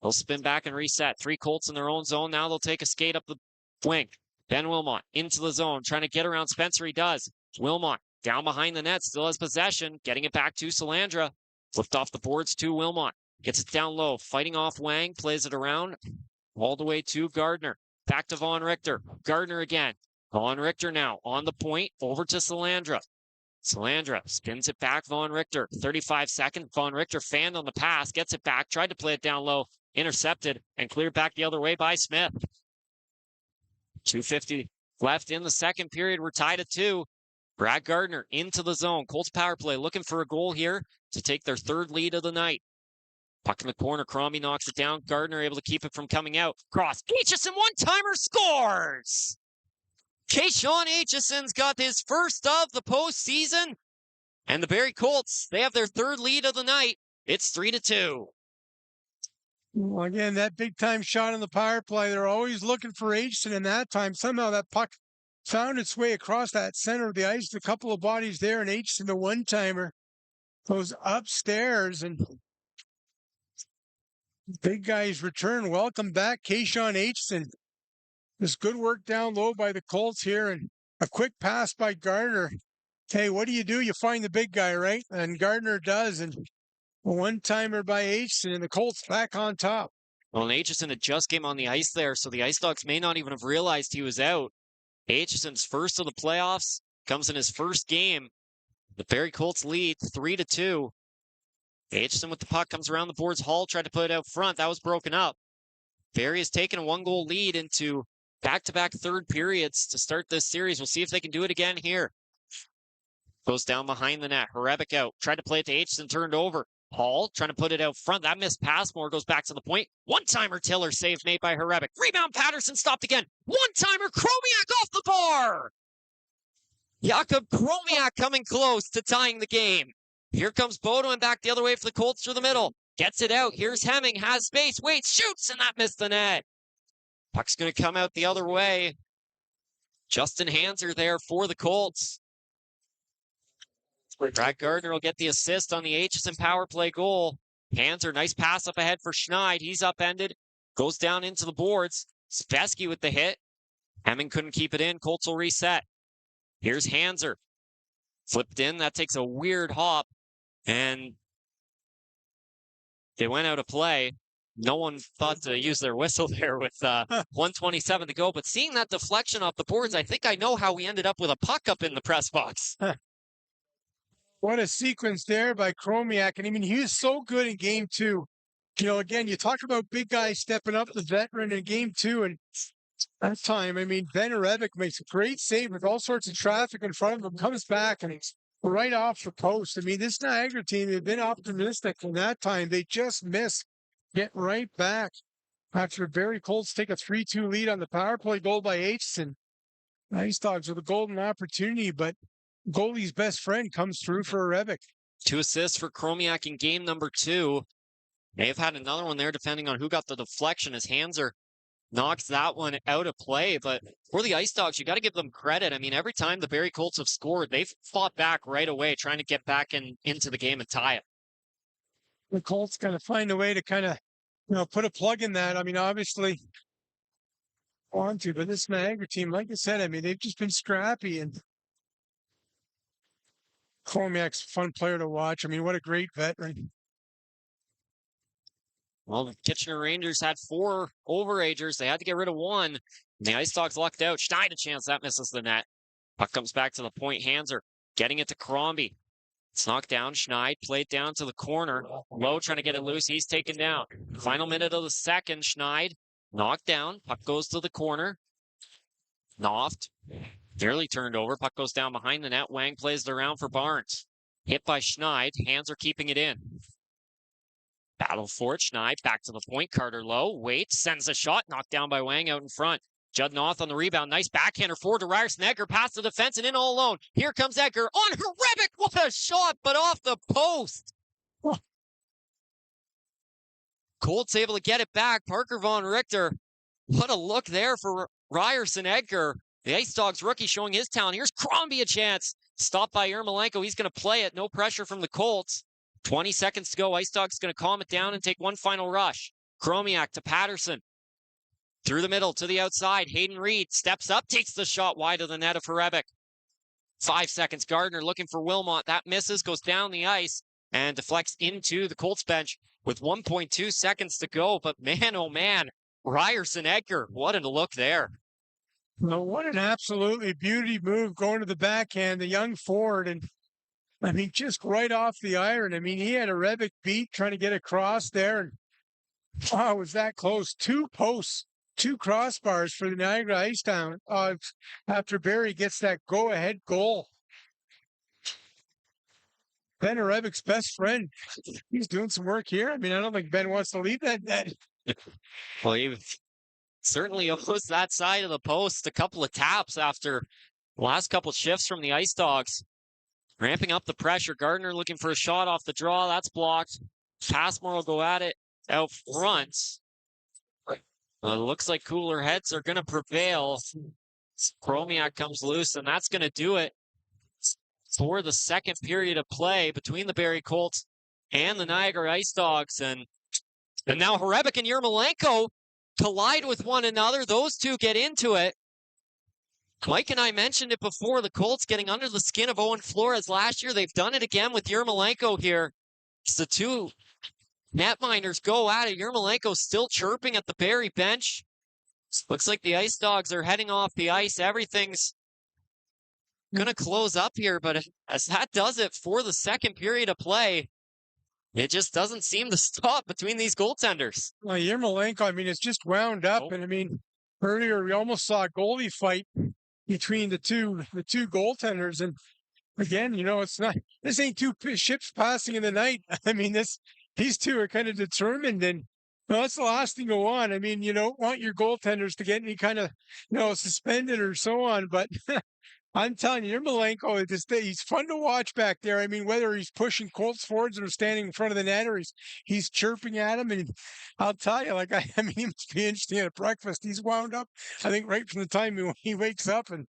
They'll spin back and reset. 3 Colts in their own zone. Now they'll take a skate up the wing. Ben Wilmot into the zone, trying to get around Spencer. He does. Wilmot down behind the net, still has possession, getting it back to Salandra. Flipped off the boards to Wilmot. Gets it down low, fighting off Wang, plays it around all the way to Gardner. Back to Von Richter. Gardner again. Von Richter now on the point, over to Salandra. Salandra spins it back, Von Richter. 35 seconds. Von Richter fanned on the pass, gets it back, tried to play it down low, intercepted, and cleared back the other way by Smith. 2:50 left in the second period. We're tied at 2. Brad Gardner into the zone. Colts power play looking for a goal here to take their 3rd lead of the night. Puck in the corner. Crombie knocks it down. Gardner able to keep it from coming out. Cross. Aitcheson, one-timer, scores! Kashawn Aitcheson's got his first of the postseason. And the Barrie Colts, they have their 3rd lead of the night. It's 3-2. Well, again, that big time shot on the power play. They're always looking for Aitcheson, and that time somehow that puck found its way across that center of the ice. A couple of bodies there, and Aitcheson, the one-timer, goes upstairs, and big guy's return. Welcome back, Kashawn Aitcheson. This good work down low by the Colts here, and a quick pass by Gardner. Hey, what do? You find the big guy, right? And Gardner does, and a one-timer by Aitcheson, and the Colts back on top. Well, and Aitcheson had just came on the ice there, so the IceDogs may not even have realized he was out. Aitcheson's first of the playoffs comes in his first game. The Barrie Colts lead 3-2. Aitcheson with the puck comes around the boards. Hall tried to put it out front. That was broken up. Barrie has taken a 1-goal lead into back-to-back third periods to start this series. We'll see if they can do it again here. Goes down behind the net. Hrebeck out. Tried to play it to Aitcheson. Turned over. Hall trying to put it out front. That missed pass. Moore goes back to the point. One-timer Tiller save made by Hrebeck. Rebound Patterson stopped again. One-timer Chromiak off the bar. Jakub Chromiak coming close to tying the game. Here comes Bodo and back the other way for the Colts through the middle. Gets it out. Here's Hemming. Has space. Waits. Shoots. And that missed the net. Puck's going to come out the other way. Justin Hanser there for the Colts. Brad Gardner will get the assist on the Aitcheson power play goal. Hanser, nice pass up ahead for Schneid. He's upended. Goes down into the boards. Spesky with the hit. Hemming couldn't keep it in. Colts will reset. Here's Hanser. Flipped in. That takes a weird hop. And they went out of play. No one thought to use their whistle there with 1:27 to go. But seeing that deflection off the boards, I think I know how we ended up with a puck up in the press box. What a sequence there by Chromiak. And I mean, he was so good in game 2. You know, again, you talk about big guys stepping up, the veteran in game 2. And that time, I mean, Ben Hrebeck makes a great save with all sorts of traffic in front of him, comes back, and it's right off the post. I mean, this Niagara team, they've been optimistic in that time. They just miss. Get right back after Barrie Colts take a 3-2 lead on the power play goal by Aitcheson. IceDogs with a golden opportunity, but goalie's best friend comes through for Hrebeck. 2 assists for Chromiak in game number 2. May have had another one there depending on who got the deflection as Hanser knocks that one out of play. But for the IceDogs, you got to give them credit. I mean, every time the Barrie Colts have scored, they've fought back right away, trying to get back into the game and tie it. The Colts got to find a way to kind of, you know, put a plug in that. I mean, obviously, want to, but this Niagara team, like I said, I mean, they've just been scrappy, and Chromiak's a fun player to watch. I mean, what a great veteran. Well, the Kitchener Rangers had 4 overagers. They had to get rid of 1. And the IceDogs lucked out. Schneid a chance. That misses the net. Puck comes back to the point. Hanser getting it to Crombie. It's knocked down. Schneid played down to the corner. Lowe trying to get it loose. He's taken down. Final minute of the second. Schneid knocked down. Puck goes to the corner. Noft barely turned over. Puck goes down behind the net. Wang plays it around for Barnes. Hit by Schneid. Hanser keeping it in. Battle for it. Schneid back to the point. Carter Lowe waits. Sends a shot. Knocked down by Wang out in front. Judd Noth on the rebound. Nice backhander forward to Ryerson. Edgar past the defense and in all alone. Here comes Edgar on Hrebeck. What a shot, but off the post. Colts able to get it back. Parker Von Richter. What a look there for Ryerson Edgar. The IceDogs rookie showing his talent. Here's Crombie a chance. Stopped by Yermolenko. He's going to play it. No pressure from the Colts. 20 seconds to go. IceDogs going to calm it down and take one final rush. Chromiak to Patterson. Through the middle to the outside. Hayden Reed steps up, takes the shot wide of the net of Hrebeck. 5 seconds. Gardner looking for Wilmot. That misses, goes down the ice, and deflects into the Colts bench with 1.2 seconds to go. But man, oh man, Ryerson Edgar, what a look there. Well, what an absolutely beauty move going to the backhand, the young forward. And I mean, just right off the iron. I mean, he had a Hrebeck beat trying to get across there. And wow, was that close? 2 posts, 2 crossbars for the Niagara Ice Down after Barrie gets that go-ahead goal. Ben Hrebeck's best friend. He's doing some work here. I mean, I don't think Ben wants to leave that net. Well, he certainly owes that side of the post a couple of taps after the last couple of shifts from the IceDogs. Ramping up the pressure. Gardner looking for a shot off the draw. That's blocked. Passmore will go at it out front. Looks like cooler heads are going to prevail. Chromiak comes loose, and that's going to do it for the second period of play between the Barrie Colts and the Niagara IceDogs. And now Hrebeck and Yermolenko collide with one another. Those two get into it. Mike and I mentioned it before, the Colts getting under the skin of Owen Flores last year. They've done it again with Yermolenko here. It's the 2 netminders go at it. Yermolenko still chirping at the Barrie bench. Looks like the IceDogs are heading off the ice. Everything's going to close up here, but as that does it for the second period of play, It just doesn't seem to stop between these goaltenders. Well, Yermolenko, I mean, it's just wound up. Oh. And I mean, earlier we almost saw a goalie fight between the two goaltenders. And again, it's not, this ain't two ships passing in the night. I mean, these two are kind of determined, and that's the last thing go on. I mean, you don't want your goaltenders to get any kind of, suspended or so on, but I'm telling you, Yermolenko, he's fun to watch back there. I mean, whether he's pushing Colts forwards or standing in front of the net, or he's chirping at him, and I'll tell you, I mean, he must be interesting at breakfast. He's wound up, I think, right from the time he wakes up, and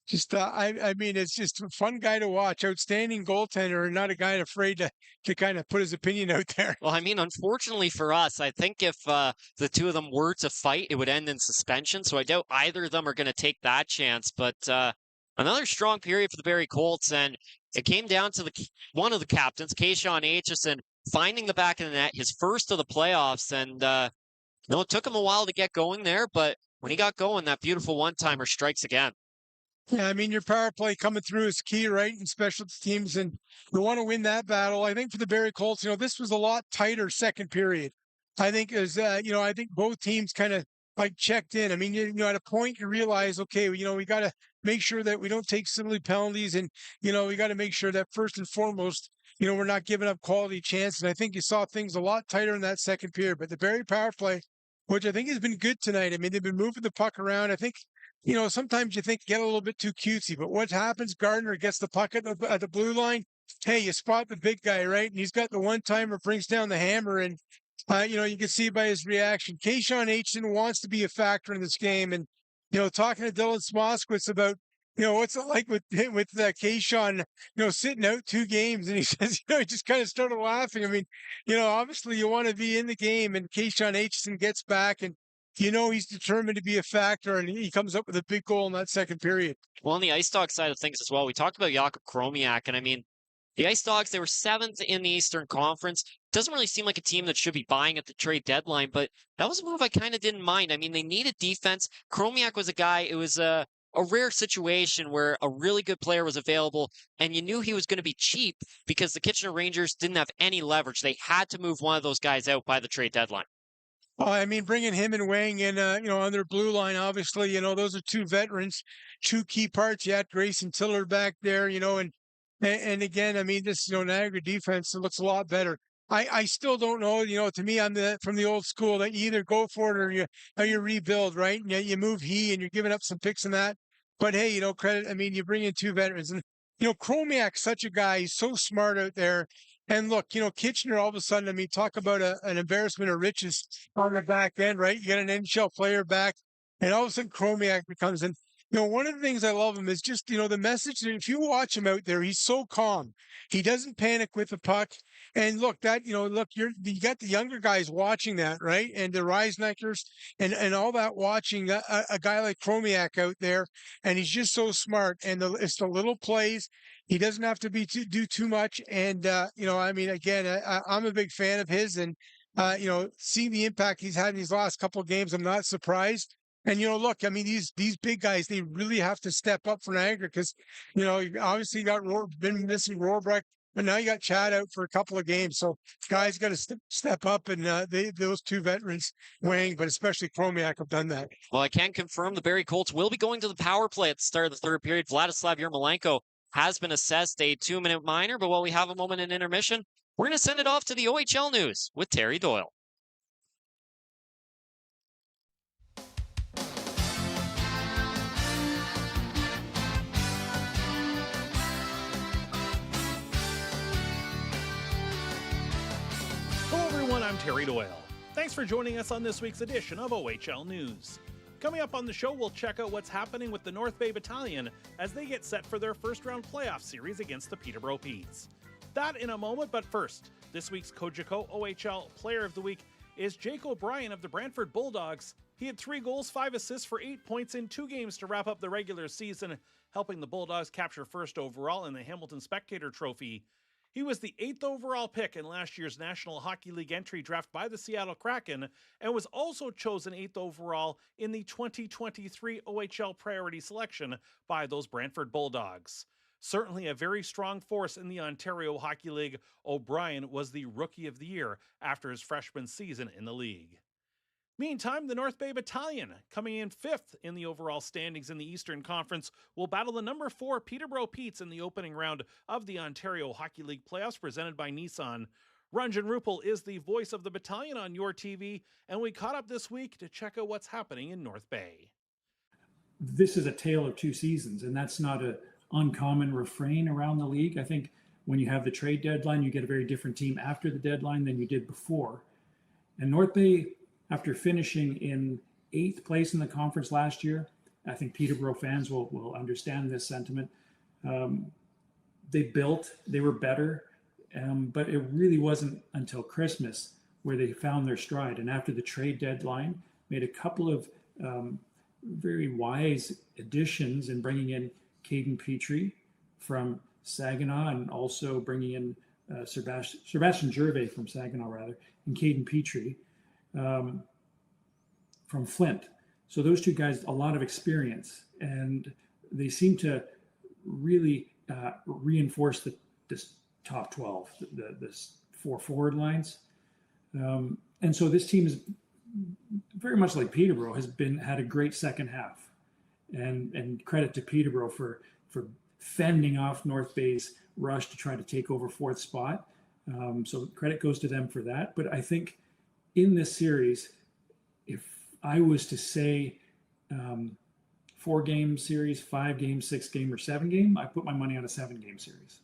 just, I mean, it's just a fun guy to watch. Outstanding goaltender, and not a guy afraid to kind of put his opinion out there. Well, I mean, unfortunately for us, I think if the two of them were to fight, it would end in suspension. So I doubt either of them are going to take that chance. But another strong period for the Barrie Colts, and it came down to one of the captains, Kashawn Aitcheson, finding the back of the net, his first of the playoffs. And it took him a while to get going there, but when he got going, that beautiful one-timer strikes again. Yeah, I mean, your power play coming through is key, right? In special teams, and you want to win that battle. I think for the Barrie Colts, this was a lot tighter second period. I think I think both teams kind of checked in. I mean, at a point you realize, okay, we got to make sure that we don't take silly penalties, and we got to make sure that first and foremost, we're not giving up quality chances. And I think you saw things a lot tighter in that second period. But the Barrie power play, which I think has been good tonight. I mean, they've been moving the puck around. I think. Sometimes you think get a little bit too cutesy, but what happens? Gardner gets the puck at the blue line. Hey, you spot the big guy, right? And he's got the one-timer, brings down the hammer, and you can see by his reaction. Kashawn Aitcheson wants to be a factor in this game, and talking to Dylan Smoskowitz about what's it like with Kashawn, sitting out 2 games, and he says, he just kind of started laughing. I mean, obviously you want to be in the game, and Kashawn Aitcheson gets back, and he's determined to be a factor, and he comes up with a big goal in that second period. Well, on the IceDogs side of things as well, we talked about Jakub Kromiak, and I mean, the IceDogs, they were 7th in the Eastern Conference. Doesn't really seem like a team that should be buying at the trade deadline, but that was a move I kind of didn't mind. I mean, they needed defense. Kromiak was a guy, it was a rare situation where a really good player was available, and you knew he was going to be cheap because the Kitchener Rangers didn't have any leverage. They had to move one of those guys out by the trade deadline. I mean, bringing him and Wang in, on their blue line, obviously, those are 2 veterans, 2 key parts. You had Grayson Tiller back there, and again, I mean, this, Niagara defense, it looks a lot better. I still don't know, to me, I'm from the old school that you either go for it or you rebuild, right? And you move and you're giving up some picks in that. But hey, credit, I mean, you bring in 2 veterans, and, Kromiak's such a guy. He's so smart out there. And look, Kitchener, all of a sudden, I mean, talk about an embarrassment of riches on the back end, right? You get an NHL player back, and all of a sudden Kromiak becomes in. One of the things I love him is just, the message that if you watch him out there, he's so calm. He doesn't panic with the puck. And look, you got the younger guys watching that, right? And the Reisneckers and all that watching a guy like Kromiak out there. And he's just so smart. And it's the little plays. He doesn't have to do too much. And, I mean, again, I'm a big fan of his. And, seeing the impact he's had in these last couple of games, I'm not surprised. And, look, I mean, these big guys, they really have to step up for Niagara because, obviously you been missing Rohrbrecht, but now you got Chad out for a couple of games. So guys got to step up, and those 2 veterans, Wang, but especially Kromiak, have done that. Well, I can confirm the Barrie Colts will be going to the power play at the start of the 3rd period. Vladislav Yermolenko has been assessed a 2-minute minor, but while we have a moment in intermission, we're going to send it off to the OHL news with Terry Doyle. Hello everyone, I'm Terry Doyle. Thanks for joining us on this week's edition of OHL News. Coming up on the show, we'll check out what's happening with the North Bay Battalion as they get set for their first-round playoff series against the Peterborough Petes. That in a moment, but first, this week's Cogeco OHL Player of the Week is Jake O'Brien of the Brantford Bulldogs. He had 3 goals, 5 assists for 8 points in 2 games to wrap up the regular season, helping the Bulldogs capture first overall in the Hamilton Spectator Trophy. He was the 8th overall pick in last year's National Hockey League entry draft by the Seattle Kraken and was also chosen 8th overall in the 2023 OHL priority selection by those Brantford Bulldogs. certainly a very strong force in the Ontario Hockey League. O'Brien was the Rookie of the Year after his freshman season in the league. Meantime, the North Bay Battalion, coming in 5th in the overall standings in the Eastern Conference, will battle the number 4 Peterborough Petes in the opening round of the Ontario Hockey League playoffs presented by Nissan. Ranjan Rupal is the voice of the battalion on your TV, and we caught up this week to check out what's happening in North Bay. This is a tale of two seasons, and that's not an uncommon refrain around the league. I think when you have the trade deadline, you get a very different team after the deadline than you did before. And North Bay, after finishing in 8th place in the conference last year, I think Peterborough fans will understand this sentiment. They were better, but it really wasn't until Christmas where they found their stride. And after the trade deadline, made a couple of very wise additions in bringing in Caden Petrie from Saginaw, and also bringing in Sebastian Gervais from Saginaw, and Caden Petrie from Flint. So those two guys, a lot of experience, and they seem to really reinforce this top 12, the 4 forward lines. And so this team is very much like Peterborough, had a great second half, and credit to Peterborough for fending off North Bay's rush to try to take over 4th spot. So credit goes to them for that. But I think in this series, if I was to say 4-game series, 5-game, 6-game, or 7-game, I put my money on a 7-game series.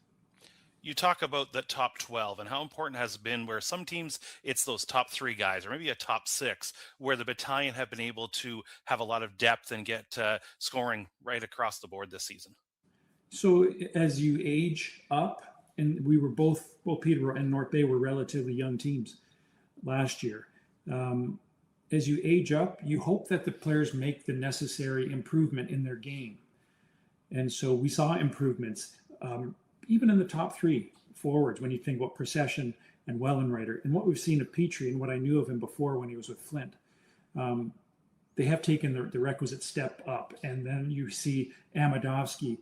You talk about the top 12 and how important it has been where some teams, it's those top 3 guys or maybe a top 6, where the battalion have been able to have a lot of depth and get scoring right across the board this season. So as you age up, and we were both Peterborough and North Bay were relatively young teams last year. As you age up, you hope that the players make the necessary improvement in their game. And so we saw improvements, even in the top 3 forwards, when you think about Procession and Wellenreiter, and what we've seen of Petrie and what I knew of him before when he was with Flint. They have taken the requisite step up. And then you see Amadovsky,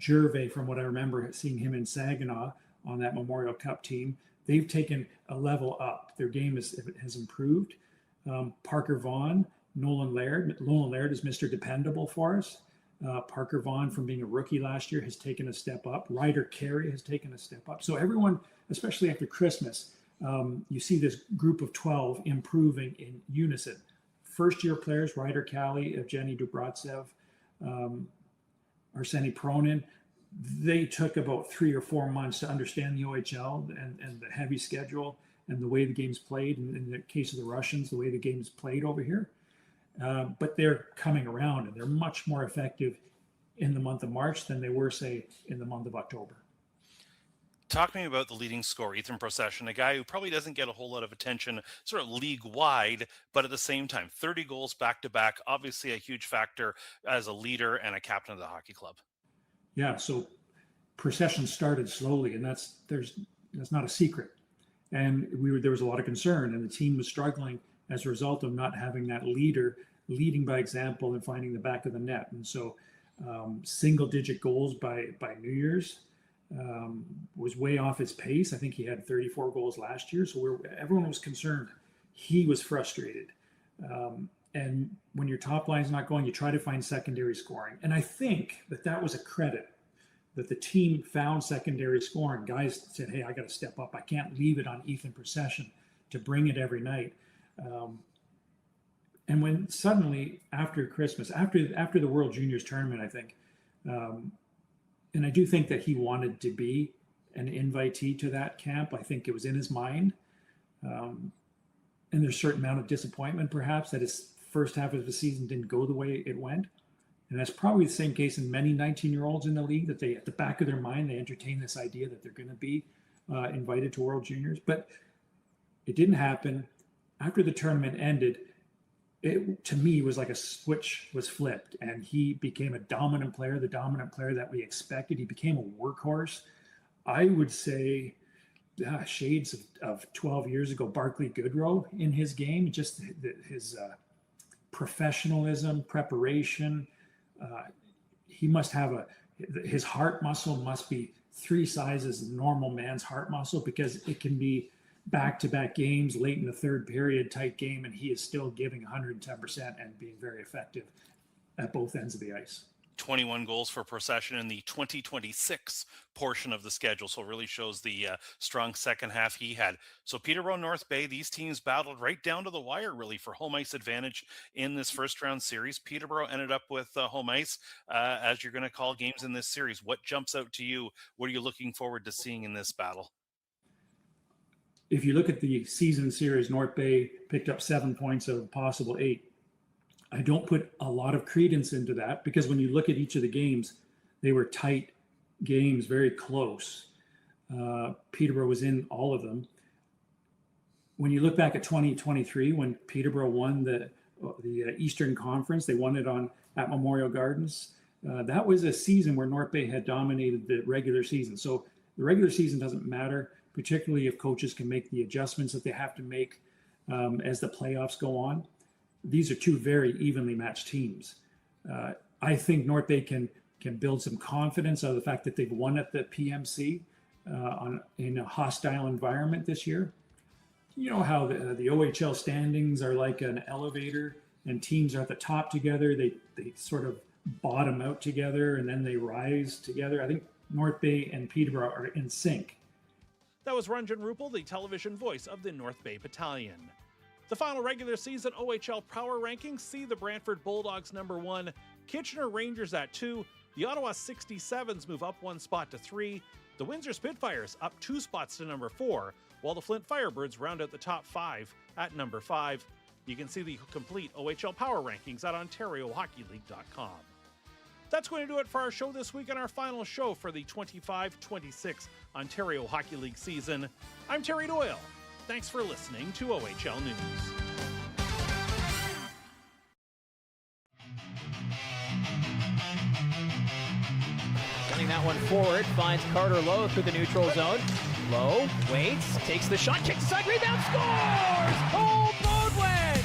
Gervais, from what I remember seeing him in Saginaw on that Memorial Cup team. They've taken a level up. Their game has improved. Parker Vaughan, Nolan Laird. Nolan Laird is Mr. Dependable for us. Parker Vaughan, from being a rookie last year, has taken a step up. Ryder Carey has taken a step up. So everyone, especially after Christmas, you see this group of 12 improving in unison. First-year players, Ryder Cali, Evgeny Dubratsev, Arseny Pronin, they took about 3 or 4 months to understand the OHL and the heavy schedule and the way the game's played. And in the case of the Russians, the way the game's played over here. But they're coming around, and they're much more effective in the month of March than they were, say, in the month of October. Talk to me about the leading scorer, Ethan Procession, a guy who probably doesn't get a whole lot of attention sort of league-wide, but at the same time, 30 goals back-to-back, obviously a huge factor as a leader and a captain of the hockey club. Yeah, so Procession started slowly, and that's not a secret. And there was a lot of concern, and the team was struggling as a result of not having that leader leading by example and finding the back of the net. And so single-digit goals by New Year's was way off his pace. I think he had 34 goals last year, so everyone was concerned. He was frustrated. And when your top line's not going, you try to find secondary scoring. And I think that was a credit, that the team found secondary scoring. Guys said, hey, I got to step up. I can't leave it on Ethan Procession to bring it every night. And when suddenly after Christmas, after the World Juniors tournament, I think, and I do think that he wanted to be an invitee to that camp. I think it was in his mind. And there's a certain amount of disappointment, perhaps, that his first half of the season didn't go the way it went. And that's probably the same case in many 19-year-olds in the league, that they, at the back of their mind, they entertain this idea that they're going to be invited to World Juniors. But it didn't happen. After the tournament ended, it, to me, was like a switch was flipped, and he became a dominant player, the dominant player that we expected. He became a workhorse. I would say shades of 12 years ago, Barclay Goodrow in his game, just his professionalism, preparation. He must have his heart muscle must be 3 sizes normal man's heart muscle, because it can be back-to-back games late in the third period, tight game, and he is still giving 110% and being very effective at both ends of the ice. 21 goals for possession in the 2026 portion of the schedule. So it really shows the strong second half he had. So Peterborough, North Bay, these teams battled right down to the wire, really, for home ice advantage in this first round series. Peterborough ended up with home ice, as you're going to call games in this series. What jumps out to you? What are you looking forward to seeing in this battle? If you look at the season series, North Bay picked up 7 points of possible 8. I don't put a lot of credence into that, because when you look at each of the games, they were tight games, very close. Peterborough was in all of them. When you look back at 2023, when Peterborough won the Eastern Conference, they won it at Memorial Gardens. That was a season where North Bay had dominated the regular season. So the regular season doesn't matter, particularly if coaches can make the adjustments that they have to make as the playoffs go on. These are 2 very evenly matched teams. I think North Bay can build some confidence out of the fact that they've won at the PMC in a hostile environment this year. You know how the OHL standings are like an elevator, and teams are at the top together. They sort of bottom out together, and then they rise together. I think North Bay and Peterborough are in sync. That was Ranjan Rupal, the television voice of the North Bay Battalion. The final regular season OHL Power Rankings see the Brantford Bulldogs number 1, Kitchener Rangers at 2, the Ottawa 67s move up 1 spot to 3, the Windsor Spitfires up 2 spots to number 4, while the Flint Firebirds round out the top 5 at number 5. You can see the complete OHL Power Rankings at OntarioHockeyLeague.com. That's going to do it for our show this week, and our final show for the 25-26 Ontario Hockey League season. I'm Terry Doyle. Thanks for listening to OHL News. Gunning that one forward, finds Carter Lowe through the neutral zone. Lowe waits, takes the shot, kicks aside, rebound, scores! Oh, Bodwin!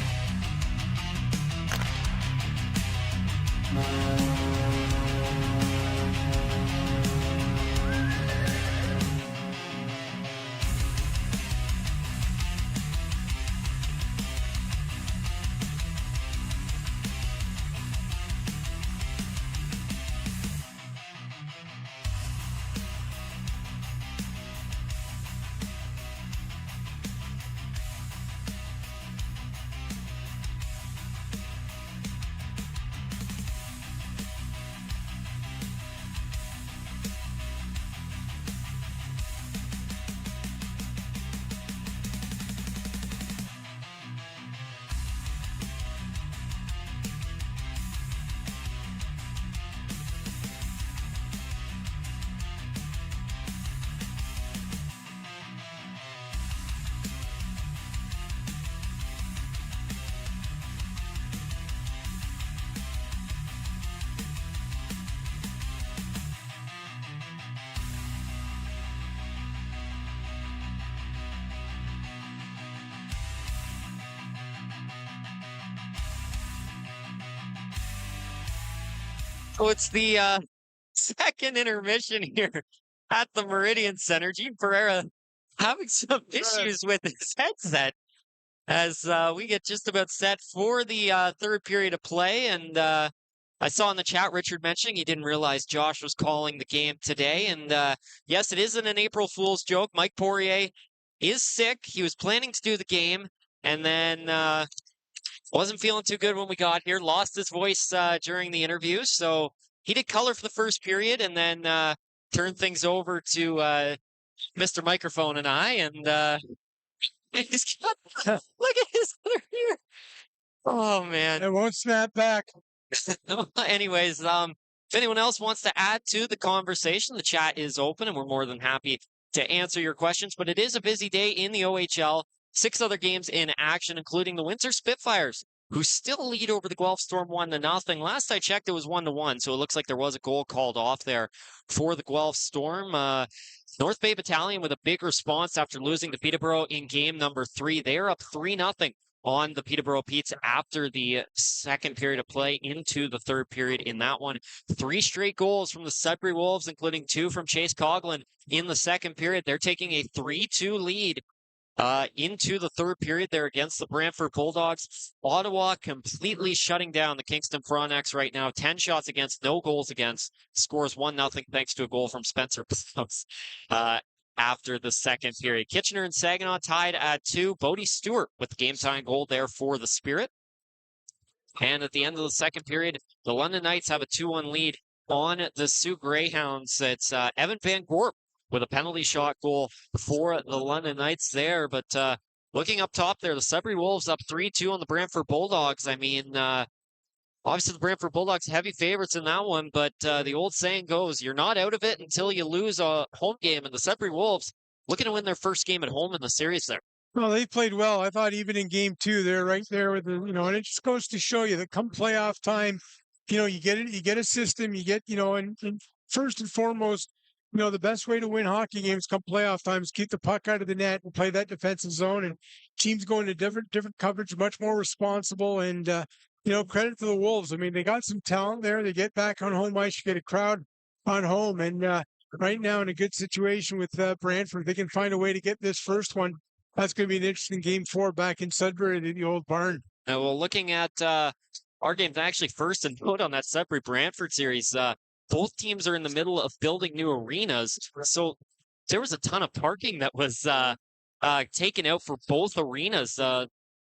So it's the second intermission here at the Meridian Center. Gene Pereira having some issues with his headset as we get just about set for the third period of play. And I saw in the chat Richard mentioning he didn't realize Josh was calling the game today. And yes, it isn't an April Fool's joke. Mike Poirier is sick. He was planning to do the game, and then wasn't feeling too good when we got here. Lost his voice during the interview. So he did color for the first period, and then turned things over to Mr. Microphone and I. And he's got, look at his other ear. Oh, man. It won't snap back. Anyways, if anyone else wants to add to the conversation, the chat is open, and we're more than happy to answer your questions. But it is a busy day in the OHL. 6 other games in action, including the Windsor Spitfires, who still lead over the Guelph Storm 1-0. Last I checked, it was 1-1, so it looks like there was a goal called off there for the Guelph Storm. North Bay Battalion with a big response after losing to Peterborough in game number 3. They're up 3-0 on the Peterborough Petes after the second period of play into the third period in that one. 3 straight goals from the Sudbury Wolves, including 2 from Chase Coughlin in the second period. They're taking a 3-2 lead into the third period there against the Brantford Bulldogs. Ottawa completely shutting down the Kingston Frontenacs right now. 10 shots against, no goals against. Scores 1-0 thanks to a goal from Spencer Plows after the second period. Kitchener and Saginaw tied at 2. Bodie Stewart with the game-tying goal there for the Spirit. And at the end of the second period, the London Knights have a 2-1 lead on the Sioux Greyhounds. It's Evan Van Gorp with a penalty shot goal for the London Knights there. But looking up top there, the Sudbury Wolves up 3-2 on the Brantford Bulldogs. I mean, obviously the Brantford Bulldogs heavy favorites in that one, but the old saying goes, you're not out of it until you lose a home game. And the Sudbury Wolves looking to win their first game at home in the series there. Well, they played well. I thought even in game 2, they're right there with the, and it just goes to show you that come playoff time, you get it, you get a system, you get, and first and foremost, the best way to win hockey games come playoff time is keep the puck out of the net and play that defensive zone, and teams going to different coverage, much more responsible. And, credit to the Wolves. I mean, they got some talent there. They get back on home ice, you get a crowd on home. And right now in a good situation with Brantford, they can find a way to get this first one. That's going to be an interesting game 4 back in Sudbury at the old barn. Well, looking at our games, actually first and note on that Sudbury Brantford series, both teams are in the middle of building new arenas. So there was a ton of parking that was taken out for both arenas.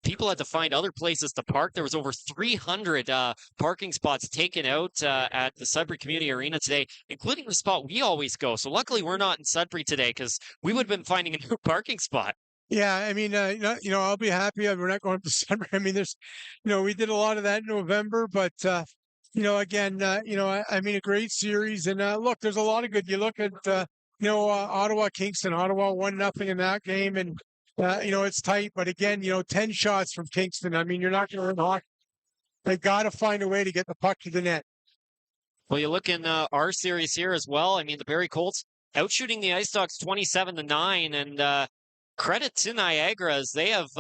People had to find other places to park. There was over 300 parking spots taken out at the Sudbury Community Arena today, including the spot we always go. So luckily we're not in Sudbury today because we would have been finding a new parking spot. Yeah, I mean, I'll be happy. We're not going to December. I mean, there's, we did a lot of that in November, but, again, I mean, a great series. And look, there's a lot of good. You look at, Ottawa, Kingston. Ottawa 1-0 in that game. And, it's tight. But again, 10 shots from Kingston. I mean, you're not going to win hockey. They got to find a way to get the puck to the net. Well, you look in our series here as well. I mean, the Barrie Colts outshooting the IceDogs 27-9. And, credit to Niagara as they have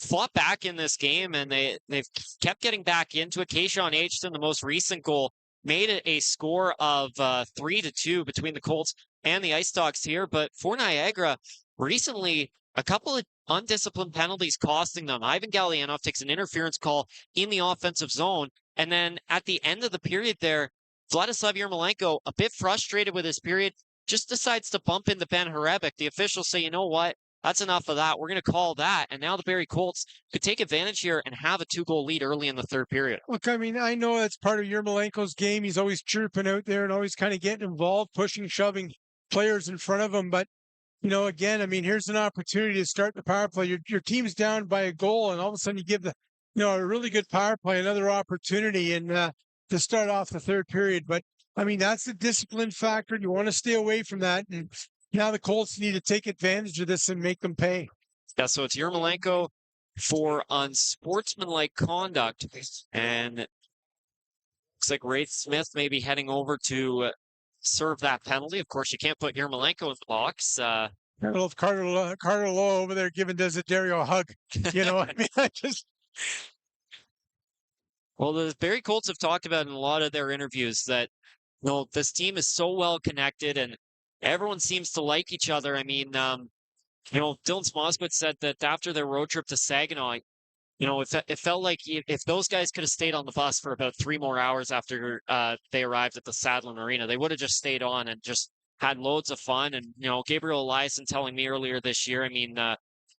fought back in this game, and they've kept getting back into it. Kashawn Aitcheson, the most recent goal, made it a score of 3-2 between the Colts and the IceDogs here. But for Niagara, recently, a couple of undisciplined penalties costing them. Ivan Gallianov takes an interference call in the offensive zone, and then at the end of the period there, Vladislav Yermolenko, a bit frustrated with his period, just decides to bump into Ben Harebic. The officials say, you know what? That's enough of that. We're going to call that. And now the Barrie Colts could take advantage here and have a 2-goal lead early in the third period. Look, I mean, I know that's part of Yermolenko's game. He's always chirping out there and always kind of getting involved, pushing, shoving players in front of him. But, again, I mean, here's an opportunity to start the power play. Your team's down by a goal, and all of a sudden you give a really good power play another opportunity and to start off the third period. But, I mean, that's the discipline factor. You want to stay away from that. And now the Colts need to take advantage of this and make them pay. Yeah, so it's Yermolenko for unsportsmanlike conduct. And looks like Ray Smith may be heading over to serve that penalty. Of course, you can't put Yermolenko in the box. I don't know if Carter Lowe over there giving Desiderio a hug. I mean, Well, the Barrie Colts have talked about in a lot of their interviews that, this team is so well connected and everyone seems to like each other. I mean, Dylan Smoswitz said that after their road trip to Saginaw, it felt like if those guys could have stayed on the bus for about 3 more hours after they arrived at the Sadlin Arena, they would have just stayed on and just had loads of fun. And, Gabriel Eliason telling me earlier this year, I mean,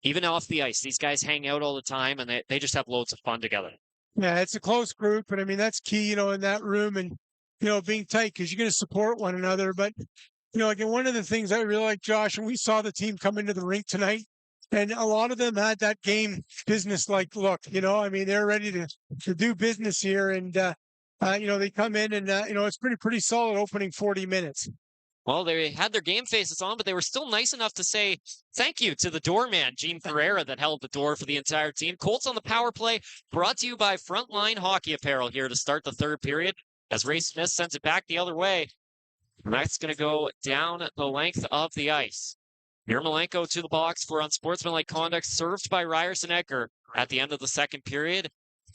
even off the ice, these guys hang out all the time and they just have loads of fun together. Yeah, it's a close group. And I mean, that's key, in that room and, being tight because you're going to support one another. But again, one of the things I really like, Josh, and we saw the team come into the rink tonight, and a lot of them had that game business-like look. I mean, they're ready to do business here, and they come in and it's pretty solid opening 40 minutes. Well, they had their game faces on, but they were still nice enough to say thank you to the doorman, Gene Ferreira, that held the door for the entire team. Colts on the power play, brought to you by Frontline Hockey Apparel here to start the third period as Ray Smith sends it back the other way. And that's going to go down the length of the ice. Yermolenko to the box for unsportsmanlike conduct, served by Ryerson Edgar at the end of the second period.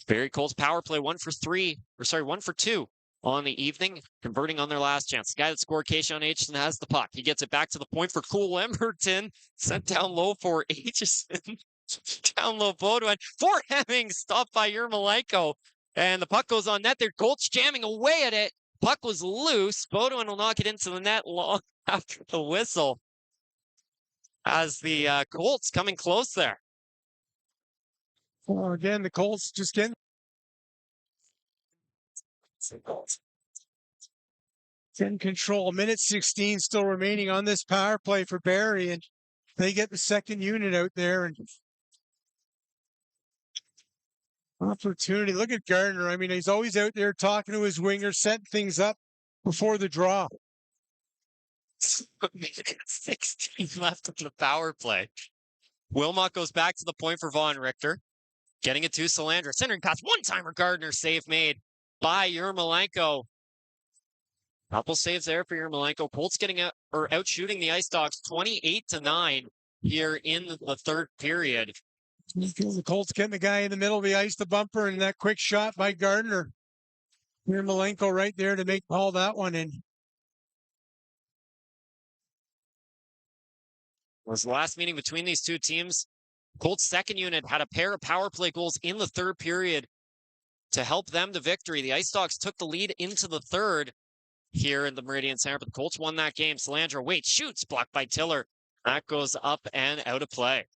Barrie Colts power play 1 for 2 on the evening, converting on their last chance. The guy that scored, Kashawn Aitcheson, has the puck. He gets it back to the point for Cole Emberton, sent down low for Aitcheson. Down low, Bodwin for Hemming, stopped by Yermolenko, and the puck goes on net there. Colts jamming away at it. Puck was loose. Bodwin will knock it into the net long after the whistle, as the Colts coming close there. Well, again, the Colts just getting in control. Minute 16 still remaining on this power play for Barrie, and they get the second unit out there. And opportunity. Look at Gardner. I mean, he's always out there talking to his winger, setting things up before the draw. 16 left of the power play. Wilmot goes back to the point for Von Richter. Getting it to Salandra. Centering pass. One-timer Gardner. Save made by Yermolenko. Couple saves there for Yermolenko. Colts getting out, or out shooting the IceDogs 28-9 here in the third period. The Colts getting the guy in the middle of the ice, the bumper, and that quick shot by Gardner. Yermolenko right there to make all that one in. Was the last meeting between these two teams. Colts second unit had a pair of power play goals in the third period to help them to victory. The IceDogs took the lead into the third here in the Meridian Center, but the Colts won that game. Salandra waits, shoots, blocked by Tiller. That goes up and out of play.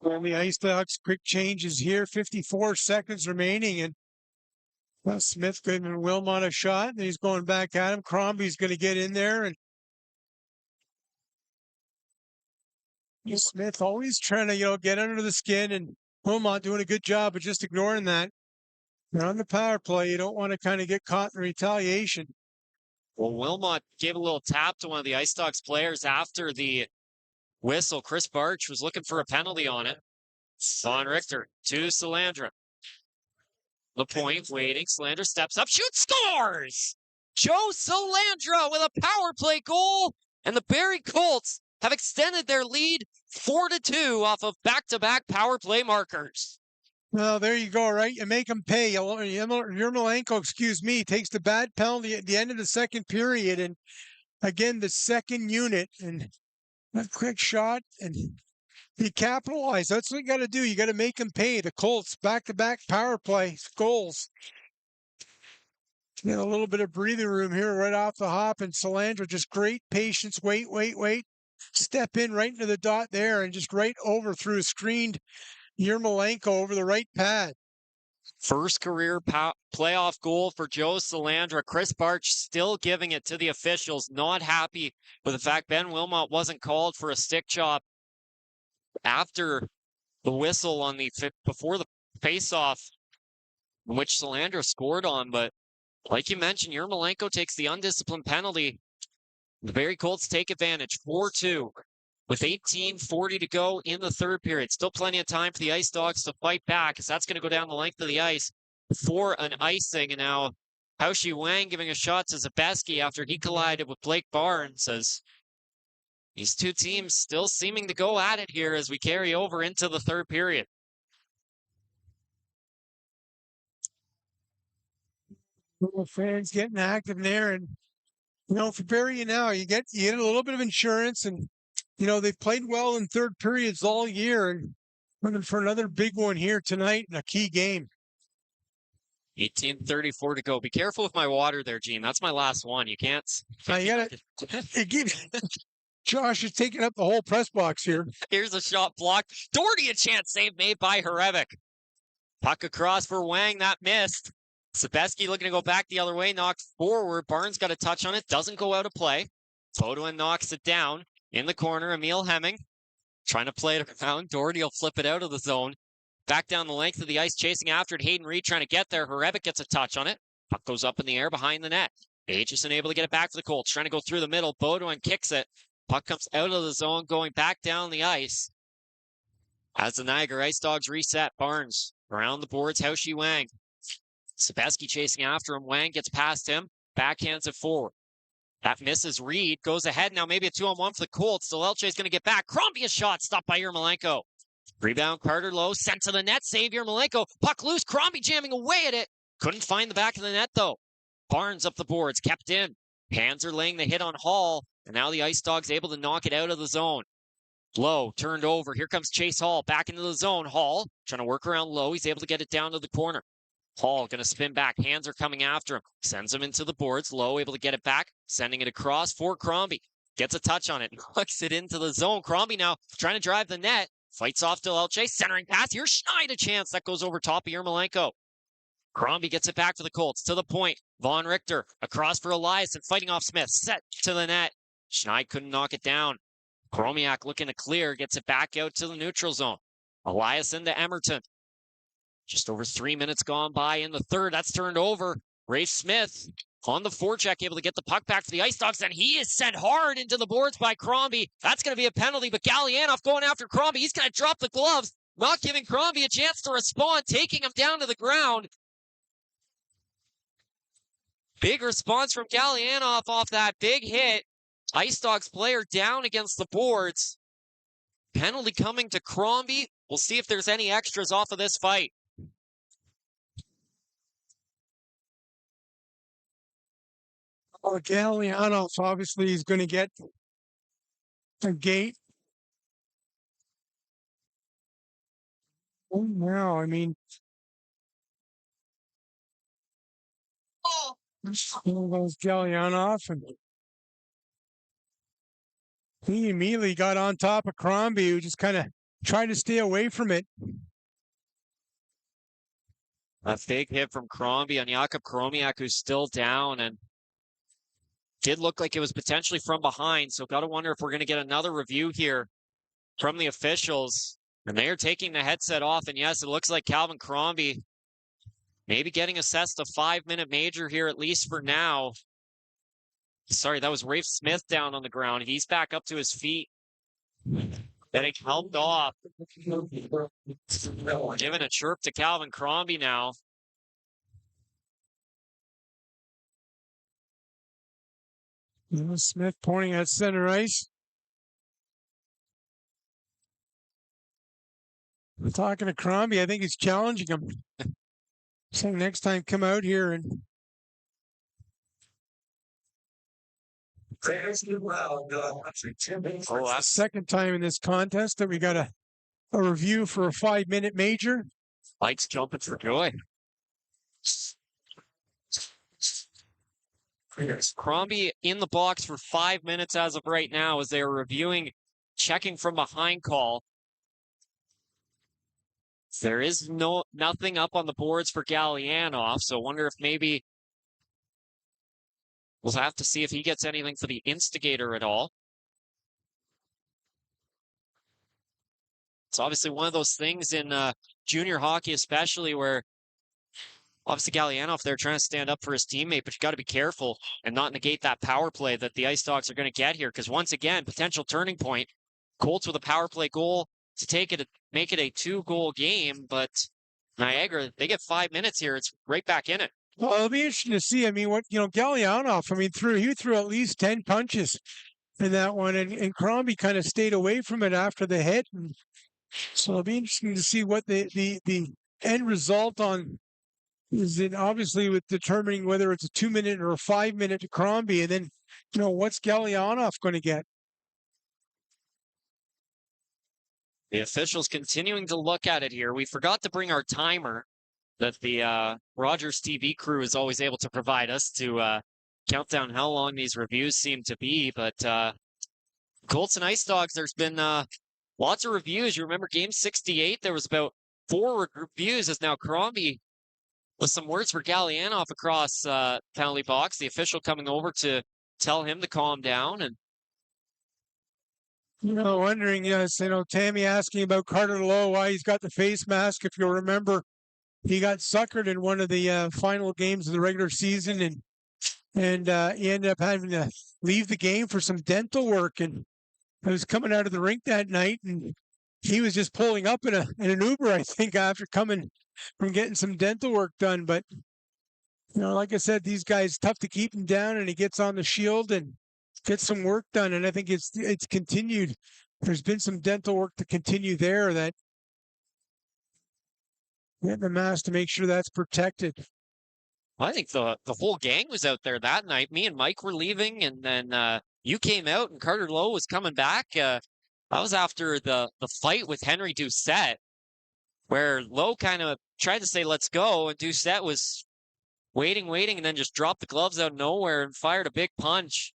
Well, the IceDogs quick changes here. 54 seconds remaining, and Smith giving Wilmot a shot, and he's going back at him. Crombie's going to get in there, and Smith always trying to, get under the skin, and Wilmot doing a good job of just ignoring that. And on the power play, you don't want to kind of get caught in retaliation. Well, Wilmot gave a little tap to one of the IceDogs players after the whistle. Chris Barch was looking for a penalty on it. Von Richter to Salandra. The point, waiting. Salandra steps up, shoots, scores! Joe Salandra with a power play goal, and the Barrie Colts have extended their lead 4-2 off of back-to-back power play markers. Well, there you go, right? You make them pay. Yermolenko, takes the bad penalty at the end of the second period, and again, the second unit, and a quick shot, and you capitalize. That's what you got to do. You got to make them pay. The Colts back-to-back power play goals. A little bit of breathing room here right off the hop, and Salandra just great patience. Wait. Step in right into the dot there, and just right over through a screened Yermolenko over the right pad. First career playoff goal for Joe Salandra. Chris Barch still giving it to the officials. Not happy with the fact Ben Wilmot wasn't called for a stick chop after the whistle on before the face-off, which Salandra scored on. But like you mentioned, Yermolenko takes the undisciplined penalty. The Barrie Colts take advantage, 4-2. With 18:40 to go in the third period. Still plenty of time for the IceDogs to fight back, as that's going to go down the length of the ice for an icing. And now Haoshi Wang giving a shot to Zabeski after he collided with Blake Barnes, as these two teams still seeming to go at it here as we carry over into the third period. Fans getting active there, and for Barrie now, you get a little bit of insurance, and they've played well in third periods all year, and looking for another big one here tonight in a key game. 18:34 to go. Be careful with my water there, Gene. That's my last one. You can't. Josh is taking up the whole press box here. Here's a shot blocked. Doherty, a chance save made by Hrevik. Puck across for Wang. That missed. Zabeski looking to go back the other way. Knocked forward. Barnes got a touch on it. Doesn't go out of play. Bodwin knocks it down. In the corner, Emil Hemming trying to play it around. Doherty will flip it out of the zone. Back down the length of the ice, chasing after it. Hayden Reed trying to get there. Hrevik gets a touch on it. Puck goes up in the air behind the net. Aitcheson able to get it back for the Colts. Trying to go through the middle. Bodwin kicks it. Puck comes out of the zone, going back down the ice. As the Niagara IceDogs reset, Barnes around the boards. Haoshi Wang. Zabeski chasing after him. Wang gets past him. backhands it forward. That misses Reed, goes ahead now, maybe a 2-on-1 for the Colts. Delelche is going to get back. Crombie a shot, stopped by Yermolenko. Rebound, Carter Lowe, sent to the net, save Yermolenko. Puck loose, Crombie jamming away at it. Couldn't find the back of the net, though. Barnes up the boards, kept in. Hands are laying the hit on Hall, and now the Ice Dogs able to knock it out of the zone. Lowe turned over. Here comes Chase Hall back into the zone. Hall trying to work around Lowe. He's able to get it down to the corner. Hall going to spin back. Hands are coming after him. Sends him into the boards. Lowe able to get it back. Sending it across for Crombie. Gets a touch on it. Knocks it into the zone. Crombie now trying to drive the net. Fights off Delelche. Centering pass. Here's Schneid a chance. That goes over top of Yermolenko. Crombie gets it back for the Colts. To the point. Von Richter. Across for Elias and fighting off Smith. Set to the net. Schneid couldn't knock it down. Chromiak looking to clear. Gets it back out to the neutral zone. Elias into Emerton. Just over 3 minutes gone by in the third. That's turned over. Rafe Smith on the forecheck, able to get the puck back for the Ice Dogs, and he is sent hard into the boards by Crombie. That's going to be a penalty, but Gallianoff going after Crombie. He's going to drop the gloves, not giving Crombie a chance to respond, taking him down to the ground. Big response from Gallianoff off that big hit. Ice Dogs player down against the boards. Penalty coming to Crombie. We'll see if there's any extras off of this fight. Oh, Gallianoff obviously is going to get a gate. Oh, no, I mean, goes Gallianoff, and he immediately got on top of Crombie, who just kind of tried to stay away from it. A big hit from Crombie on Jakub Chromiak, who's still down, and did look like it was potentially from behind. So got to wonder if we're going to get another review here from the officials. And they are taking the headset off. And yes, it looks like Calvin Crombie maybe getting assessed a 5-minute major here, at least for now. Sorry, that was Rafe Smith down on the ground. He's back up to his feet. Getting helped off. Giving a chirp to Calvin Crombie now. Smith pointing at center ice. We're talking to Crombie. I think he's challenging him. So next time, come out here and. Oh, that's second time in this contest that we got a review for a 5-minute major. Mike's jumping for joy. Crombie in the box for 5 minutes as of right now as they are reviewing, checking from behind call. There is nothing up on the boards for Gallianoff, so I wonder if maybe we'll have to see if he gets anything for the instigator at all. It's obviously one of those things in junior hockey especially where obviously Gallianoff there trying to stand up for his teammate, but you got to be careful and not negate that power play that the Ice Dogs are going to get here. Because once again, potential turning point. Colts with a power play goal to make it a 2-goal game, but Niagara, they get 5 minutes here. It's right back in it. Well, it'll be interesting to see. I mean, Gallianoff, he threw at least 10 punches in that one, and Crombie kind of stayed away from it after the hit. And so it'll be interesting to see what the end result on is it obviously with determining whether it's a 2-minute or a 5-minute to Crombie, and then, what's Gallianoff going to get? The officials continuing to look at it here. We forgot to bring our timer that the Rogers TV crew is always able to provide us to count down how long these reviews seem to be. But Colts and Ice Dogs, there's been lots of reviews. You remember game 68, there was about 4 reviews as now Crombie with some words for Gallianoff across penalty box. The official coming over to tell him to calm down. And wondering, Tammy asking about Carter Lowe, why he's got the face mask. If you'll remember, he got suckered in one of the final games of the regular season, and he ended up having to leave the game for some dental work. And I was coming out of the rink that night, and he was just pulling up in an Uber, I think, after coming from getting some dental work done. But Like I said, these guys, tough to keep him down, and he gets on the shield and gets some work done. And I think it's continued. There's been some dental work to continue there that getting the mask to make sure that's protected. I think the whole gang was out there that night. Me and Mike were leaving, and then you came out, and Carter Lowe was coming back. That was after the fight with Henry Doucette, where Lowe kind of tried to say, let's go, and Doucette was waiting, and then just dropped the gloves out of nowhere and fired a big punch.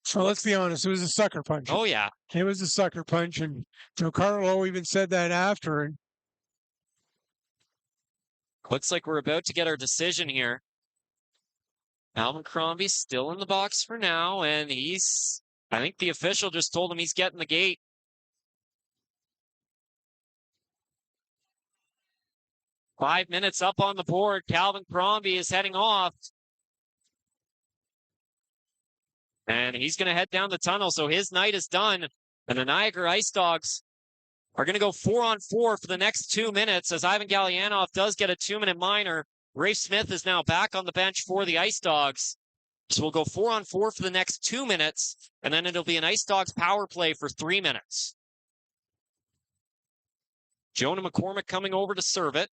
So let's be honest, it was a sucker punch. Oh, yeah. It was a sucker punch, and Carter Lowe even said that after. And looks like we're about to get our decision here. Alvin Crombie's still in the box for now, and I think the official just told him he's getting the gate. Five minutes up on the board. Calvin Crombie is heading off. And he's going to head down the tunnel, so his night is done. And the Niagara IceDogs are going to go 4-on-4 for the next 2 minutes as Ivan Galyanov does get a 2-minute minor. Rafe Smith is now back on the bench for the IceDogs. So we'll go 4-on-4 for the next 2 minutes, and then it'll be an IceDogs power play for 3 minutes. Jonah McCormick coming over to serve it.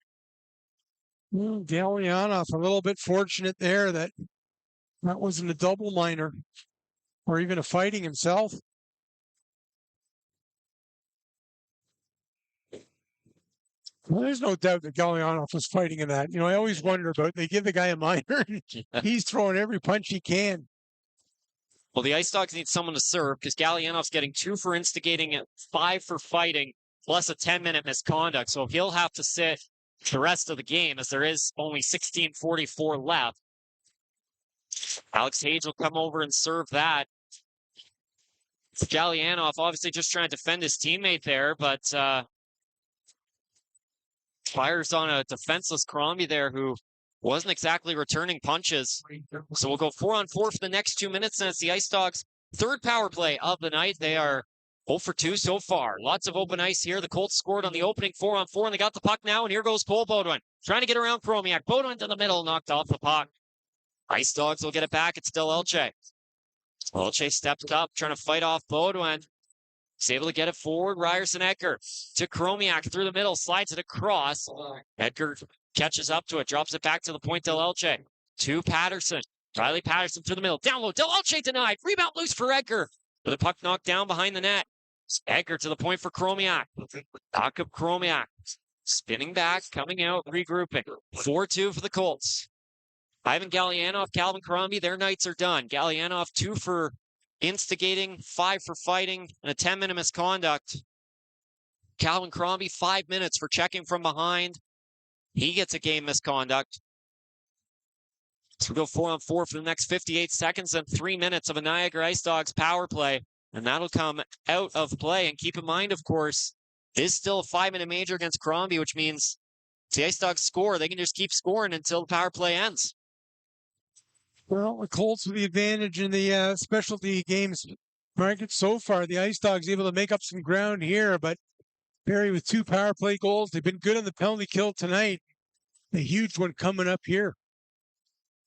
Galyanov a little bit fortunate there that wasn't a double minor or even a fighting himself. Well, there's no doubt that Galyanov was fighting in that. I always wonder about, they give the guy a minor, he's throwing every punch he can. Well, the IceDogs need someone to serve because Galyanov's getting 2 for instigating and 5 for fighting, plus a 10-minute misconduct. So he'll have to sit the rest of the game as there is only 16:44 left. Alex Hage will come over and serve that. Galyanov obviously just trying to defend his teammate there, but fires on a defenseless Crombie there who wasn't exactly returning punches. So we'll go 4-on-4 for the next 2 minutes, and it's the IceDogs' third power play of the night. They are 0 for 2 so far. Lots of open ice here. The Colts scored on the opening 4-on-4, and they got the puck now, and here goes Cole Beaudoin. Trying to get around Chromiak. Beaudoin to the middle, knocked off the puck. IceDogs will get it back. It's still Elche. Elche stepped up, trying to fight off Beaudoin. He's able to get it forward. Ryerson Edgar to Chromiak through the middle, slides it across. Edgar catches up to it, drops it back to the point del Elche. To Patterson. Riley Patterson through the middle. Down low. Del Elche denied. Rebound loose for Edgar. With the puck knocked down behind the net. Edgar to the point for Chromiak. Knock up Chromiak. Spinning back, coming out, regrouping. 4-2 for the Colts. Ivan Galyanov, Calvin Crombie, their nights are done. Galyanov, 2 for instigating, 5 for fighting, and a 10-minute misconduct. Calvin Crombie, 5 minutes for checking from behind. He gets a game misconduct. So we go 4-on-4 for the next 58 seconds and 3 minutes of a Niagara IceDogs power play. And that'll come out of play. And keep in mind, of course, this is still a 5-minute major against Crombie, which means if the IceDogs score, they can just keep scoring until the power play ends. Well, the Colts with the advantage in the specialty games market so far. The IceDogs able to make up some ground here, but Barrie with 2 power play goals. They've been good on the penalty kill tonight. A huge one coming up here.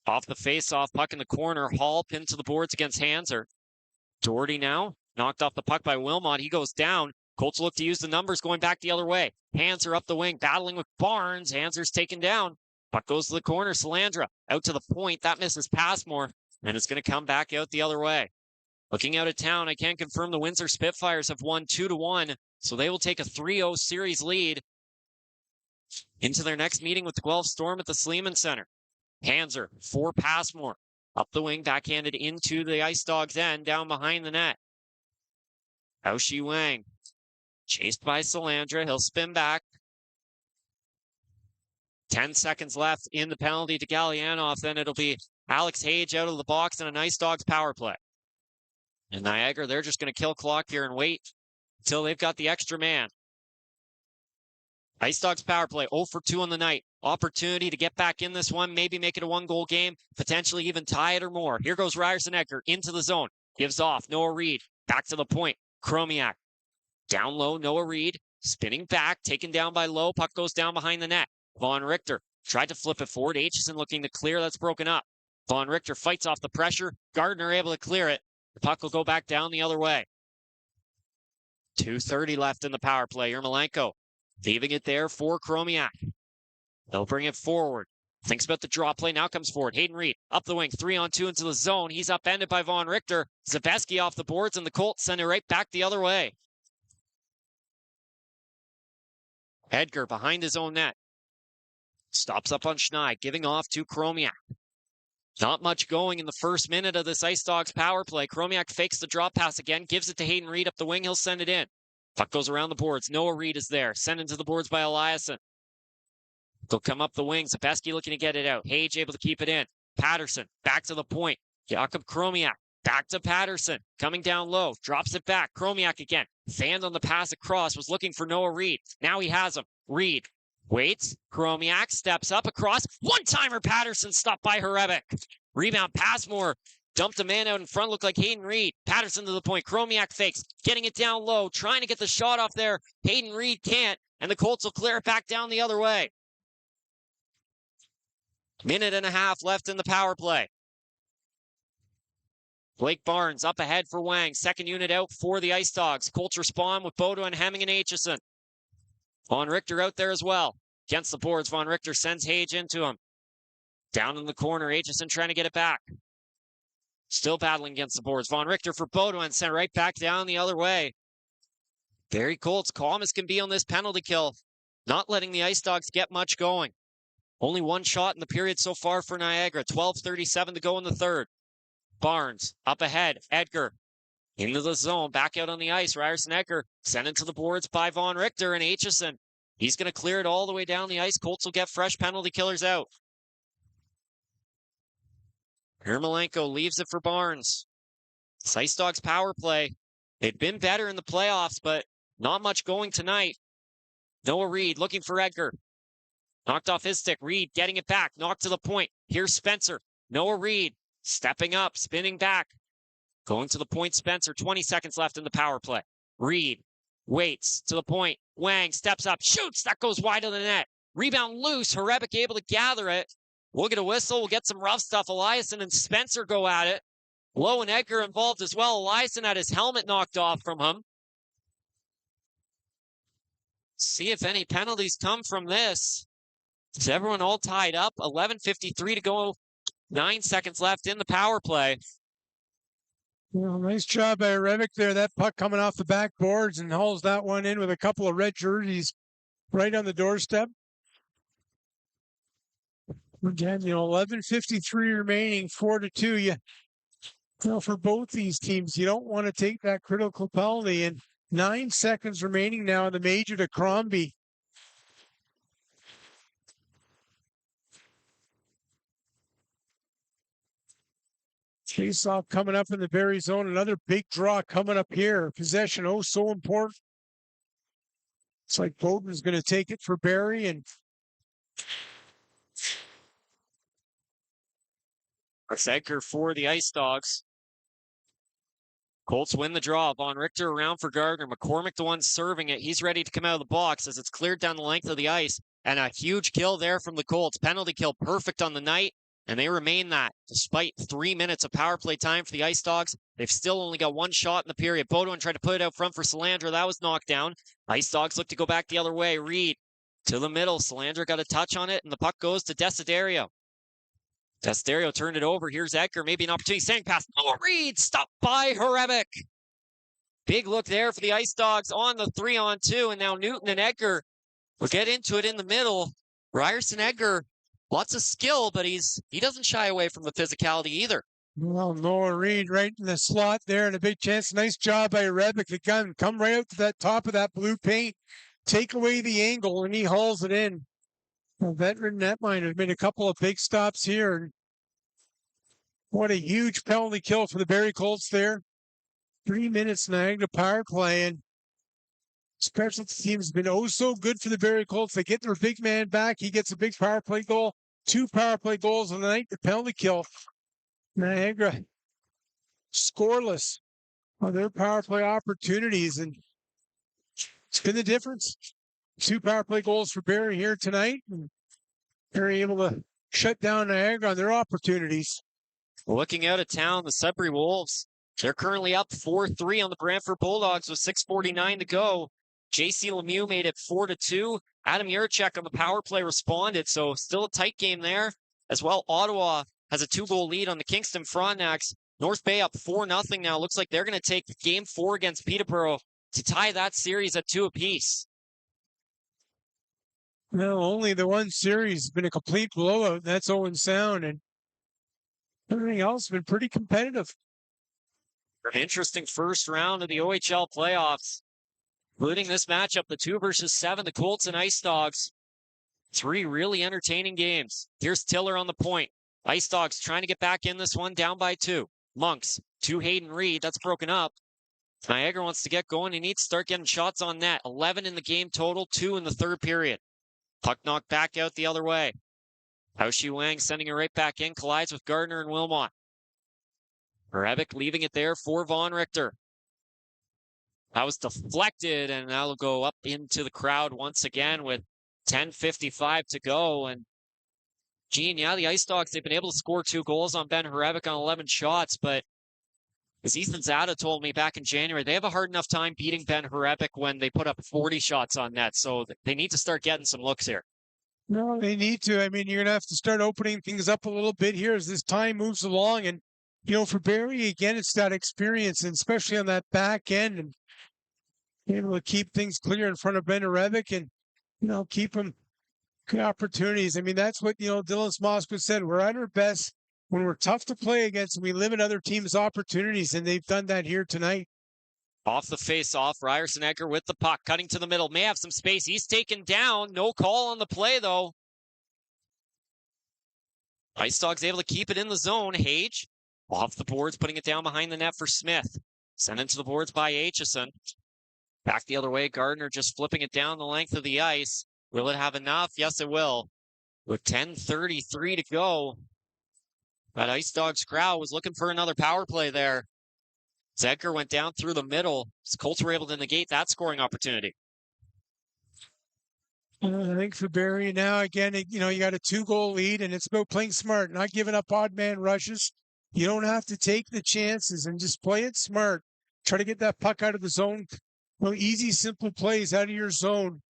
Off the face-off, puck in the corner. Hall pinned to the boards against Hanser. Doherty now knocked off the puck by Wilmot. He goes down. Colts look to use the numbers going back the other way. Hanser up the wing, battling with Barnes. Hanser's taken down. Puck goes to the corner. Salandra out to the point. That misses Passmore, and it's going to come back out the other way. Looking out of town, I can confirm the Windsor Spitfires have won 2-1, so they will take a 3-0 series lead into their next meeting with the Guelph Storm at the Sleeman Center. Hanser for Passmore. Up the wing, backhanded into the IceDogs end, down behind the net. Aoshi Wang. Chased by Salandra. He'll spin back. 10 seconds left in the penalty to Galyanov. Then it'll be Alex Hage out of the box and a IceDogs power play. And Niagara, they're just going to kill clock here and wait until they've got the extra man. IceDogs power play, 0 for 2 on the night. Opportunity to get back in this one, maybe make it a 1-goal game, potentially even tie it or more. Here goes Ryerson Edgar into the zone. Gives off. Noah Reed back to the point. Chromiak down low. Noah Reed spinning back, taken down by Lowe. Puck goes down behind the net. Von Richter Tried to flip it forward. Aitcheson looking to clear. That's broken up. Von Richter fights off the pressure. Gardner able to clear it. The puck will go back down the other way. 2:30 left in the power play. Yermolenko leaving it there for Chromiak. They'll bring it forward. Thinks about the draw play. Now comes forward. Hayden Reed up the wing. 3-on-2 into the zone. He's upended by Von Richter. Zabeski off the boards, and the Colts send it right back the other way. Edgar behind his own net. Stops up on Schneid, giving off to Chromiak. Not much going in the first minute of this IceDogs power play. Chromiak fakes the drop pass again, gives it to Hayden Reed up the wing. He'll send it in. Puck goes around the boards. Noah Reed is there. Sent into the boards by Eliasson. They'll come up the wing. Zabeski looking to get it out. Hage able to keep it in. Patterson back to the point. Jakob Chromiak back to Patterson. Coming down low. Drops it back. Chromiak again. Fanned on the pass across. Was looking for Noah Reed. Now he has him. Reed waits. Chromiak steps up across. One-timer Patterson stopped by Hrebeck. Rebound Passmore. Dumped a man out in front. Looked like Hayden Reed. Patterson to the point. Chromiak fakes. Getting it down low. Trying to get the shot off there. Hayden Reed can't. And the Colts will clear it back down the other way. Minute and a half left in the power play. Blake Barnes up ahead for Wang. Second unit out for the IceDogs. Colts respond with Bodo and Hemming and Aitcheson. Von Richter out there as well. Against the boards, Von Richter sends Hage into him. Down in the corner, Aitcheson trying to get it back. Still battling against the boards. Von Richter for Bodo and sent right back down the other way. Barrie Colts calm as can be on this penalty kill. Not letting the IceDogs get much going. Only one shot in the period so far for Niagara. 12:37 to go in the third. Barnes up ahead. Edgar into the zone. Back out on the ice. Ryerson Edgar sent into the boards by Von Richter and Aitcheson. He's going to clear it all the way down the ice. Colts will get fresh penalty killers out. Yermolenko leaves it for Barnes. IceDogs power play. They've been better in the playoffs, but not much going tonight. Noah Reed looking for Edgar. Knocked off his stick. Reed getting it back. Knocked to the point. Here's Spencer. Noah Reed stepping up, spinning back. Going to the point, Spencer. 20 seconds left in the power play. Reed waits to the point. Wang steps up, shoots. That goes wide of the net. Rebound loose. Hrebeck able to gather it. We'll get a whistle. We'll get some rough stuff. Eliasson and Spencer go at it. Lowe and Edgar involved as well. Eliasson had his helmet knocked off from him. See if any penalties come from this. Is everyone all tied up? 11:53 to go. 9 seconds left in the power play. Well, nice job by Hrebeck there. That puck coming off the backboards and hauls that one in with a couple of red jerseys right on the doorstep. Again, 11:53 remaining, 4-2. You know, for both these teams, you don't want to take that critical penalty. And 9 seconds remaining now in the major to Crombie. Face-off coming up in the Barrie zone. Another big draw coming up here. Possession, so important. It's like Bowden's going to take it for Barrie. And Edgar for the IceDogs. Colts win the draw. Von Richter around for Gardner. McCormick the one serving it. He's ready to come out of the box as it's cleared down the length of the ice. And a huge kill there from the Colts. Penalty kill perfect on the night. And they remain that despite 3 minutes of power play time for the IceDogs. They've still only got one shot in the period. Bodoin tried to put it out front for Salandra. That was knocked down. IceDogs look to go back the other way. Reed to the middle. Salandra got a touch on it, and the puck goes to Desiderio. Desiderio turned it over. Here's Edgar. Maybe an opportunity. Standing pass. Oh, Reed stopped by Hrebeck. Big look there for the IceDogs on the 3-on-2. And now Newton and Edgar will get into it in the middle. Ryerson Edgar. Lots of skill, but he doesn't shy away from the physicality either. Well, Noah Reed right in the slot there and a big chance. Nice job by Hrebeck. The gun come right out to that top of that blue paint. Take away the angle, and he hauls it in. A veteran netminder has made a couple of big stops here. What a huge penalty kill for the Barrie Colts there. 3 minutes Niagara power play, and special teams have been so good for the Barrie Colts. They get their big man back. He gets a big power play goal. 2 power play goals on the night. The penalty kill. Niagara scoreless on their power play opportunities, and it's been the difference. 2 power play goals for Barrie here tonight. And they're able to shut down Niagara on their opportunities. Looking out of town, the Sudbury Wolves, they're currently up 4-3 on the Brantford Bulldogs with 6:49 to go. JC Lemieux made it 4-2. Adam Yurchek on the power play responded, so still a tight game there. As well, Ottawa has a 2-goal lead on the Kingston Frontenacs. North Bay up 4-0 now. Looks like they're going to take game 4 against Peterborough to tie that series at 2 apiece. No, only the one series has been a complete blowout. That's Owen Sound, and everything else has been pretty competitive. An interesting first round of the OHL playoffs, including this matchup, the 2 versus 7, the Colts and IceDogs. 3 really entertaining games. Here's Tiller on the point. IceDogs trying to get back in this one, down by 2. Monks to Hayden Reed. That's broken up. Niagara wants to get going. He needs to start getting shots on net. 11 in the game total, 2 in the third period. Puck knocked back out the other way. Hao-Shi Wang sending it right back in. Collides with Gardner and Wilmot. Rebick leaving it there for Von Richter. That was deflected, and that'll go up into the crowd once again with 10:55 to go. And Gene, yeah, the IceDogs, they've been able to score 2 goals on Ben Rebick on 11 shots, but as Ethan Zada told me back in January, they have a hard enough time beating Ben Rebick when they put up 40 shots on net. So they need to start getting some looks here. No, they need to. I mean, you're going to have to start opening things up a little bit here as this time moves along. And, you know, for Barrie, again, it's that experience, and especially on that back end, and able to keep things clear in front of Ben Rebick and, you know, keep them good opportunities. I mean, that's what, you know, Dylan Smosquit said. We're at our best when we're tough to play against and we limit other teams' opportunities, and they've done that here tonight. Off the face-off, Ryerson Edgar with the puck, cutting to the middle, may have some space. He's taken down. No call on the play, though. IceDogs able to keep it in the zone. Hage off the boards, putting it down behind the net for Smith. Sent into the boards by Aitcheson. Back the other way, Gardner just flipping it down the length of the ice. Will it have enough? Yes, it will. With 10:33 to go. That IceDogs crowd was looking for another power play there. Edgar went down through the middle. The Colts were able to negate that scoring opportunity. I think for Barrie now, again, you know, you got a 2-goal lead, and it's about playing smart, not giving up odd man rushes. You don't have to take the chances and just play it smart. Try to get that puck out of the zone. Well, easy, simple plays out of your zone.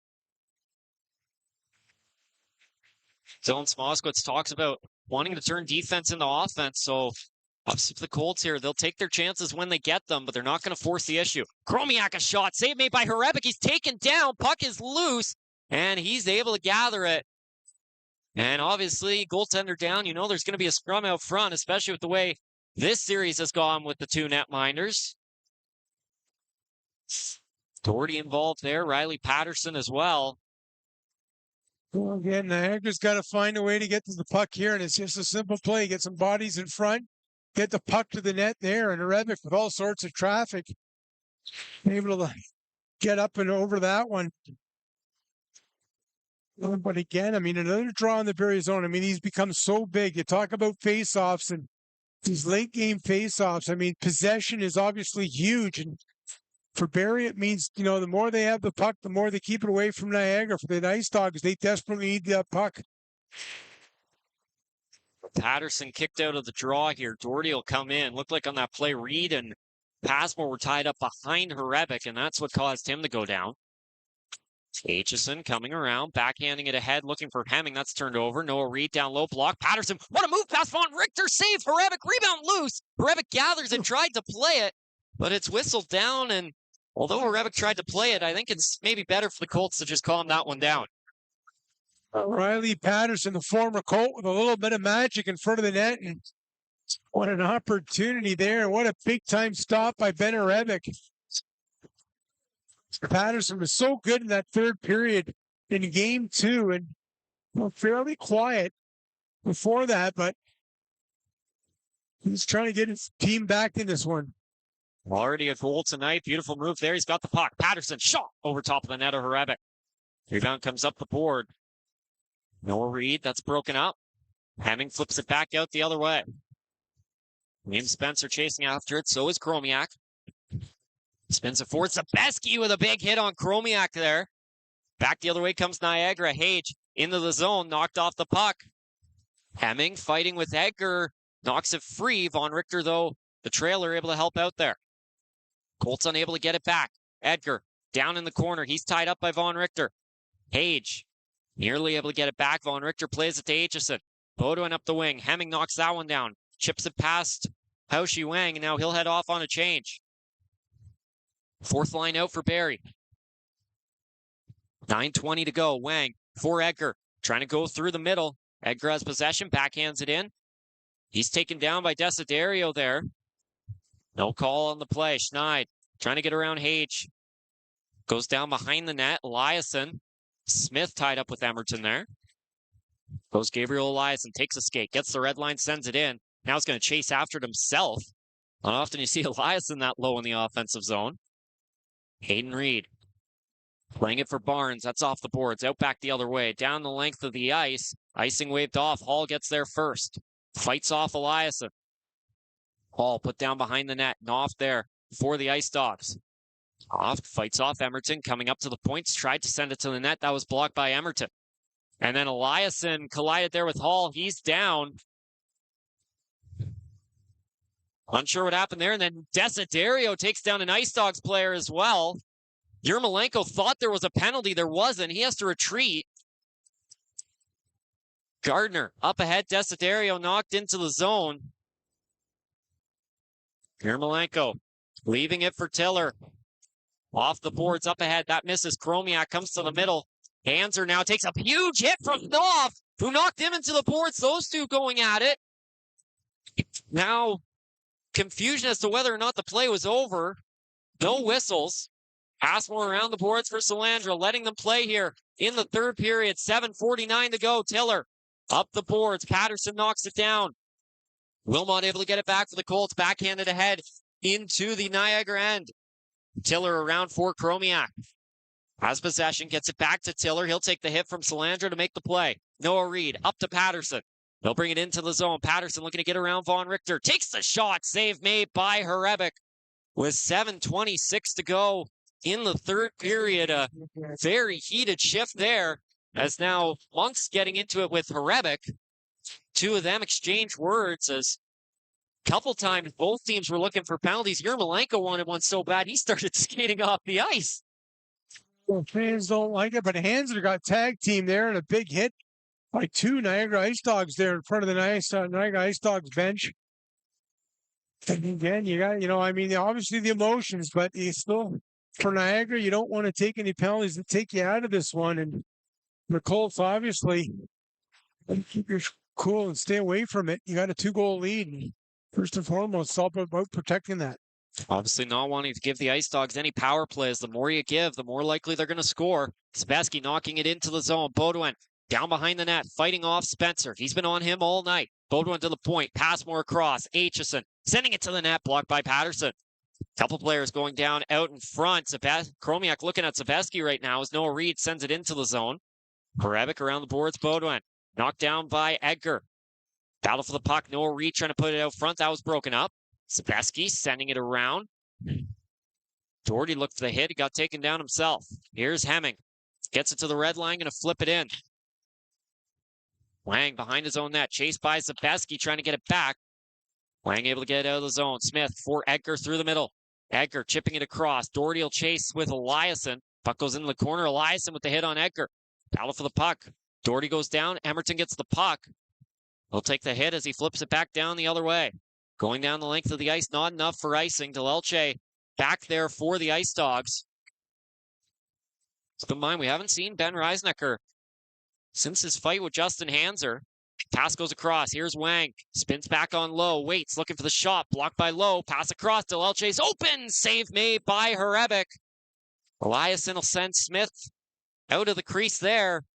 Dylan Smosquit talks about wanting to turn defense into offense. So obviously for the Colts here, they'll take their chances when they get them, but they're not going to force the issue. Chromiak, a shot. Save made by Rebick. He's taken down. Puck is loose, and he's able to gather it. And obviously, goaltender down. You know there's going to be a scrum out front, especially with the way this series has gone with the 2 netminders. Doherty involved there. Riley Patterson as well. Well, again, Niagara's got to find a way to get to the puck here, and it's just a simple play. Get some bodies in front, get the puck to the net there, and Rebick with all sorts of traffic, able to get up and over that one. But again, I mean, another draw in the Barrie zone. I mean, he's become so big. You talk about face-offs and these late-game face-offs. I mean, possession is obviously huge, and for Barrie, it means, you know, the more they have the puck, the more they keep it away from Niagara. For the IceDogs, they desperately need that puck. Patterson kicked out of the draw here. Doherty will come in. Looked like on that play, Reed and Passmore were tied up behind Rebick, and that's what caused him to go down. Aitcheson coming around, backhanding it ahead, looking for Hemming. That's turned over. Noah Reed down low, block. Patterson, what a move past Von Richter, save. Rebick, rebound loose. Rebick gathers and tried to play it, but it's whistled down, and although Rebick tried to play it, I think it's maybe better for the Colts to just calm that one down. Riley Patterson, the former Colt, with a little bit of magic in front of the net. And what an opportunity there. What a big-time stop by Ben Rebick. Patterson was so good in that third period in game 2, and fairly quiet before that, but he's trying to get his team back in this one. Already a goal tonight. Beautiful move there. He's got the puck. Patterson shot over top of the net of Rebick. Rebound comes up the board. Noah Reed, that's broken up. Hemming flips it back out the other way. Liam Spencer chasing after it. So is Chromiak. Spins it forward. Zabeski with a big hit on Chromiak there. Back the other way comes Niagara. Hage into the zone, knocked off the puck. Hemming fighting with Edgar, knocks it free. Von Richter, though, the trailer, able to help out there. Colts unable to get it back. Edgar down in the corner. He's tied up by Von Richter. Hage nearly able to get it back. Von Richter plays it to Aitcheson. Baudouin up the wing. Hemming knocks that one down. Chips it past Hao-Shi Wang, and now he'll head off on a change. Fourth line out for Barrie. 9:20 to go. Wang for Edgar. Trying to go through the middle. Edgar has possession. Backhands it in. He's taken down by Desiderio there. No call on the play. Schneid trying to get around Hage. Goes down behind the net. Eliasson. Smith tied up with Emerton there. Goes Gabriel Eliasson. Takes a skate. Gets the red line. Sends it in. Now he's going to chase after it himself. Not often you see Eliasson that low in the offensive zone. Hayden Reed playing it for Barnes. That's off the boards. Out back the other way. Down the length of the ice. Icing waved off. Hall gets there first. Fights off Eliasson. Hall put down behind the net. Knopf there for the IceDogs. Knopf fights off Emerton. Coming up to the points. Tried to send it to the net. That was blocked by Emerton. And then Eliasson collided there with Hall. He's down. Unsure what happened there. And then Desiderio takes down an IceDogs player as well. Yermolenko thought there was a penalty. There wasn't. He has to retreat. Gardner up ahead. Desiderio knocked into the zone. Yermolenko leaving it for Tiller. Off the boards up ahead. That misses. Chromiak comes to the middle. Hanser now takes a huge hit from Knopf, who knocked him into the boards. Those two going at it. Now, confusion as to whether or not the play was over. No whistles. Passmore around the boards for Salandra, letting them play here in the third period. 7:49 to go. Tiller up the boards. Patterson knocks it down. Wilmot able to get it back for the Colts. Backhanded ahead into the Niagara end. Tiller around for Chromiak. Has possession, gets it back to Tiller. He'll take the hit from Salandra to make the play. Noah Reed up to Patterson. They'll bring it into the zone. Patterson looking to get around Von Richter. Takes the shot. Save made by Hrebeck. With 7:26 to go in the third period. A very heated shift there. As now Monk's getting into it with Hrebeck. Two of them exchange words as a couple times both teams were looking for penalties. Yermolenko wanted one so bad he started skating off the ice. Well, fans don't like it, but Hanser got tag team there and a big hit by two Niagara IceDogs there in front of the Niagara IceDogs bench. And again, you got, obviously the emotions, but you still, for Niagara, you don't want to take any penalties that take you out of this one. And the Colts, obviously, keep your cool and stay away from it. You got a 2-goal lead. And first and foremost, it's all about protecting that. Obviously not wanting to give the IceDogs any power plays. The more you give, the more likely they're going to score. Speski knocking it into the zone. Baudouin down behind the net, fighting off Spencer. He's been on him all night. Baudouin to the point. Passmore across. Aitcheson sending it to the net. Blocked by Patterson. Couple players going down out in front. Chromiak looking at Speski right now as Noah Reed sends it into the zone. Hrebeck around the boards. Baudouin knocked down by Edgar. Battle for the puck. Noah Reed trying to put it out front. That was broken up. Speski sending it around. Doherty looked for the hit. He got taken down himself. Here's Hemming. Gets it to the red line. Going to flip it in. Wang behind his own net. Chased by Speski trying to get it back. Wang able to get it out of the zone. Smith for Edgar through the middle. Edgar chipping it across. Doherty will chase with Eliasson. Puck goes into the corner. Eliasson with the hit on Edgar. Battle for the puck. Doherty goes down. Emerton gets the puck. He'll take the hit as he flips it back down the other way. Going down the length of the ice, not enough for icing. Delelche back there for the IceDogs. Keep in mind, we haven't seen Ben Reisnecker since his fight with Justin Hanser. Pass goes across. Here's Wang. Spins back on Lowe. Waits, looking for the shot. Blocked by Lowe. Pass across. Delelche's open. Save made by Hrebeck. Eliasson will send Smith out of the crease there.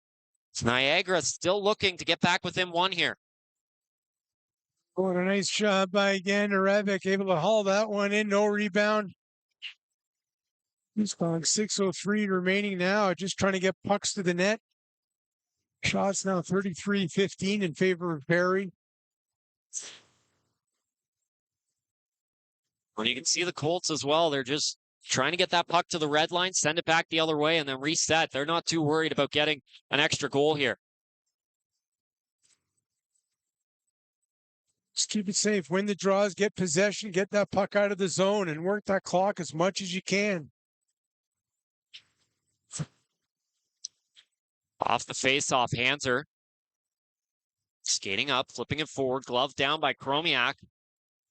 Niagara still looking to get back within one here. Oh, a nice job by again Hrebeck, able to haul that one in, no rebound. He's gone 6:03 remaining now, just trying to get pucks to the net. Shots now 33-15 in favor of Barrie. Well, you can see the Colts as well. They're just trying to get that puck to the red line, send it back the other way, and then reset. They're not too worried about getting an extra goal here. Just keep it safe. Win the draws, get possession, get that puck out of the zone, and work that clock as much as you can. Off the face-off, Hanser. Skating up, flipping it forward, glove down by Chromiak.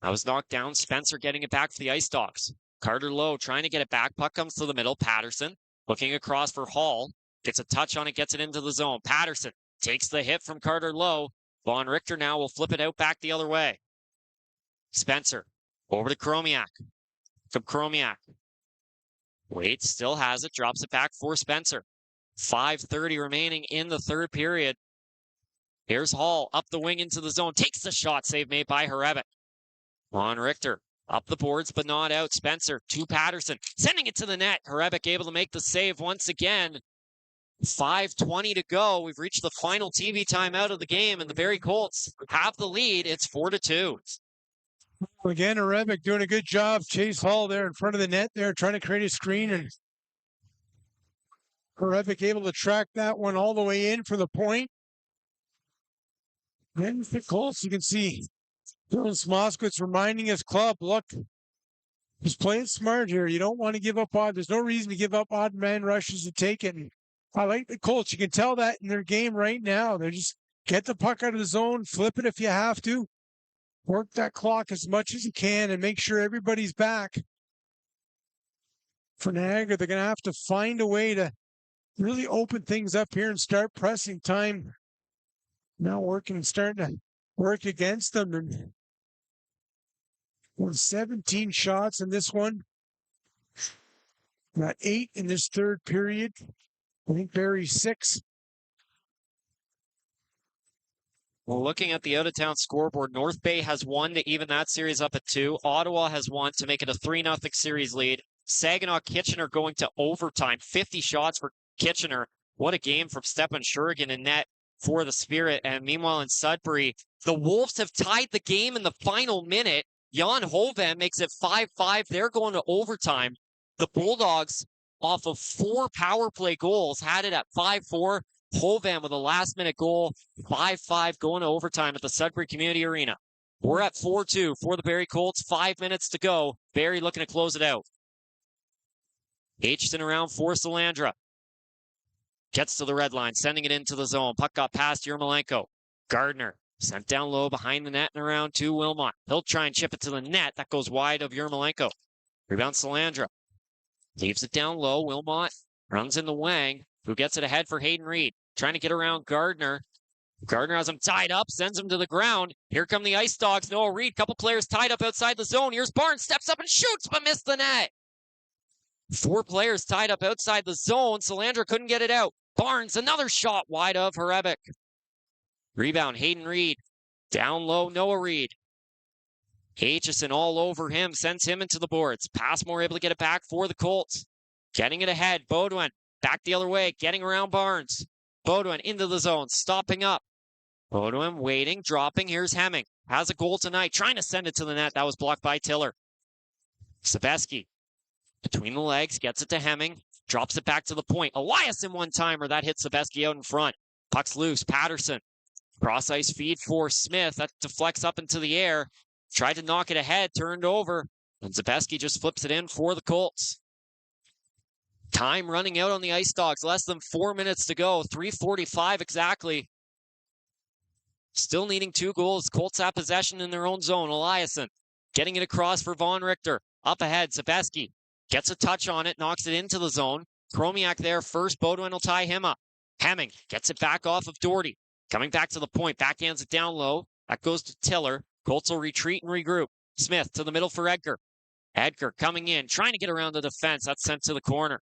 That was knocked down. Spencer getting it back for the IceDogs. Carter Lowe trying to get it back. Puck comes to the middle. Patterson looking across for Hall. Gets a touch on it, gets it into the zone. Patterson takes the hit from Carter Lowe. Von Richter now will flip it out back the other way. Spencer over to Chromiak. From Chromiak. Waits, still has it, drops it back for Spencer. 5:30 remaining in the third period. Here's Hall up the wing into the zone. Takes the shot, save made by Hrebeck. Von Richter up the boards, but not out. Spencer to Patterson, sending it to the net. Hrebeck able to make the save once again. 5:20 to go. We've reached the final TV timeout of the game, and the Barrie Colts have the lead. It's 4-2. Again, Hrebeck doing a good job. Chase Hall there in front of the net there, trying to create a screen, and Hrebeck able to track that one all the way in for the point. Then the Colts, you can see Dylan Smoskowitz reminding his club, look, he's playing smart here. You don't want to give up odd. There's no reason to give up odd man rushes to take it. And I like the Colts. You can tell that in their game right now. They're just get the puck out of the zone, flip it if you have to, work that clock as much as you can, and make sure everybody's back. For Niagara, they're going to have to find a way to really open things up here and start pressing time. Now starting to work against them. And with 17 shots in this one, got 8 in this third period. I think Barrie 6. Well, looking at the out-of-town scoreboard, North Bay has won to even that series up at 2. Ottawa has won to make it a 3-0 series lead. Saginaw Kitchener going to overtime. 50 shots for Kitchener. What a game from Stepan Shurigan in net for the Spirit. And meanwhile in Sudbury, the Wolves have tied the game in the final minute. Jan Hoven makes it 5-5. They're going to overtime. The Bulldogs, off of 4 power play goals, had it at 5-4. Hovan with a last-minute goal, 5-5 going to overtime at the Sudbury Community Arena. We're at 4-2 for the Barrie Colts. 5 minutes to go. Barrie looking to close it out. Aitcheson around for Salandra. Gets to the red line, sending it into the zone. Puck got past Yermolenko. Gardner sent down low behind the net and around to Wilmot. He'll try and chip it to the net. That goes wide of Yermolenko. Rebound Salandra. Leaves it down low. Wilmot runs in the wing. Who gets it ahead for Hayden Reed. Trying to get around Gardner. Gardner has him tied up, sends him to the ground. Here come the IceDogs. Noah Reed, couple players tied up outside the zone. Here's Barnes, steps up and shoots, but missed the net. 4 players tied up outside the zone. Salandra couldn't get it out. Barnes, another shot wide of Hrebeck. Rebound, Hayden Reed. Down low, Noah Reed. Aitcheson all over him, sends him into the boards. Passmore able to get it back for the Colts. Getting it ahead, Beaudoin. Back the other way, getting around Barnes. Beaudoin into the zone, stopping up. Beaudoin waiting, dropping. Here's Hemming. Has a goal tonight, trying to send it to the net. That was blocked by Tiller. Sabeski between the legs, gets it to Hemming. Drops it back to the point. Eliasson one-timer. That hits Sabeski out in front. Puck's loose. Patterson. Cross-ice feed for Smith. That deflects up into the air. Tried to knock it ahead. Turned over. And Sabeski just flips it in for the Colts. Time running out on the IceDogs. Less than 4 minutes to go. 3:45 exactly. Still needing 2 goals. Colts have possession in their own zone. Eliasson getting it across for Von Richter. Up ahead, Sabeski gets a touch on it. Knocks it into the zone. Chromiak there first. Beaudoin will tie him up. Hemming gets it back off of Doherty. Coming back to the point. Backhands it down low. That goes to Tiller. Colts will retreat and regroup. Smith to the middle for Edgar. Edgar coming in. Trying to get around the defense. That's sent to the corner.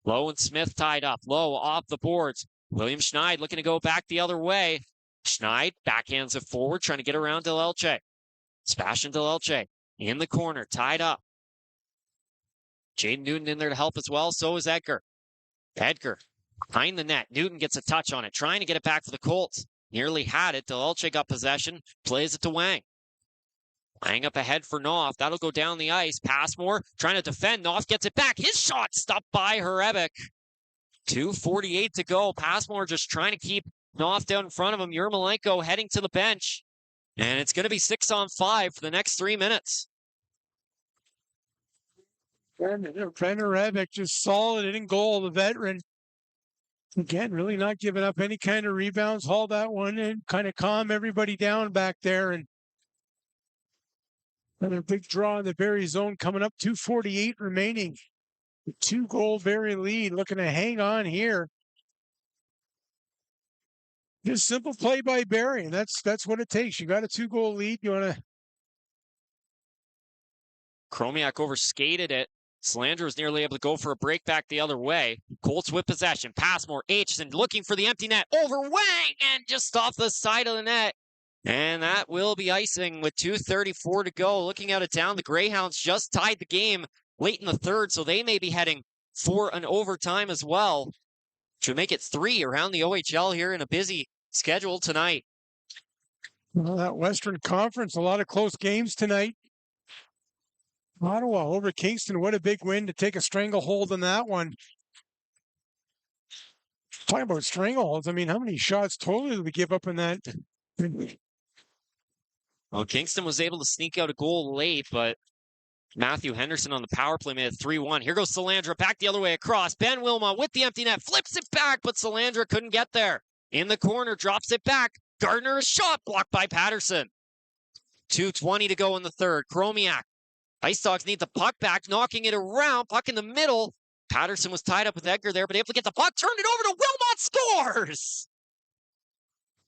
Lowe and Smith tied up. Lowe off the boards. William Schneid looking to go back the other way. Schneid backhands it forward, trying to get around Delelche. Sebastian Delelche in the corner, tied up. Jaden Newton in there to help as well. So is Edgar. Edgar behind the net. Newton gets a touch on it, trying to get it back for the Colts. Nearly had it. Delelche got possession, plays it to Wang. Wang up ahead for Knopf. That'll go down the ice. Passmore trying to defend. Knopf gets it back. His shot stopped by Hrebeck. 2:48 to go. Passmore just trying to keep Knopf down in front of him. Yermolenko heading to the bench. And it's going to be 6-on-5 for the next 3 minutes. Brendan Rebick just solid in goal, the veteran. Again, really not giving up any kind of rebounds. Haul that one in, kind of calm everybody down back there. And another big draw in the Barrie zone coming up, 2:48 remaining. 2-goal Barrie lead, looking to hang on here. Just simple play by Barrie, and that's what it takes. You got a 2-goal lead. You want to. Chromiak overskated it. Slander was nearly able to go for a break back the other way. Colts with possession. Passmore, Aitcheson looking for the empty net. Over Wang and just off the side of the net. And that will be icing with 2:34 to go. Looking out of town, the Greyhounds just tied the game late in the third, so they may be heading for an overtime as well. Should make it 3 around the OHL here in a busy schedule tonight. Well, that Western Conference, a lot of close games tonight. Ottawa over Kingston, what a big win to take a stranglehold on that one. Talking about strangleholds, I mean, how many shots totally did we give up in that? Well, Kingston was able to sneak out a goal late, but Matthew Henderson on the power play made it 3-1. Here goes Salandra back the other way across. Ben Wilmot with the empty net, flips it back, but Salandra couldn't get there. In the corner, drops it back. Gardner, a shot blocked by Patterson. 2:20 to go in the third. Chromiak. IceDogs need the puck back, knocking it around. Puck in the middle. Patterson was tied up with Edgar there, but able to get the puck. Turned it over to Wilmot. Scores!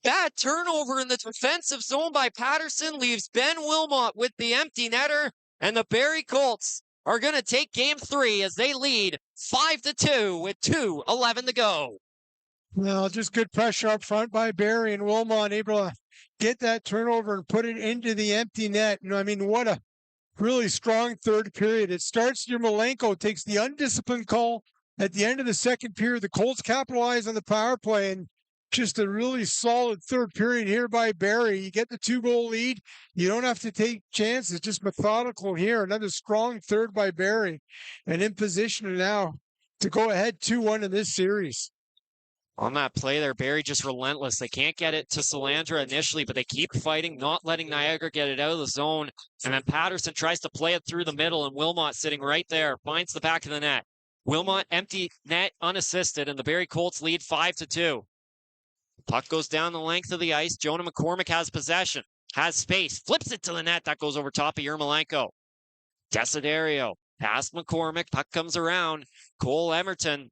Bad turnover in the defensive zone by Patterson leaves Ben Wilmot with the empty netter. And the Barrie Colts are going to take game 3 as they lead 5-2 with 2:11 to go. Well, just good pressure up front by Barrie, and Wilmot able to get that turnover and put it into the empty net. And I mean, what a really strong third period. It starts, Yermolenko takes the undisciplined call at the end of the second period. The Colts capitalize on the power play, and just a really solid third period here by Barrie. You get the 2-goal lead. You don't have to take chances, just methodical here. Another strong third by Barrie, and in position now to go ahead 2-1 in this series. On that play there, Barrie just relentless. They can't get it to Salandra initially, but they keep fighting, not letting Niagara get it out of the zone. And then Patterson tries to play it through the middle, and Wilmot sitting right there, finds the back of the net. Wilmot empty net unassisted, and the Barrie Colts lead 5-2. Puck goes down the length of the ice. Jonah McCormick has possession, has space, flips it to the net. That goes over top of Yermolenko. Desiderio, past McCormick. Puck comes around. Cole Emerton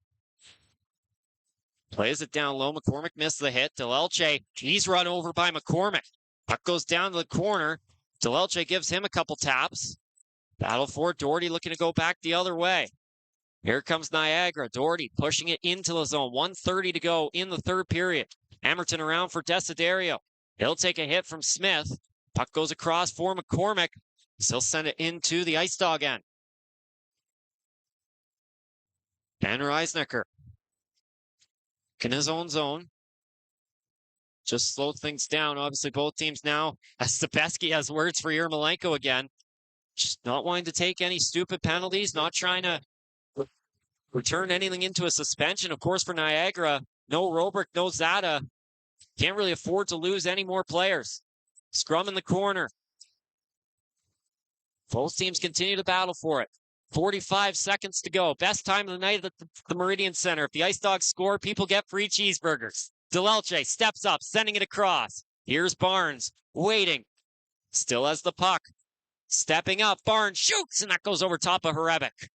plays it down low. McCormick missed the hit. Delelche, he's run over by McCormick. Puck goes down to the corner. Delelche gives him a couple taps. Battle for Doherty looking to go back the other way. Here comes Niagara. Doherty pushing it into the zone. 1:30 to go in the third period. Emerton around for Desiderio. He'll take a hit from Smith. Puck goes across for McCormick. He'll send it into the IceDog end. Ben Reisnecker in his own zone. Just slow things down. Obviously, both teams now, as Stepeski has words for Yermolenko again. Just not wanting to take any stupid penalties, not trying to return anything into a suspension. Of course, for Niagara, no Robrick, no Zada. Can't really afford to lose any more players. Scrum in the corner. Both teams continue to battle for it. 45 seconds to go. Best time of the night at the Meridian Center. If the IceDogs score, people get free cheeseburgers. Delelche steps up, sending it across. Here's Barnes, waiting. Still has the puck. Stepping up, Barnes shoots, and that goes over top of Hrebic.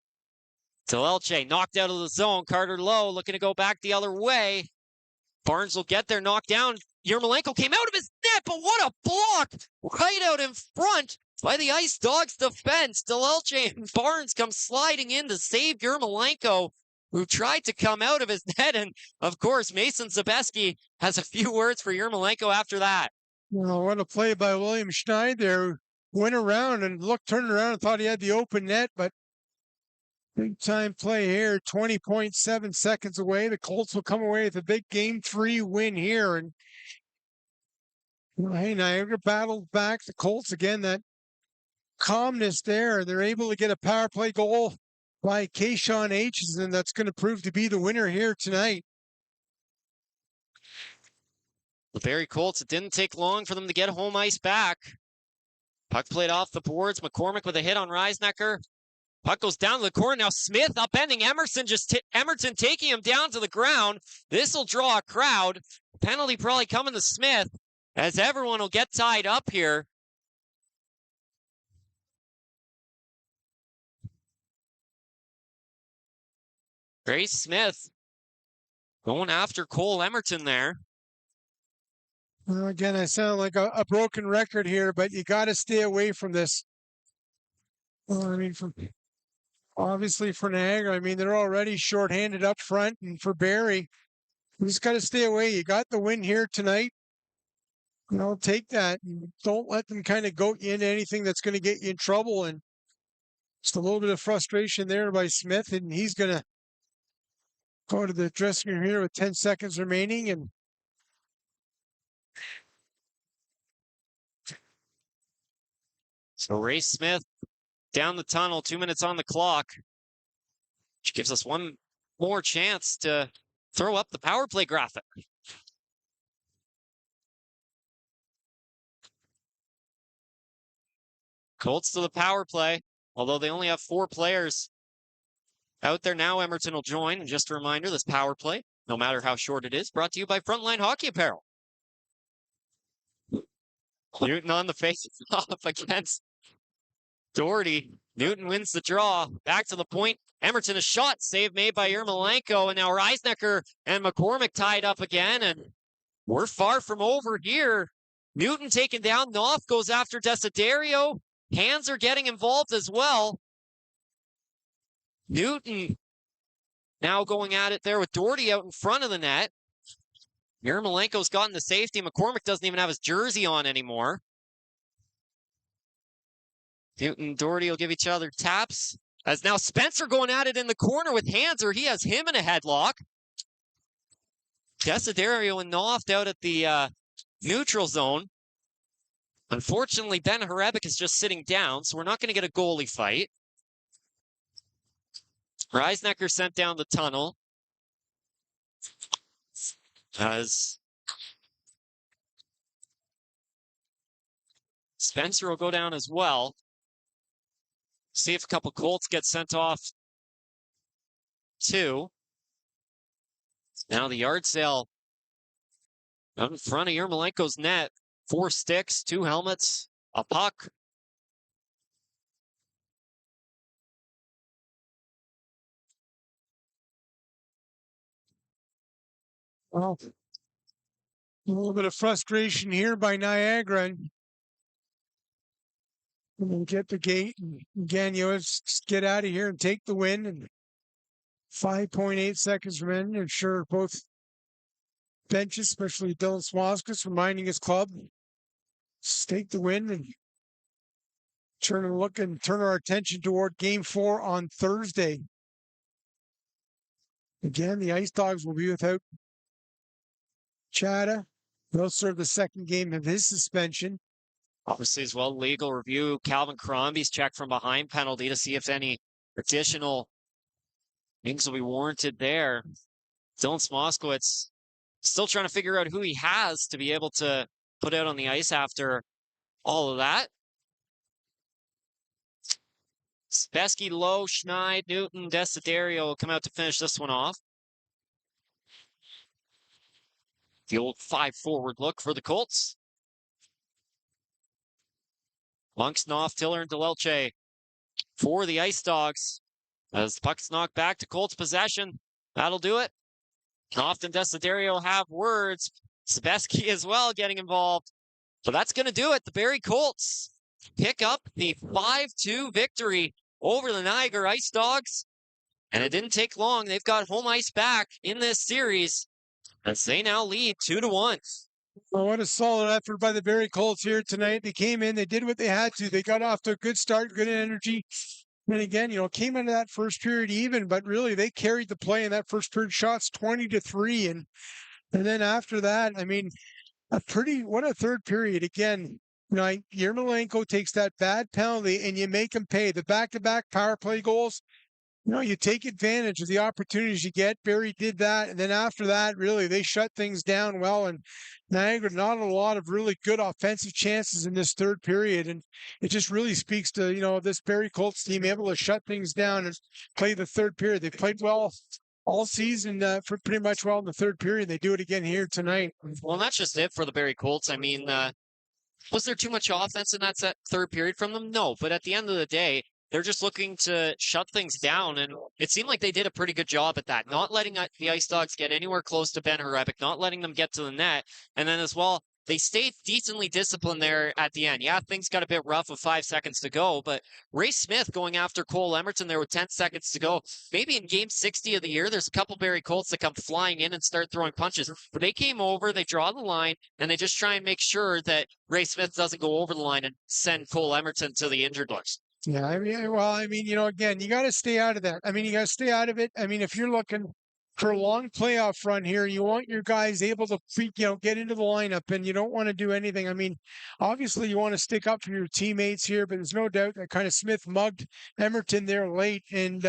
Delelche knocked out of the zone. Carter Lowe looking to go back the other way. Barnes will get there, knocked down. Yermolenko came out of his net, but what a block right out in front by the IceDogs defense. Delelche and Barnes come sliding in to save Yermolenko, who tried to come out of his net. And, of course, Mason Zabeski has a few words for Yermolenko after that. Well, what a play by William Schneider. Went around and turned around and thought he had the open net, but big time play here. 20.7 seconds away. The Colts will come away with a big game 3 win here. And hey, Niagara battled back. The Colts again, that calmness there. They're able to get a power play goal by Kashawn Aitcheson. That's going to prove to be the winner here tonight. The Barrie Colts, it didn't take long for them to get home ice back. Puck played off the boards. McCormick with a hit on Reisnecker. Puck goes down to the corner. Now Smith upending Emerson, Emerson taking him down to the ground. This will draw a crowd. Penalty probably coming to Smith, as everyone will get tied up here. Grace Smith going after Cole Emerton there. Well, again, I sound like a broken record here, but you got to stay away from this. Well, I mean, obviously for Niagara, I mean, they're already shorthanded up front, and for Barrie, you just got to stay away. You got the win here tonight. Take that. And don't let them kind of goat you into anything that's going to get you in trouble. And just a little bit of frustration there by Smith, and he's going to go to the dressing room here with 10 seconds remaining. And so Ray Smith down the tunnel, 2 minutes on the clock, which gives us one more chance to throw up the power play graphic. Colts to the power play, although they only have 4 players out there now. Emerton will join. And just a reminder, this power play, no matter how short it is, brought to you by Frontline Hockey Apparel. Newton on the face off against Doherty. Newton wins the draw. Back to the point. Emerton, a shot. Save made by Yermolenko. And now Reisnecker and McCormick tied up again. And we're far from over here. Newton taken down. Knopf goes after Desiderio. Hands are getting involved as well. Newton now going at it there with Doherty out in front of the net. Yermolenko's gotten the safety. McCormick doesn't even have his jersey on anymore. Newton and Doherty will give each other taps. As now Spencer going at it in the corner with Hanser. He has him in a headlock. Desiderio and Knopf out at the neutral zone. Unfortunately, Ben Harebic is just sitting down, so we're not going to get a goalie fight. Reisnecker sent down the tunnel. As Spencer will go down as well. See if a couple Colts get sent off too. Now the yard sale out in front of Yermolenko's net. 4 sticks, 2 helmets, a puck. well, a little bit of frustration here by Niagara. And get the gate. And again, just get out of here and take the win. And 5.8 seconds remaining. I'm sure both benches, especially Dylan Swaskis, reminding his club, take the win and turn our attention toward Game 4 on Thursday. Again, the IceDogs will be without Chada. They'll serve the second game of his suspension. Obviously, as well, legal review. Calvin Crombie's check from behind penalty to see if any additional things will be warranted there. Dylan Smoskowitz still trying to figure out who he has to be able to put out on the ice after all of that. Spesky, Lowe, Schneid, Newton, Desiderio will come out to finish this one off. The old 5-forward look for the Colts. Monks, Knopf, Tiller, and DeLelche for the IceDogs. As the puck's knocked back to Colts possession, that'll do it. Knopf and Desiderio have words. Spesky as well getting involved. But that's going to do it. The Barrie Colts pick up the 5-2 victory over the Niagara IceDogs. And it didn't take long. They've got home ice back in this series as they now lead 2-1. Well, what a solid effort by the Barrie Colts here tonight. They came in, they did what they had to. They got off to a good start, good energy. And again, came into that first period even, but really they carried the play in that first period. Shots 20-3. And then after that, I mean, what a third period. Again, Yermolenko takes that bad penalty and you make him pay. The back-to-back power play goals, You take advantage of the opportunities you get. Barrie did that. And then after that, really, they shut things down well. And Niagara, not a lot of really good offensive chances in this third period. And it just really speaks to, this Barrie Colts team able to shut things down and play the third period. They played well all season for pretty much well in the third period. They do it again here tonight. Well, that's just it for the Barrie Colts. I mean, was there too much offense in that third period from them? No, but at the end of the day, they're just looking to shut things down, and it seemed like they did a pretty good job at that, not letting the IceDogs get anywhere close to Ben Horebic, not letting them get to the net, and then as well, they stayed decently disciplined there at the end. Yeah, things got a bit rough with 5 seconds to go, but Ray Smith going after Cole Emerton there with 10 seconds to go. Maybe in game 60 of the year, there's a couple Barrie Colts that come flying in and start throwing punches. But they came over, they draw the line, and they just try and make sure that Ray Smith doesn't go over the line and send Cole Emerton to the injured list. Yeah, again, you got to stay out of that. You got to stay out of it. If you're looking for a long playoff run here, you want your guys able to, get into the lineup, and you don't want to do anything. Obviously you want to stick up for your teammates here, but there's no doubt that kind of Smith mugged Emerton there late, and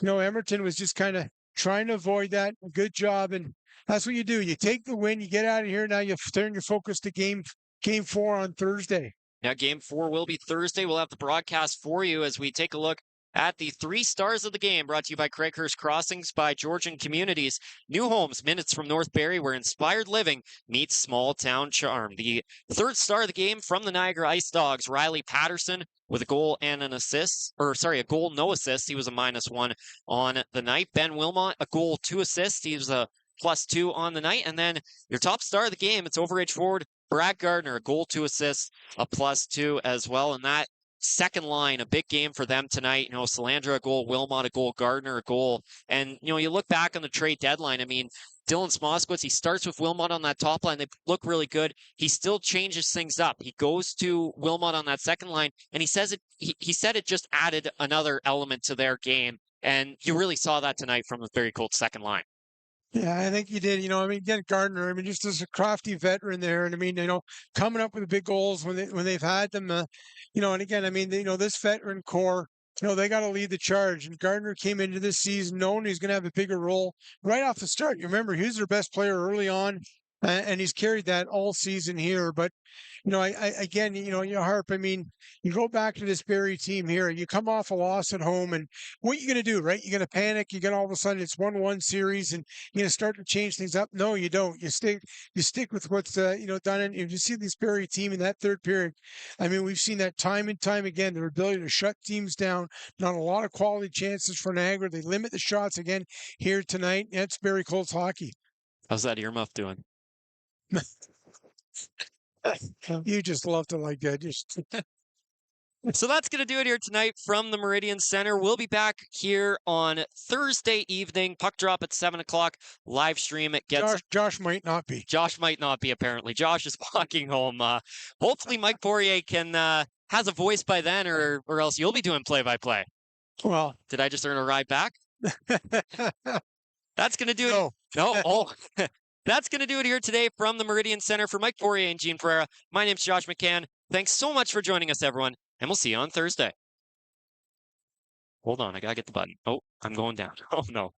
Emerton was just kind of trying to avoid that. Good job, and that's what you do. You take the win, you get out of here. Now you turn your focus to game 4 on Thursday. Now, game 4 will be Thursday. We'll have the broadcast for you as we take a look at the 3 stars of the game, brought to you by Craighurst Crossings by Georgian Communities. New homes, minutes from North Barrie, where inspired living meets small town charm. The 3rd star of the game from the Niagara IceDogs, Riley Patterson, with a goal and an assist, a goal, no assist. He was a -1 on the night. Ben Wilmot, a goal, 2 assists. He was a +2 on the night. And then your top star of the game, it's overage forward Brad Gardner, a goal, 2 assists, a +2 as well. And that second line, a big game for them tonight. Salandra, a goal, Wilmot, a goal, Gardner, a goal. And, you look back on the trade deadline. Dylan Smoskowitz, he starts with Wilmot on that top line. They look really good. He still changes things up. He goes to Wilmot on that second line, and he says he said it just added another element to their game. And you really saw that tonight from the Barrie Colts second line. Yeah, I think he did. Again, Gardner, just as a crafty veteran there. And coming up with the big goals when they've had them, and again, this veteran core, they got to lead the charge. And Gardner came into this season knowing he's going to have a bigger role right off the start. You remember, he was their best player early on, and he's carried that all season here. But, Harp, you go back to this Barrie team here, you come off a loss at home, and what you going to do, right? You're going to panic. You're going to all of a sudden it's 1-1 series, and you're going to start to change things up. No, you don't. You stick with what's, done. And if you see this Barrie team in that third period, we've seen that time and time again, their ability to shut teams down. Not a lot of quality chances for Niagara. They limit the shots again here tonight. That's Barrie Colts hockey. How's that earmuff doing? You just love to like that. So that's going to do it here tonight from the Meridian Center. We'll be back here on Thursday evening. Puck drop at 7 o'clock. Live stream. Josh might not be. Josh might not be, apparently. Josh is walking home. Hopefully Mike Poirier has a voice by then, or else you'll be doing play-by-play. Well. Did I just earn a ride back? That's going to do it. No. Oh. That's going to do it here today from the Meridian Center. For Mike Poirier and Gene Pereira, my name's Josh McCann. Thanks so much for joining us, everyone, and we'll see you on Thursday. Hold on, I got to get the button. Oh, I'm going down. Oh, no.